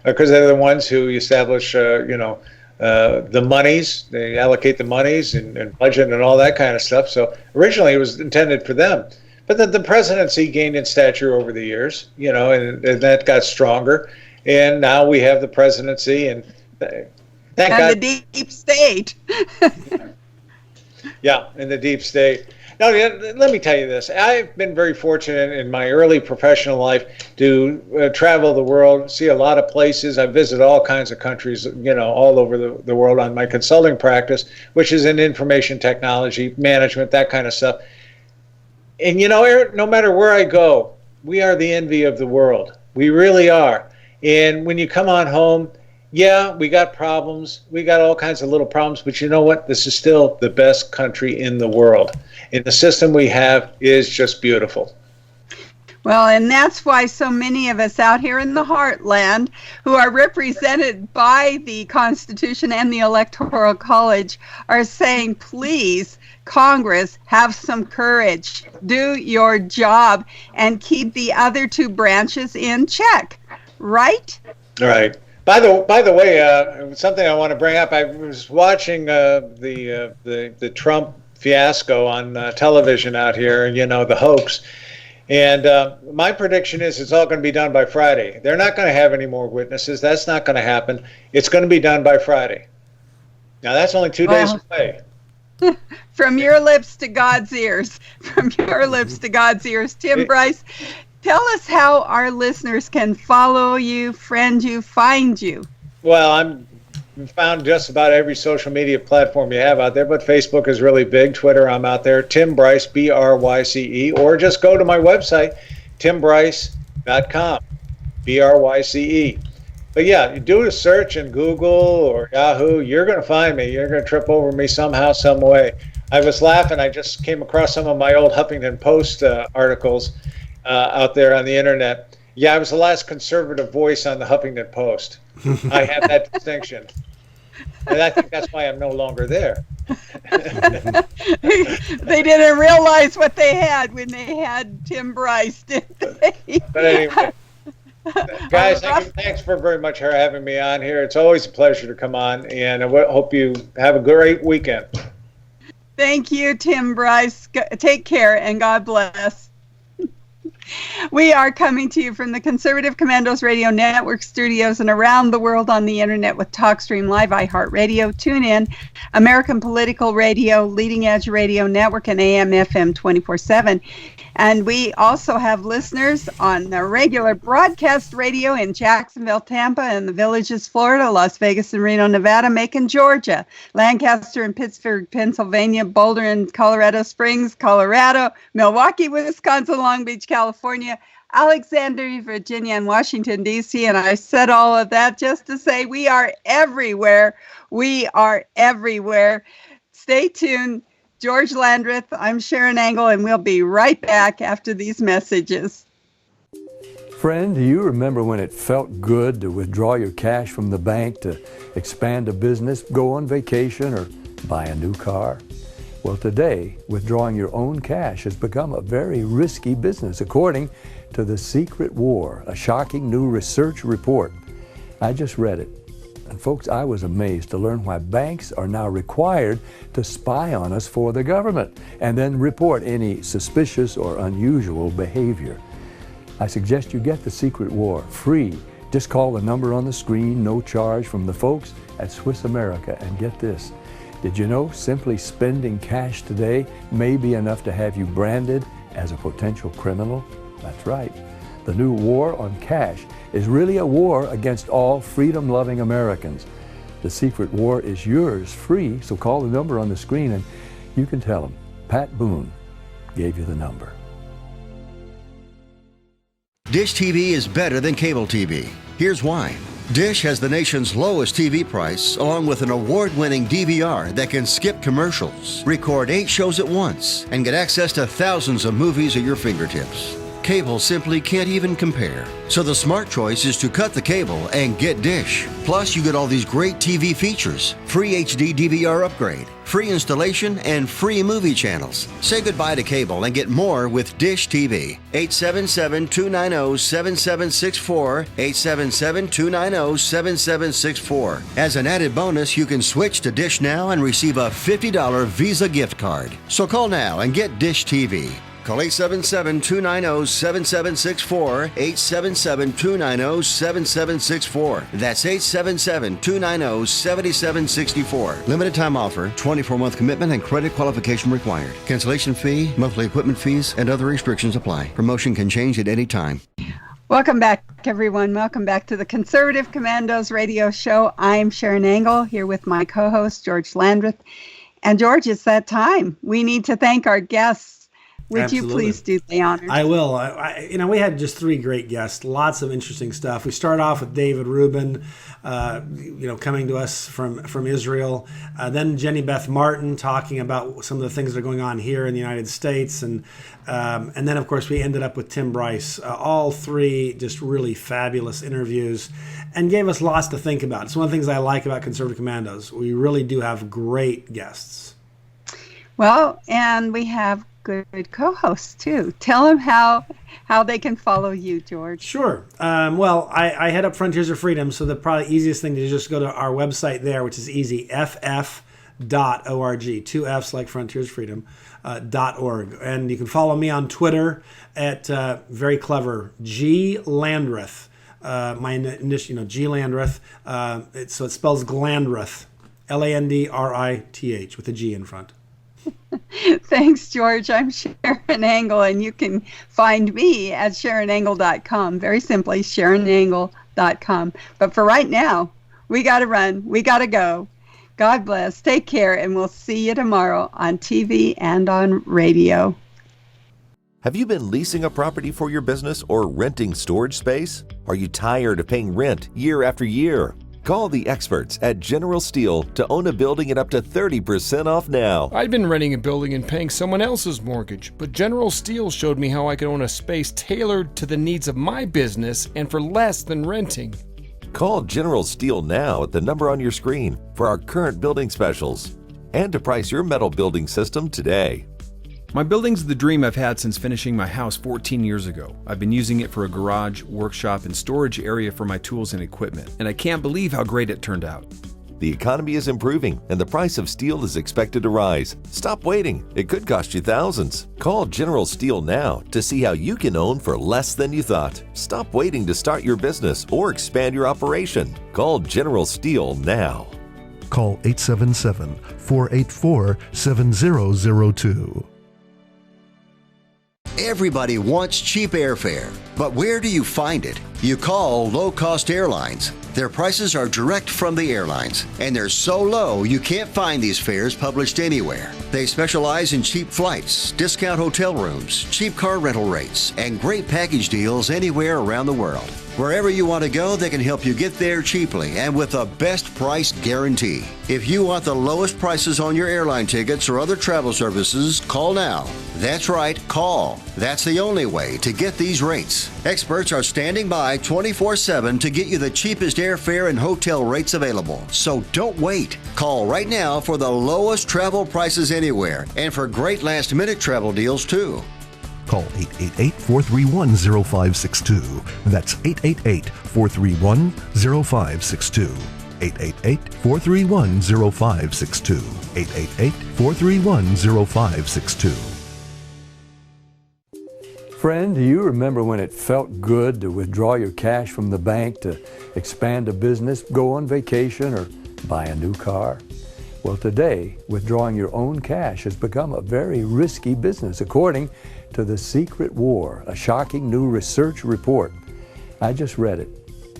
because they're the ones who establish, the monies. They allocate the monies and budget and all that kind of stuff. So originally it was intended for them. But then the presidency gained in stature over the years, and that got stronger. And now we have the presidency, and thank God. The deep state. Yeah, in the deep state. Now, let me tell you this. I've been very fortunate in my early professional life to travel the world, see a lot of places. I visit all kinds of countries, all over the world on my consulting practice, which is in information technology, management, that kind of stuff. And, Eric, no matter where I go, we are the envy of the world. We really are. And when you come on home, yeah, we got problems. We got all kinds of little problems. But you know what? This is still the best country in the world. And the system we have is just beautiful. Well, and that's why so many of us out here in the heartland who are represented by the Constitution and the Electoral College are saying, please, Congress, have some courage. Do your job and keep the other two branches in check. Right? All right. By the way, something I want to bring up. I was watching the Trump fiasco on television out here, the hoax. And my prediction is it's all going to be done by Friday. They're not going to have any more witnesses. That's not going to happen. It's going to be done by Friday. Now, that's only 2 days away. From your lips to God's ears. From your lips to God's ears. Tim Bryce, tell us how our listeners can follow you, friend you, find you. Well, I'm found just about every social media platform you have out there, but Facebook is really big. Twitter, I'm out there. Tim Bryce, BRYCE, or just go to my website, timbryce.com, BRYCE. But yeah, you do a search in Google or Yahoo, you're going to find me. You're going to trip over me somehow, some way. I was laughing. I just came across some of my old Huffington Post articles out there on the internet. Yeah, I was the last conservative voice on the Huffington Post. I have that distinction. And I think that's why I'm no longer there. They didn't realize what they had when they had Tim Bryce, did they? But anyway, guys, thanks for very much for having me on here. It's always a pleasure to come on, and I hope you have a great weekend. Thank you, Tim Bryce. Take care, and God bless. We are coming to you from the Conservative Commandos Radio Network studios and around the world on the internet with TalkStream Live, iHeartRadio, TuneIn, American Political Radio, Leading Edge Radio Network, and AM/FM 24/7. And we also have listeners on the regular broadcast radio in Jacksonville, Tampa, and the Villages, Florida, Las Vegas and Reno, Nevada, Macon, Georgia, Lancaster and Pittsburgh, Pennsylvania, Boulder and Colorado Springs, Colorado, Milwaukee, Wisconsin, Long Beach, California, Alexandria, Virginia, and Washington, D.C. And I said all of that just to say we are everywhere. We are everywhere. Stay tuned. George Landrith, I'm Sharron Angle, and we'll be right back after these messages. Friend, do you remember when it felt good to withdraw your cash from the bank to expand a business, go on vacation, or buy a new car? Well, today, withdrawing your own cash has become a very risky business, according to The Secret War, a shocking new research report. I just read it. And folks, I was amazed to learn why banks are now required to spy on us for the government and then report any suspicious or unusual behavior. I suggest you get The Secret War free. Just call the number on the screen, no charge, from the folks at Swiss America. And get this, did you know simply spending cash today may be enough to have you branded as a potential criminal? That's right. The new war on cash is really a war against all freedom-loving Americans. The Secret War is yours free, so call the number on the screen and you can tell them Pat Boone gave you the number. Dish TV is better than cable TV. Here's why. Dish has the nation's lowest TV price, along with an award-winning DVR that can skip commercials, record 8 shows at once, and get access to thousands of movies at your fingertips. cable simply can't even compare. So the smart choice is to cut the cable and get Dish. Plus, you get all these great TV features, free HD DVR upgrade, free installation, and free movie channels. Say goodbye to cable and get more with Dish TV. 877-290-7764, 877-290-7764. As an added bonus, you can switch to Dish now and receive a $50 Visa gift card. So call now and get Dish TV. Call 877-290-7764, 877-290-7764. That's 877-290-7764. Limited time offer, 24-month commitment and credit qualification required. Cancellation fee, monthly equipment fees, and other restrictions apply. Promotion can change at any time. Welcome back, everyone. Welcome back to the Conservative Commandos radio show. I'm Sharron Angle here with my co-host, George Landrith. And George, it's that time. We need to thank our guests. Would Absolutely. you please do the honors? I will. We had just three great guests, lots of interesting stuff. We start off with David Rubin, coming to us from Israel. Then Beth Martin talking about some of the things that are going on here in the United States. And then, of course, we ended up with Tim Bryce. All three just really fabulous interviews and gave us lots to think about. It's one of the things I like about Conservative Commandos. We really do have great guests. Well, and we have good co-hosts too. Tell them how they can follow you, George. Sure. I head up Frontiers of Freedom, so the probably easiest thing to just go to our website there, which is easy, ff.org. 2 F's like Frontiers of Freedom, .org. And you can follow me on Twitter at very clever G Landrith. My initial, G Landrith. So it spells Glandrith, Landrith with a G in front. Thanks, George. I'm Sharron Angle, and you can find me at SharronAngle.com. Very simply, SharronAngle.com. But for right now, we got to run. We got to go. God bless. Take care, and we'll see you tomorrow on TV and on radio. Have you been leasing a property for your business or renting storage space? Are you tired of paying rent year after year? Call the experts at General Steel to own a building at up to 30% off now. I'd been renting a building and paying someone else's mortgage, but General Steel showed me how I could own a space tailored to the needs of my business and for less than renting. Call General Steel now at the number on your screen for our current building specials and to price your metal building system today. My building's the dream I've had since finishing my house 14 years ago. I've been using it for a garage, workshop, and storage area for my tools and equipment, and I can't believe how great it turned out. The economy is improving and the price of steel is expected to rise. Stop waiting. It could cost you thousands. Call General Steel now to see how you can own for less than you thought. Stop waiting to start your business or expand your operation. Call General Steel now. Call 877-484-7002. Everybody wants cheap airfare, but where do you find it? You call low-cost airlines. Their prices are direct from the airlines, and they're so low you can't find these fares published anywhere. They specialize in cheap flights, discount hotel rooms, cheap car rental rates, and great package deals anywhere around the world. Wherever you want to go, they can help you get there cheaply and with a best price guarantee. If you want the lowest prices on your airline tickets or other travel services, call now. That's right, call. That's the only way to get these rates. Experts are standing by 24/7 to get you the cheapest airfare and hotel rates available. So don't wait. Call right now for the lowest travel prices anywhere and for great last-minute travel deals too. Call 888-431-0562. That's 888-431-0562. 888-431-0562. 888-431-0562. Friend, do you remember when it felt good to withdraw your cash from the bank to expand a business, go on vacation, or buy a new car? Well, today, withdrawing your own cash has become a very risky business, according to The Secret War, a shocking new research report. I just read it.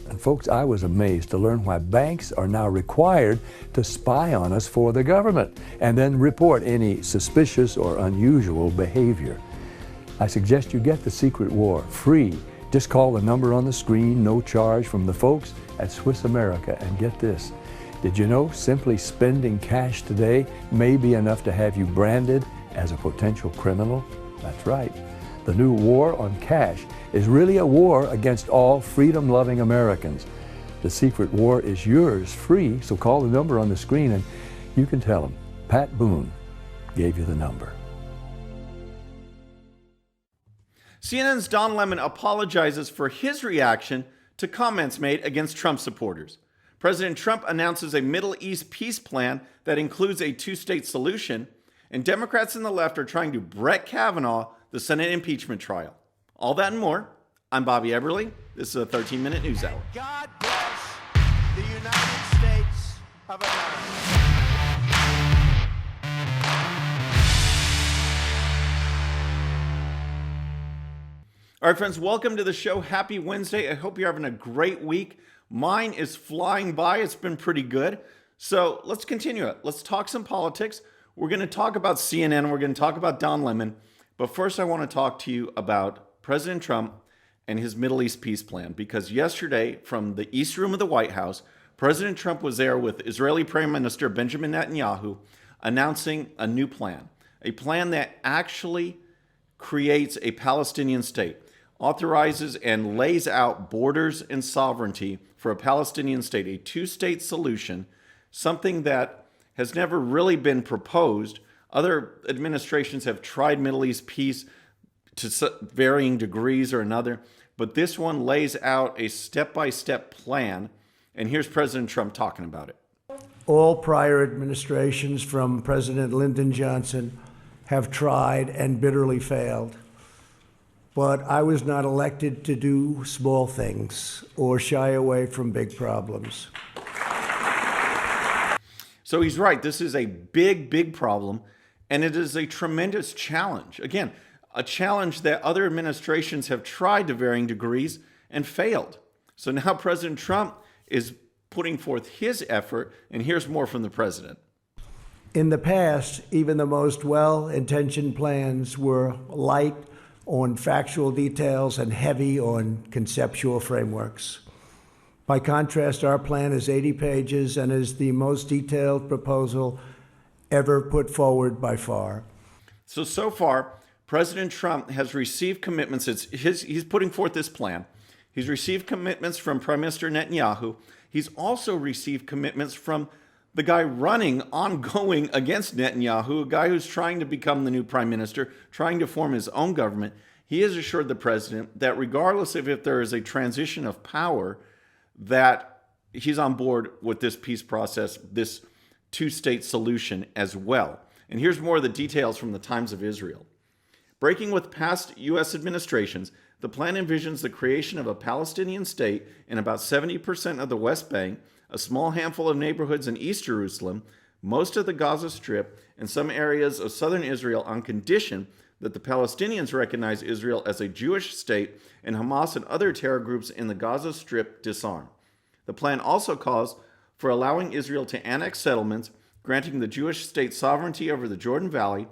And folks, I was amazed to learn why banks are now required to spy on us for the government and then report any suspicious or unusual behavior. I suggest you get The Secret War free. Just call the number on the screen, no charge, from the folks at Swiss America, and get this. Did you know simply spending cash today may be enough to have you branded as a potential criminal? That's right. The new war on cash is really a war against all freedom-loving Americans. The secret war is yours free, so call the number on the screen and you can tell them Pat Boone gave you the number. CNN's Don Lemon apologizes for his reaction to comments made against Trump supporters. President Trump announces a Middle East peace plan that includes a two-state solution, and Democrats and the left are trying to Brett Kavanaugh the Senate impeachment trial. All that and more. I'm Bobby Eberle. This is a 13-minute news hour. God bless the United States of America. All right, friends, welcome to the show. Happy Wednesday. I hope you're having a great week. Mine is flying by. It's been pretty good. So let's continue it. Let's talk some politics. We're going to talk about CNN. We're going to talk about Don Lemon. But first, I want to talk to you about President Trump and his Middle East peace plan. Because yesterday, from the East Room of the White House, President Trump was there with Israeli Prime Minister Benjamin Netanyahu announcing a new plan. A plan that actually creates a Palestinian state, authorizes and lays out borders and sovereignty for a Palestinian state, a two-state solution, something that has never really been proposed. Other administrations have tried Middle East peace to varying degrees or another, but this one lays out a step-by-step plan, and here's President Trump talking about it. All prior administrations from President Lyndon Johnson have tried and bitterly failed. But I was not elected to do small things or shy away from big problems. So he's right. This is a big, big problem, and it is a tremendous challenge. Again, a challenge that other administrations have tried to varying degrees and failed. So now President Trump is putting forth his effort, and here's more from the president. In the past, even the most well-intentioned plans were light on factual details and heavy on conceptual frameworks. By contrast, our plan is 80 pages and is the most detailed proposal ever put forward by far. So far, President Trump has received commitments. He's putting forth this plan. He's received commitments from Prime Minister Netanyahu. He's also received commitments from the guy running ongoing against Netanyahu, a guy who's trying to become the new prime minister, trying to form his own government. He has assured the president that regardless of if there is a transition of power, that he's on board with this peace process, this two-state solution as well. And here's more of the details from the Times of Israel. Breaking with past U.S. administrations, the plan envisions the creation of a Palestinian state in about 70% of the West Bank, a small handful of neighborhoods in East Jerusalem, most of the Gaza Strip, and some areas of southern Israel on condition that the Palestinians recognize Israel as a Jewish state and Hamas and other terror groups in the Gaza Strip disarm. The plan also calls for allowing Israel to annex settlements, granting the Jewish state sovereignty over the Jordan Valley,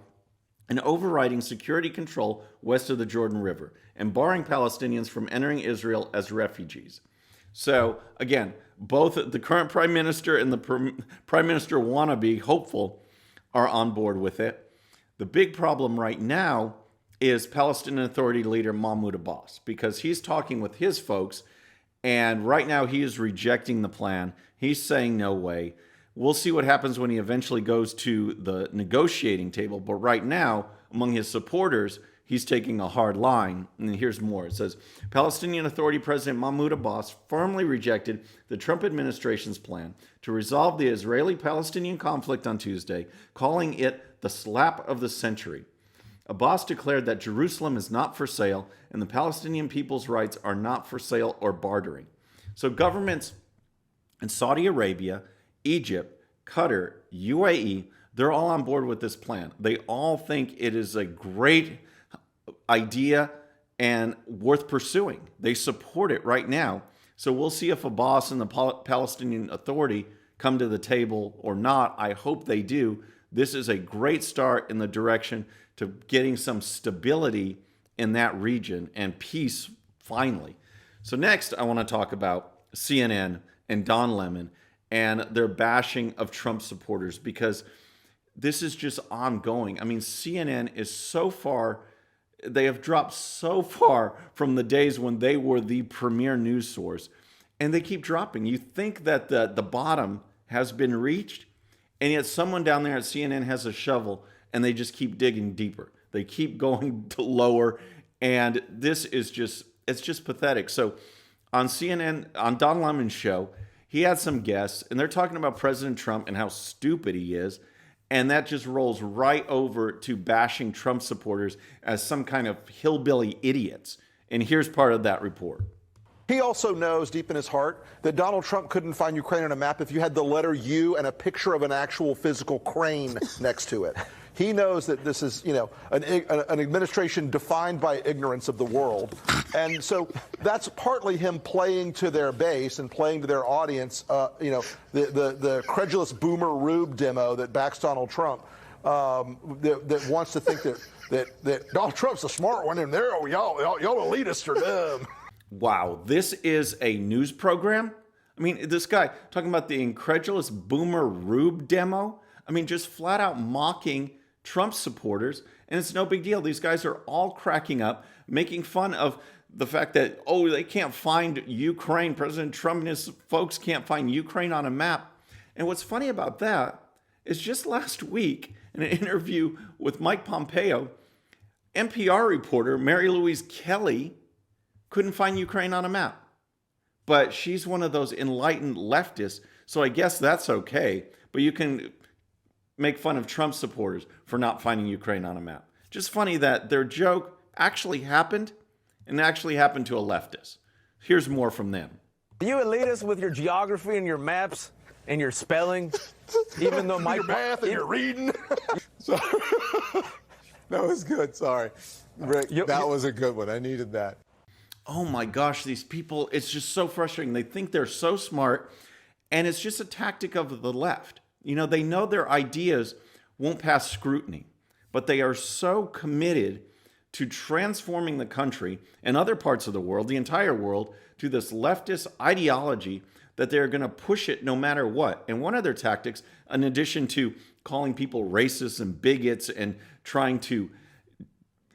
and overriding security control west of the Jordan River, and barring Palestinians from entering Israel as refugees. So, again, both the current prime minister and the prime minister wannabe hopeful are on board with it. The big problem right now is Palestinian Authority leader Mahmoud Abbas, because he's talking with his folks, and right now he is rejecting the plan. He's saying no way. We'll see what happens when he eventually goes to the negotiating table, but right now, among his supporters, he's taking a hard line. And here's more. It says, Palestinian Authority President Mahmoud Abbas firmly rejected the Trump administration's plan to resolve the Israeli-Palestinian conflict on Tuesday, calling it the slap of the century. Abbas declared that Jerusalem is not for sale and the Palestinian people's rights are not for sale or bartering. So governments in Saudi Arabia, Egypt, Qatar, UAE, they're all on board with this plan. They all think it is a great idea and worth pursuing. They support it right now. So we'll see if Abbas and the Palestinian Authority come to the table or not. I hope they do. This is a great start in the direction to getting some stability in that region and peace finally. So next, I want to talk about CNN and Don Lemon and their bashing of Trump supporters, because this is just ongoing. I mean, CNN is so far they have dropped so far from the days when they were the premier news source, and they keep dropping. You think that the bottom has been reached, and yet someone down there at CNN has a shovel, and they just keep digging deeper. They keep going to lower, and this is it's just pathetic. So on CNN, on Don Lemon's show, he had some guests, and they're talking about President Trump and how stupid he is. And that just rolls right over to bashing Trump supporters as some kind of hillbilly idiots. And here's part of that report. He also knows deep in his heart that Donald Trump couldn't find Ukraine on a map if you had the letter U and a picture of an actual physical crane next to it. He knows that this is, an administration defined by ignorance of the world. And so that's partly him playing to their base and playing to their audience, the credulous boomer Rube demo that backs Donald Trump, that wants to think that Donald Trump's the smart one and y'all elitists are dumb. Wow, this is a news program? I mean, this guy talking about the incredulous boomer Rube demo? I mean, just flat out mocking Trump supporters, and it's no big deal. These guys are all cracking up, making fun of the fact that, they can't find Ukraine. President Trump and his folks can't find Ukraine on a map. And what's funny about that is just last week, in an interview with Mike Pompeo, NPR reporter Mary Louise Kelly couldn't find Ukraine on a map. But she's one of those enlightened leftists, so I guess that's okay. But you can make fun of Trump supporters for not finding Ukraine on a map. Just funny that their joke actually happened, and actually happened to a leftist. Here's more from them. You elitists with your geography and your maps and your spelling, even though my your math and your reading. Sorry. That was good. Sorry, Rick. That was a good one. I needed that. Oh my gosh, these people, it's just so frustrating. They think they're so smart, and it's just a tactic of the left. They know their ideas won't pass scrutiny, but they are so committed to transforming the country and other parts of the world, the entire world, to this leftist ideology that they're going to push it no matter what. And one of their tactics, in addition to calling people racists and bigots and trying to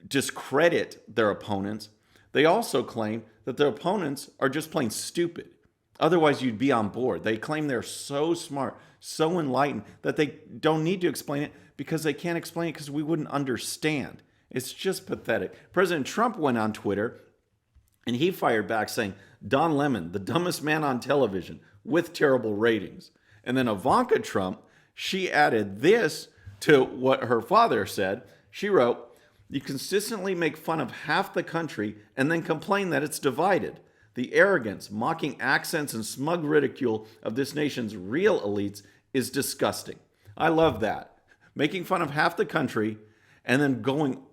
discredit their opponents, they also claim that their opponents are just plain stupid. Otherwise, you'd be on board. They claim they're so smart, so enlightened, that they don't need to explain it because they can't explain it because we wouldn't understand. It's just pathetic. President Trump went on Twitter and he fired back saying, Don Lemon, the dumbest man on television with terrible ratings. And then Ivanka Trump, she added this to what her father said. She wrote, "You consistently make fun of half the country and then complain that it's divided. The arrogance, mocking accents, and smug ridicule of this nation's real elites is disgusting." I love that. Making fun of half the country and then going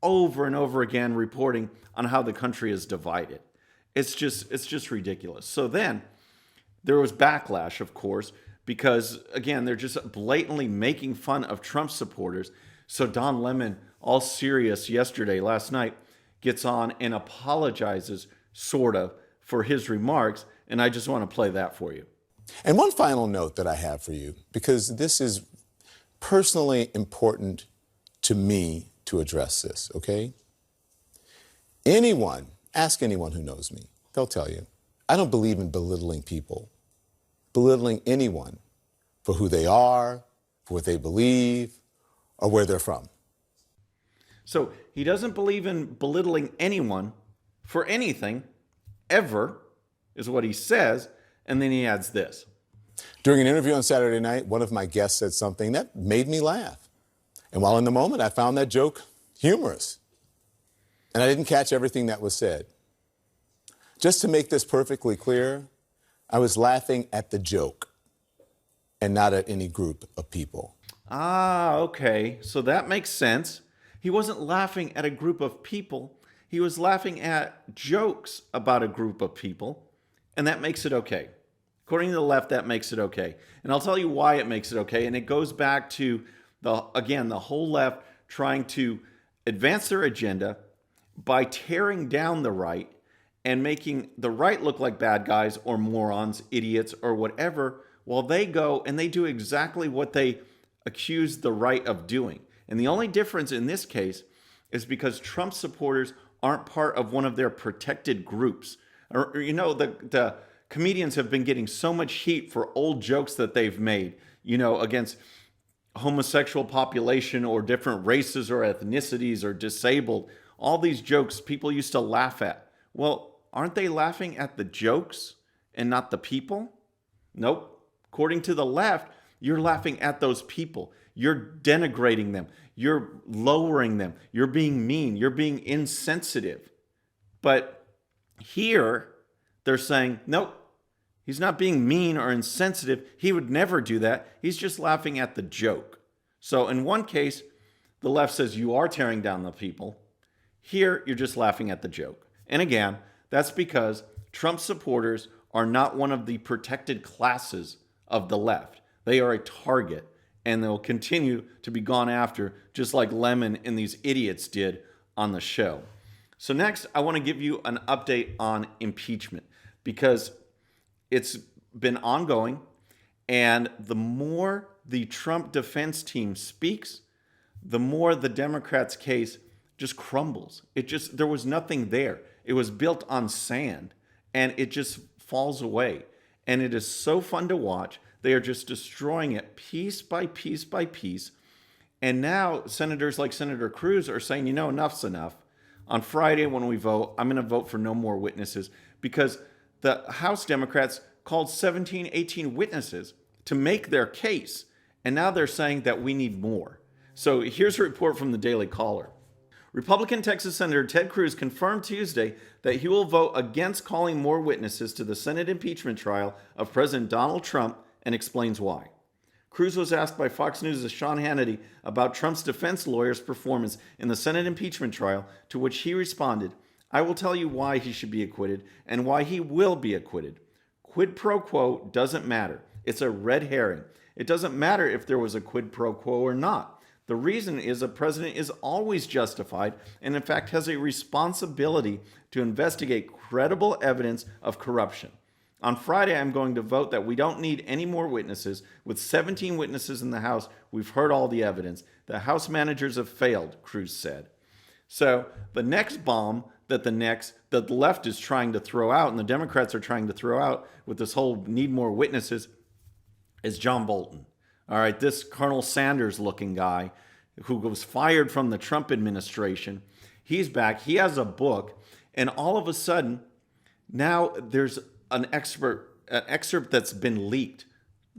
over and over again reporting on how the country is divided. It's just ridiculous. So then there was backlash, of course, because again, they're just blatantly making fun of Trump supporters. So Don Lemon, all serious last night, gets on and apologizes sort of for his remarks, and I just want to play that for you. And one final note that I have for you, because this is personally important to me to address this, okay? Ask anyone who knows me, they'll tell you, I don't believe in belittling people, belittling anyone for who they are, for what they believe, or where they're from. So he doesn't believe in belittling anyone for anything, ever, is what he says, and then he adds this. During an interview on Saturday night, one of my guests said something that made me laugh. And while in the moment, I found that joke humorous. And I didn't catch everything that was said. Just to make this perfectly clear, I was laughing at the joke and not at any group of people. Ah, okay. So that makes sense. He wasn't laughing at a group of people. He was laughing at jokes about a group of people, and that makes it okay. According to the left, that makes it okay. And I'll tell you why it makes it okay. And it goes back to, the whole left trying to advance their agenda by tearing down the right and making the right look like bad guys or morons, idiots, or whatever, while they go and they do exactly what they accuse the right of doing. And the only difference in this case is because Trump supporters aren't part of one of their protected groups. Or the comedians have been getting so much heat for old jokes that they've made, against homosexual population or different races or ethnicities or disabled. All these jokes people used to laugh at. Well, aren't they laughing at the jokes and not the people? Nope. According to the left, you're laughing at those people. You're denigrating them. You're lowering them. You're being mean. You're being insensitive. But here, they're saying, nope, he's not being mean or insensitive. He would never do that. He's just laughing at the joke. So in one case, the left says you are tearing down the people. Here, you're just laughing at the joke. And again, that's because Trump supporters are not one of the protected classes of the left. They are a target, and they'll continue to be gone after, just like Lemon and these idiots did on the show. So next, I want to give you an update on impeachment, because it's been ongoing, and the more the Trump defense team speaks, the more the Democrats' case just crumbles. There was nothing there. It was built on sand, and it just falls away. And it is so fun to watch. They are just destroying it piece by piece by piece. And now senators like Senator Cruz are saying, enough's enough. On Friday when we vote, I'm going to vote for no more witnesses, because the House Democrats called 17, 18 witnesses to make their case. And now they're saying that we need more. So here's a report from the Daily Caller. Republican Texas Senator Ted Cruz confirmed Tuesday that he will vote against calling more witnesses to the Senate impeachment trial of President Donald Trump, and explains why. Cruz was asked by Fox News' Sean Hannity about Trump's defense lawyer's performance in the Senate impeachment trial, to which he responded, "I will tell you why he should be acquitted and why he will be acquitted. Quid pro quo doesn't matter. It's a red herring. It doesn't matter if there was a quid pro quo or not. The reason is a president is always justified and in fact has a responsibility to investigate credible evidence of corruption. On Friday, I'm going to vote that we don't need any more witnesses. With 17 witnesses in the House, we've heard all the evidence. The House managers have failed," Cruz said. So the next bomb that the left is trying to throw out, and the Democrats are trying to throw out with this whole need more witnesses, is John Bolton. All right, this Colonel Sanders looking guy who was fired from the Trump administration, he's back. He has a book, and all of a sudden, now there's an excerpt that's been leaked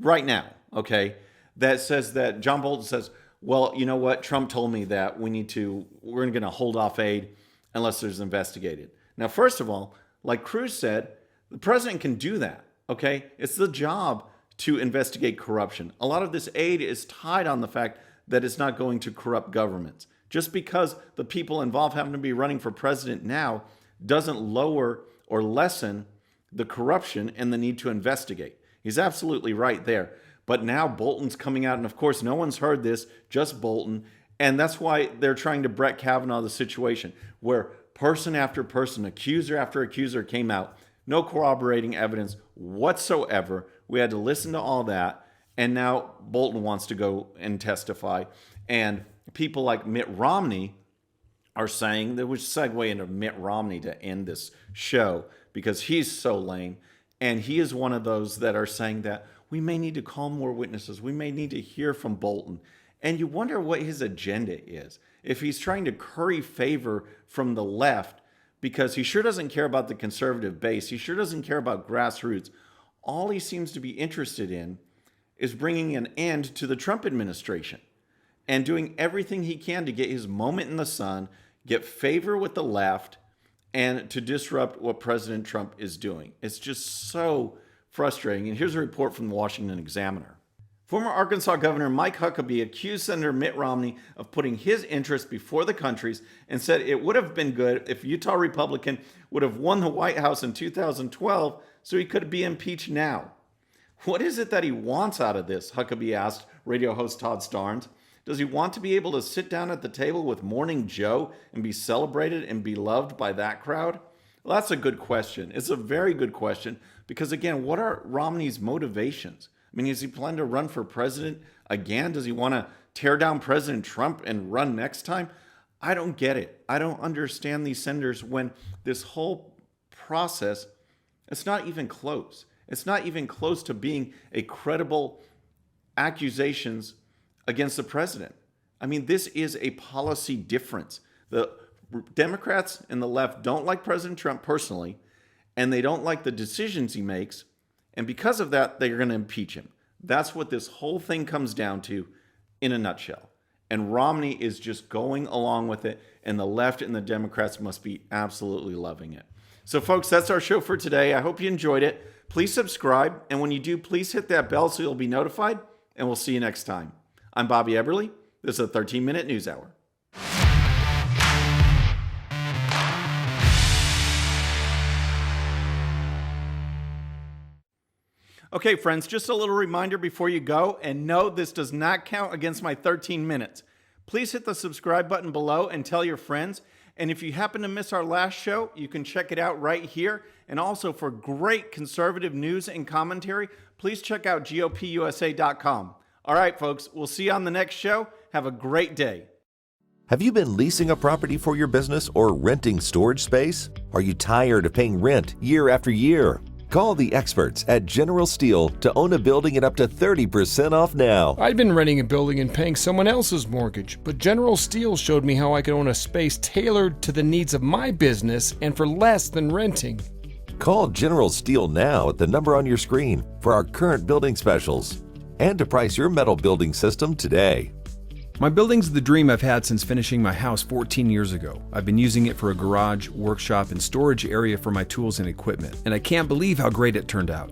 right now, okay, that says that John Bolton says, well, you know what? Trump told me that we're going to hold off aid unless there's investigated. Now, first of all, like Cruz said, the president can do that, okay? It's the job to investigate corruption. A lot of this aid is tied on the fact that it's not going to corrupt governments. Just because the people involved happen to be running for president now doesn't lower or lessen the corruption and the need to investigate. He's absolutely right there. But now Bolton's coming out, and of course, no one's heard this, just Bolton. And that's why they're trying to Brett Kavanaugh the situation, where person after person, accuser after accuser came out. No corroborating evidence whatsoever. We had to listen to all that. And now Bolton wants to go and testify. And people like Mitt Romney are saying, that would segue into Mitt Romney to end this show, because he's so lame. And he is one of those that are saying that we may need to call more witnesses. We may need to hear from Bolton. And you wonder what his agenda is. If he's trying to curry favor from the left, because he sure doesn't care about the conservative base. He sure doesn't care about grassroots. All he seems to be interested in is bringing an end to the Trump administration and doing everything he can to get his moment in the sun, get favor with the left, and to disrupt what President Trump is doing. It's just so frustrating. And here's a report from the Washington Examiner. Former Arkansas Governor Mike Huckabee accused Senator Mitt Romney of putting his interests before the country's and said it would have been good if Utah Republican would have won the White House in 2012 so he could be impeached now. What is it that he wants out of this? Huckabee asked radio host Todd Starnes. Does he want to be able to sit down at the table with Morning Joe and be celebrated and beloved by that crowd? Well, that's a good question. It's a very good question because, again, what are Romney's motivations? I mean, is he planning to run for president again? Does he want to tear down President Trump and run next time? I don't get it. I don't understand these senators when this whole process, it's not even close. It's not even close to being a credible accusations against the president. I mean, this is a policy difference. The Democrats and the left don't like President Trump personally, and they don't like the decisions he makes. And because of that, they're going to impeach him. That's what this whole thing comes down to in a nutshell. And Romney is just going along with it, and the left and the Democrats must be absolutely loving it. So, folks, that's our show for today. I hope you enjoyed it. Please subscribe, and when you do, please hit that bell so you'll be notified, and we'll see you next time. I'm Bobby Eberle. This is a 13-minute news hour. Okay, friends, just a little reminder before you go, and no, this does not count against my 13 minutes. Please hit the subscribe button below and tell your friends. And if you happen to miss our last show, you can check it out right here. And also for great conservative news and commentary, please check out GOPUSA.com. All right, folks, we'll see you on the next show. Have a great day. Have you been leasing a property for your business or renting storage space? Are you tired of paying rent year after year? Call the experts at General Steel to own a building at up to 30% off now. I'd been renting a building and paying someone else's mortgage, but General Steel showed me how I could own a space tailored to the needs of my business and for less than renting. Call General Steel now at the number on your screen for our current building specials and to price your metal building system today. My building's the dream I've had since finishing my house 14 years ago. I've been using it for a garage, workshop, and storage area for my tools and equipment, and I can't believe how great it turned out.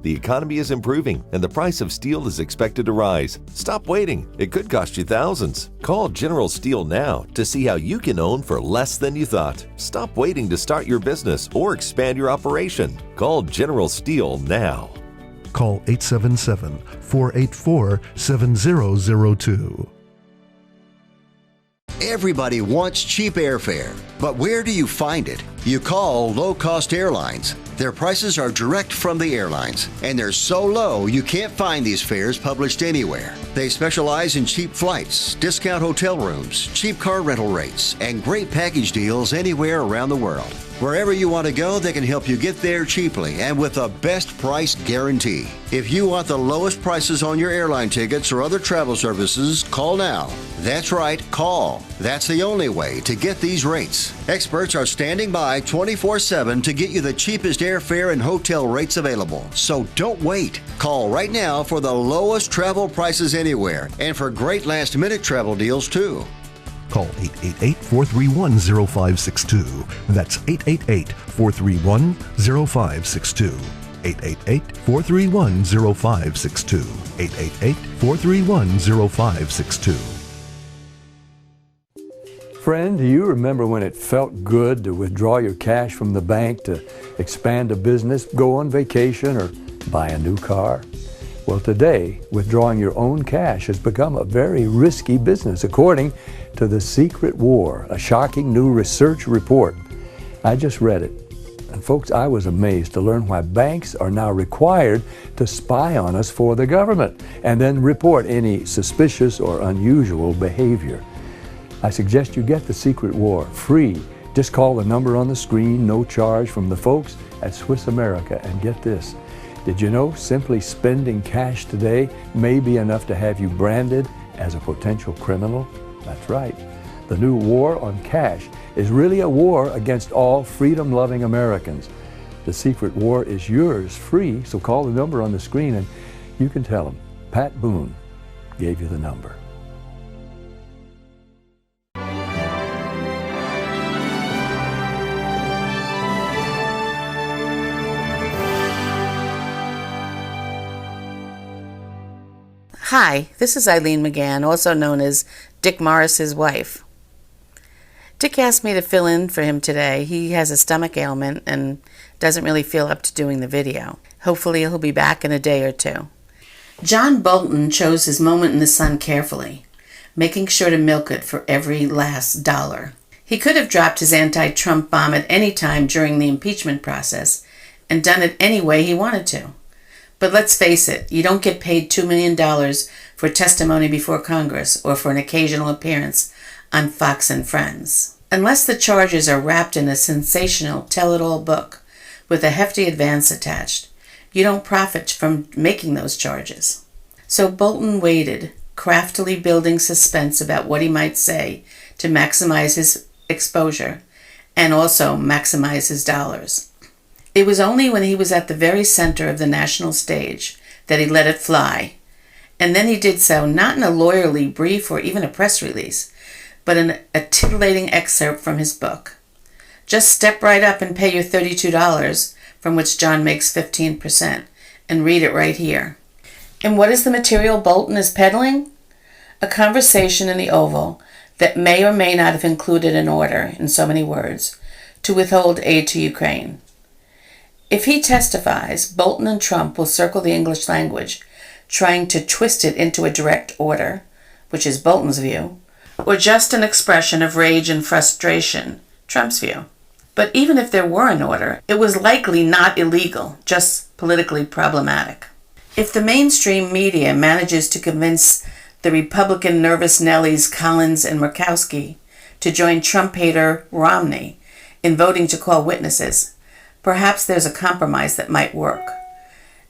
The economy is improving and the price of steel is expected to rise. Stop waiting. It could cost you thousands. Call General Steel now to see how you can own for less than you thought. Stop waiting to start your business or expand your operation. Call General Steel now. Call 877-484-7002. Everybody wants cheap airfare, but where do you find it? You call low-cost airlines. Their prices are direct from the airlines, and they're so low you can't find these fares published anywhere. They specialize in cheap flights, discount hotel rooms, cheap car rental rates, and great package deals anywhere around the world. Wherever you want to go, they can help you get there cheaply and with a best price guarantee. If you want the lowest prices on your airline tickets or other travel services, call now. That's right, call. That's the only way to get these rates. Experts are standing by 24/7 to get you the cheapest airfare and hotel rates available. So don't wait. Call right now for the lowest travel prices anywhere and for great last-minute travel deals too. Call 888-431-0562. That's 888-431-0562. 888-431-0562. 888-431-0562. Friend, do you remember when it felt good to withdraw your cash from the bank to expand a business, go on vacation, or buy a new car? Well, today, withdrawing your own cash has become a very risky business, according to The Secret War, a shocking new research report. I just read it. And folks, I was amazed to learn why banks are now required to spy on us for the government and then report any suspicious or unusual behavior. I suggest you get The Secret War free. Just call the number on the screen, no charge, from the folks at Swiss America. And get this, did you know simply spending cash today may be enough to have you branded as a potential criminal? That's right. The new war on cash is really a war against all freedom-loving Americans. The Secret War is yours free, so call the number on the screen and you can tell them Pat Boone gave you the number. Hi, this is Eileen McGann, also known as Dick Morris's wife. Dick asked me to fill in for him today. He has a stomach ailment and doesn't really feel up to doing the video. Hopefully he'll be back in a day or two. John Bolton chose his moment in the sun carefully, making sure to milk it for every last dollar. He could have dropped his anti-Trump bomb at any time during the impeachment process and done it any way he wanted to. But let's face it, you don't get paid $2 million for testimony before Congress or for an occasional appearance on Fox and Friends. Unless the charges are wrapped in a sensational tell-it-all book with a hefty advance attached, you don't profit from making those charges. So Bolton waited, craftily building suspense about what he might say to maximize his exposure and also maximize his dollars. It was only when he was at the very center of the national stage that he let it fly, and then he did so not in a lawyerly brief or even a press release, but in a titillating excerpt from his book. Just step right up and pay your $32, from which John makes 15%, and read it right here. And what is the material Bolton is peddling? A conversation in the Oval that may or may not have included an order, in so many words, to withhold aid to Ukraine. If he testifies, Bolton and Trump will circle the English language, trying to twist it into a direct order, which is Bolton's view, or just an expression of rage and frustration, Trump's view. But even if there were an order, it was likely not illegal, just politically problematic. If the mainstream media manages to convince the Republican nervous Nellies Collins and Murkowski to join Trump hater Romney in voting to call witnesses, perhaps there's a compromise that might work.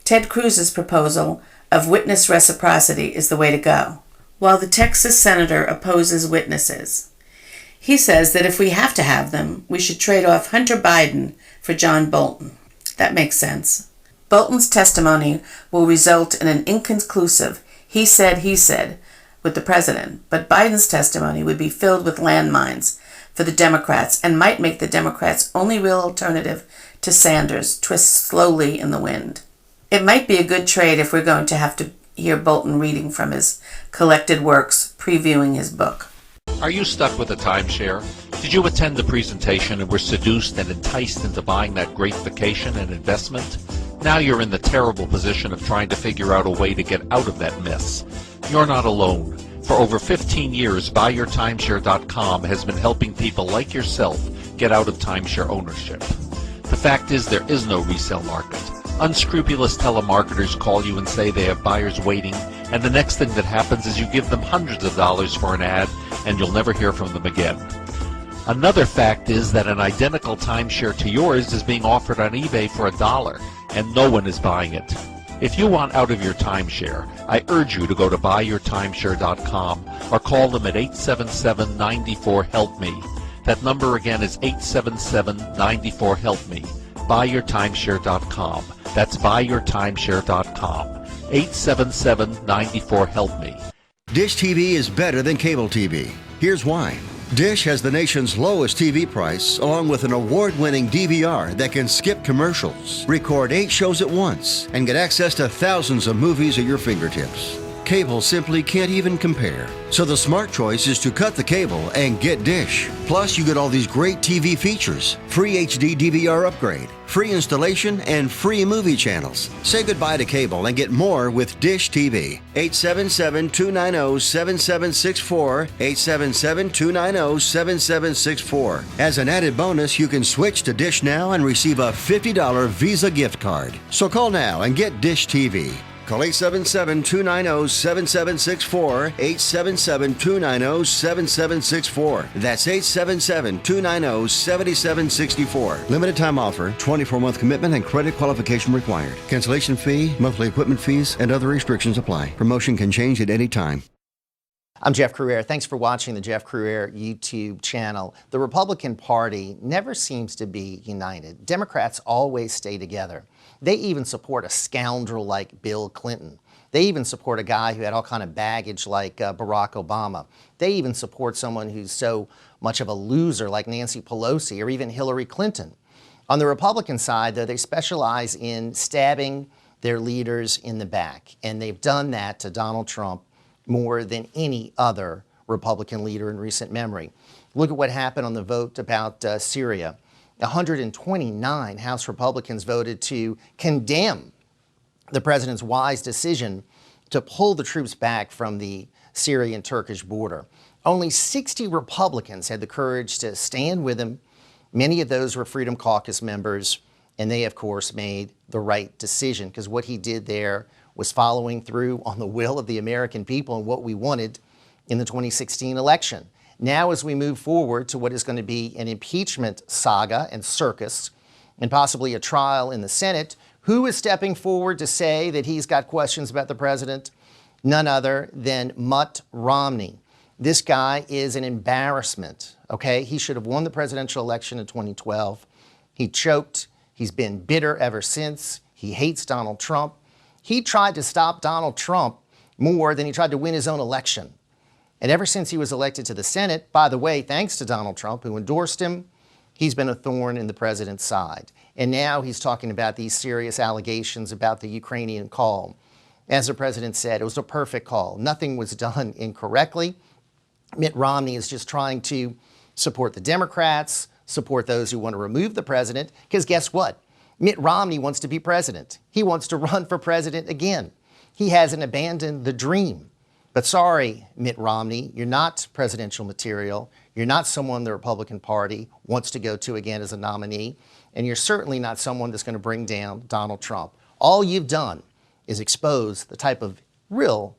Ted Cruz's proposal of witness reciprocity is the way to go, while the Texas senator opposes witnesses. He says that if we have to have them, we should trade off Hunter Biden for John Bolton. That makes sense. Bolton's testimony will result in an inconclusive he said with the president, but Biden's testimony would be filled with landmines for the Democrats and might make the Democrats' only real alternative to Sanders twist slowly in the wind. It might be a good trade if we're going to have to hear Bolton reading from his collected works, previewing his book. Are you stuck with a timeshare? Did you attend the presentation and were seduced and enticed into buying that great vacation and investment? Now you're in the terrible position of trying to figure out a way to get out of that mess. You're not alone. For over 15 years, BuyYourTimeshare.com has been helping people like yourself get out of timeshare ownership. The fact is, there is no resale market. Unscrupulous telemarketers call you and say they have buyers waiting, and the next thing that happens is you give them hundreds of dollars for an ad, and you'll never hear from them again. Another fact is that an identical timeshare to yours is being offered on eBay for $1, and no one is buying it. If you want out of your timeshare, I urge you to go to buyyourtimeshare.com or call them at 877-94-HELP-ME. That number again is 877-94-HELP-ME. Buyyourtimeshare.com. That's buyyourtimeshare.com. 877-94-HELP-ME. Dish TV is better than cable TV. Here's why. Dish has the nation's lowest TV price, along with an award-winning DVR that can skip commercials, record 8 shows at once, and get access to thousands of movies at your fingertips. Cable simply can't even compare. So the smart choice is to cut the cable and get Dish. Plus, you get all these great TV features, free HD DVR upgrade, free installation, and free movie channels. Say goodbye to cable and get more with Dish TV. 877-290-7764, 877-290-7764. As an added bonus, you can switch to Dish now and receive a $50 Visa gift card. So call now and get Dish TV. Call 877-290-7764, 877-290-7764. That's 877-290-7764. Limited time offer, 24-month commitment and credit qualification required. Cancellation fee, monthly equipment fees, and other restrictions apply. Promotion can change at any time. I'm Jeff Crouere. Thanks for watching the Jeff Crouere YouTube channel. The Republican Party never seems to be united. Democrats always stay together. They even support a scoundrel like Bill Clinton. They even support a guy who had all kind of baggage like Barack Obama. They even support someone who's so much of a loser like Nancy Pelosi or even Hillary Clinton. On the Republican side, though, they specialize in stabbing their leaders in the back. And they've done that to Donald Trump more than any other Republican leader in recent memory. Look at what happened on the vote about Syria. 129 House Republicans voted to condemn the president's wise decision to pull the troops back from the Syrian-Turkish border. Only 60 Republicans had the courage to stand with him. Many of those were Freedom Caucus members, and they, of course, made the right decision because what he did there was following through on the will of the American people and what we wanted in the 2016 election. Now, as we move forward to what is going to be an impeachment saga and circus, and possibly a trial in the Senate, who is stepping forward to say that he's got questions about the president? None other than Mitt Romney. This guy is an embarrassment, okay? He should have won the presidential election in 2012. He choked. He's been bitter ever since. He hates Donald Trump. He tried to stop Donald Trump more than he tried to win his own election. And ever since he was elected to the Senate, by the way, thanks to Donald Trump, who endorsed him, he's been a thorn in the president's side. And now he's talking about these serious allegations about the Ukrainian call. As the president said, it was a perfect call. Nothing was done incorrectly. Mitt Romney is just trying to support the Democrats, support those who want to remove the president, because guess what? Mitt Romney wants to be president. He wants to run for president again. He hasn't abandoned the dream. But sorry, Mitt Romney, you're not presidential material. You're not someone the Republican Party wants to go to again as a nominee. And you're certainly not someone that's going to bring down Donald Trump. All you've done is expose the type of real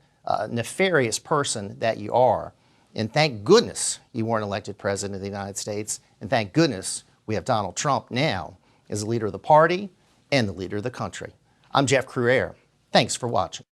nefarious person that you are. And thank goodness you weren't elected president of the United States. And thank goodness we have Donald Trump now as the leader of the party and the leader of the country. I'm Jeff Crouere. Thanks for watching.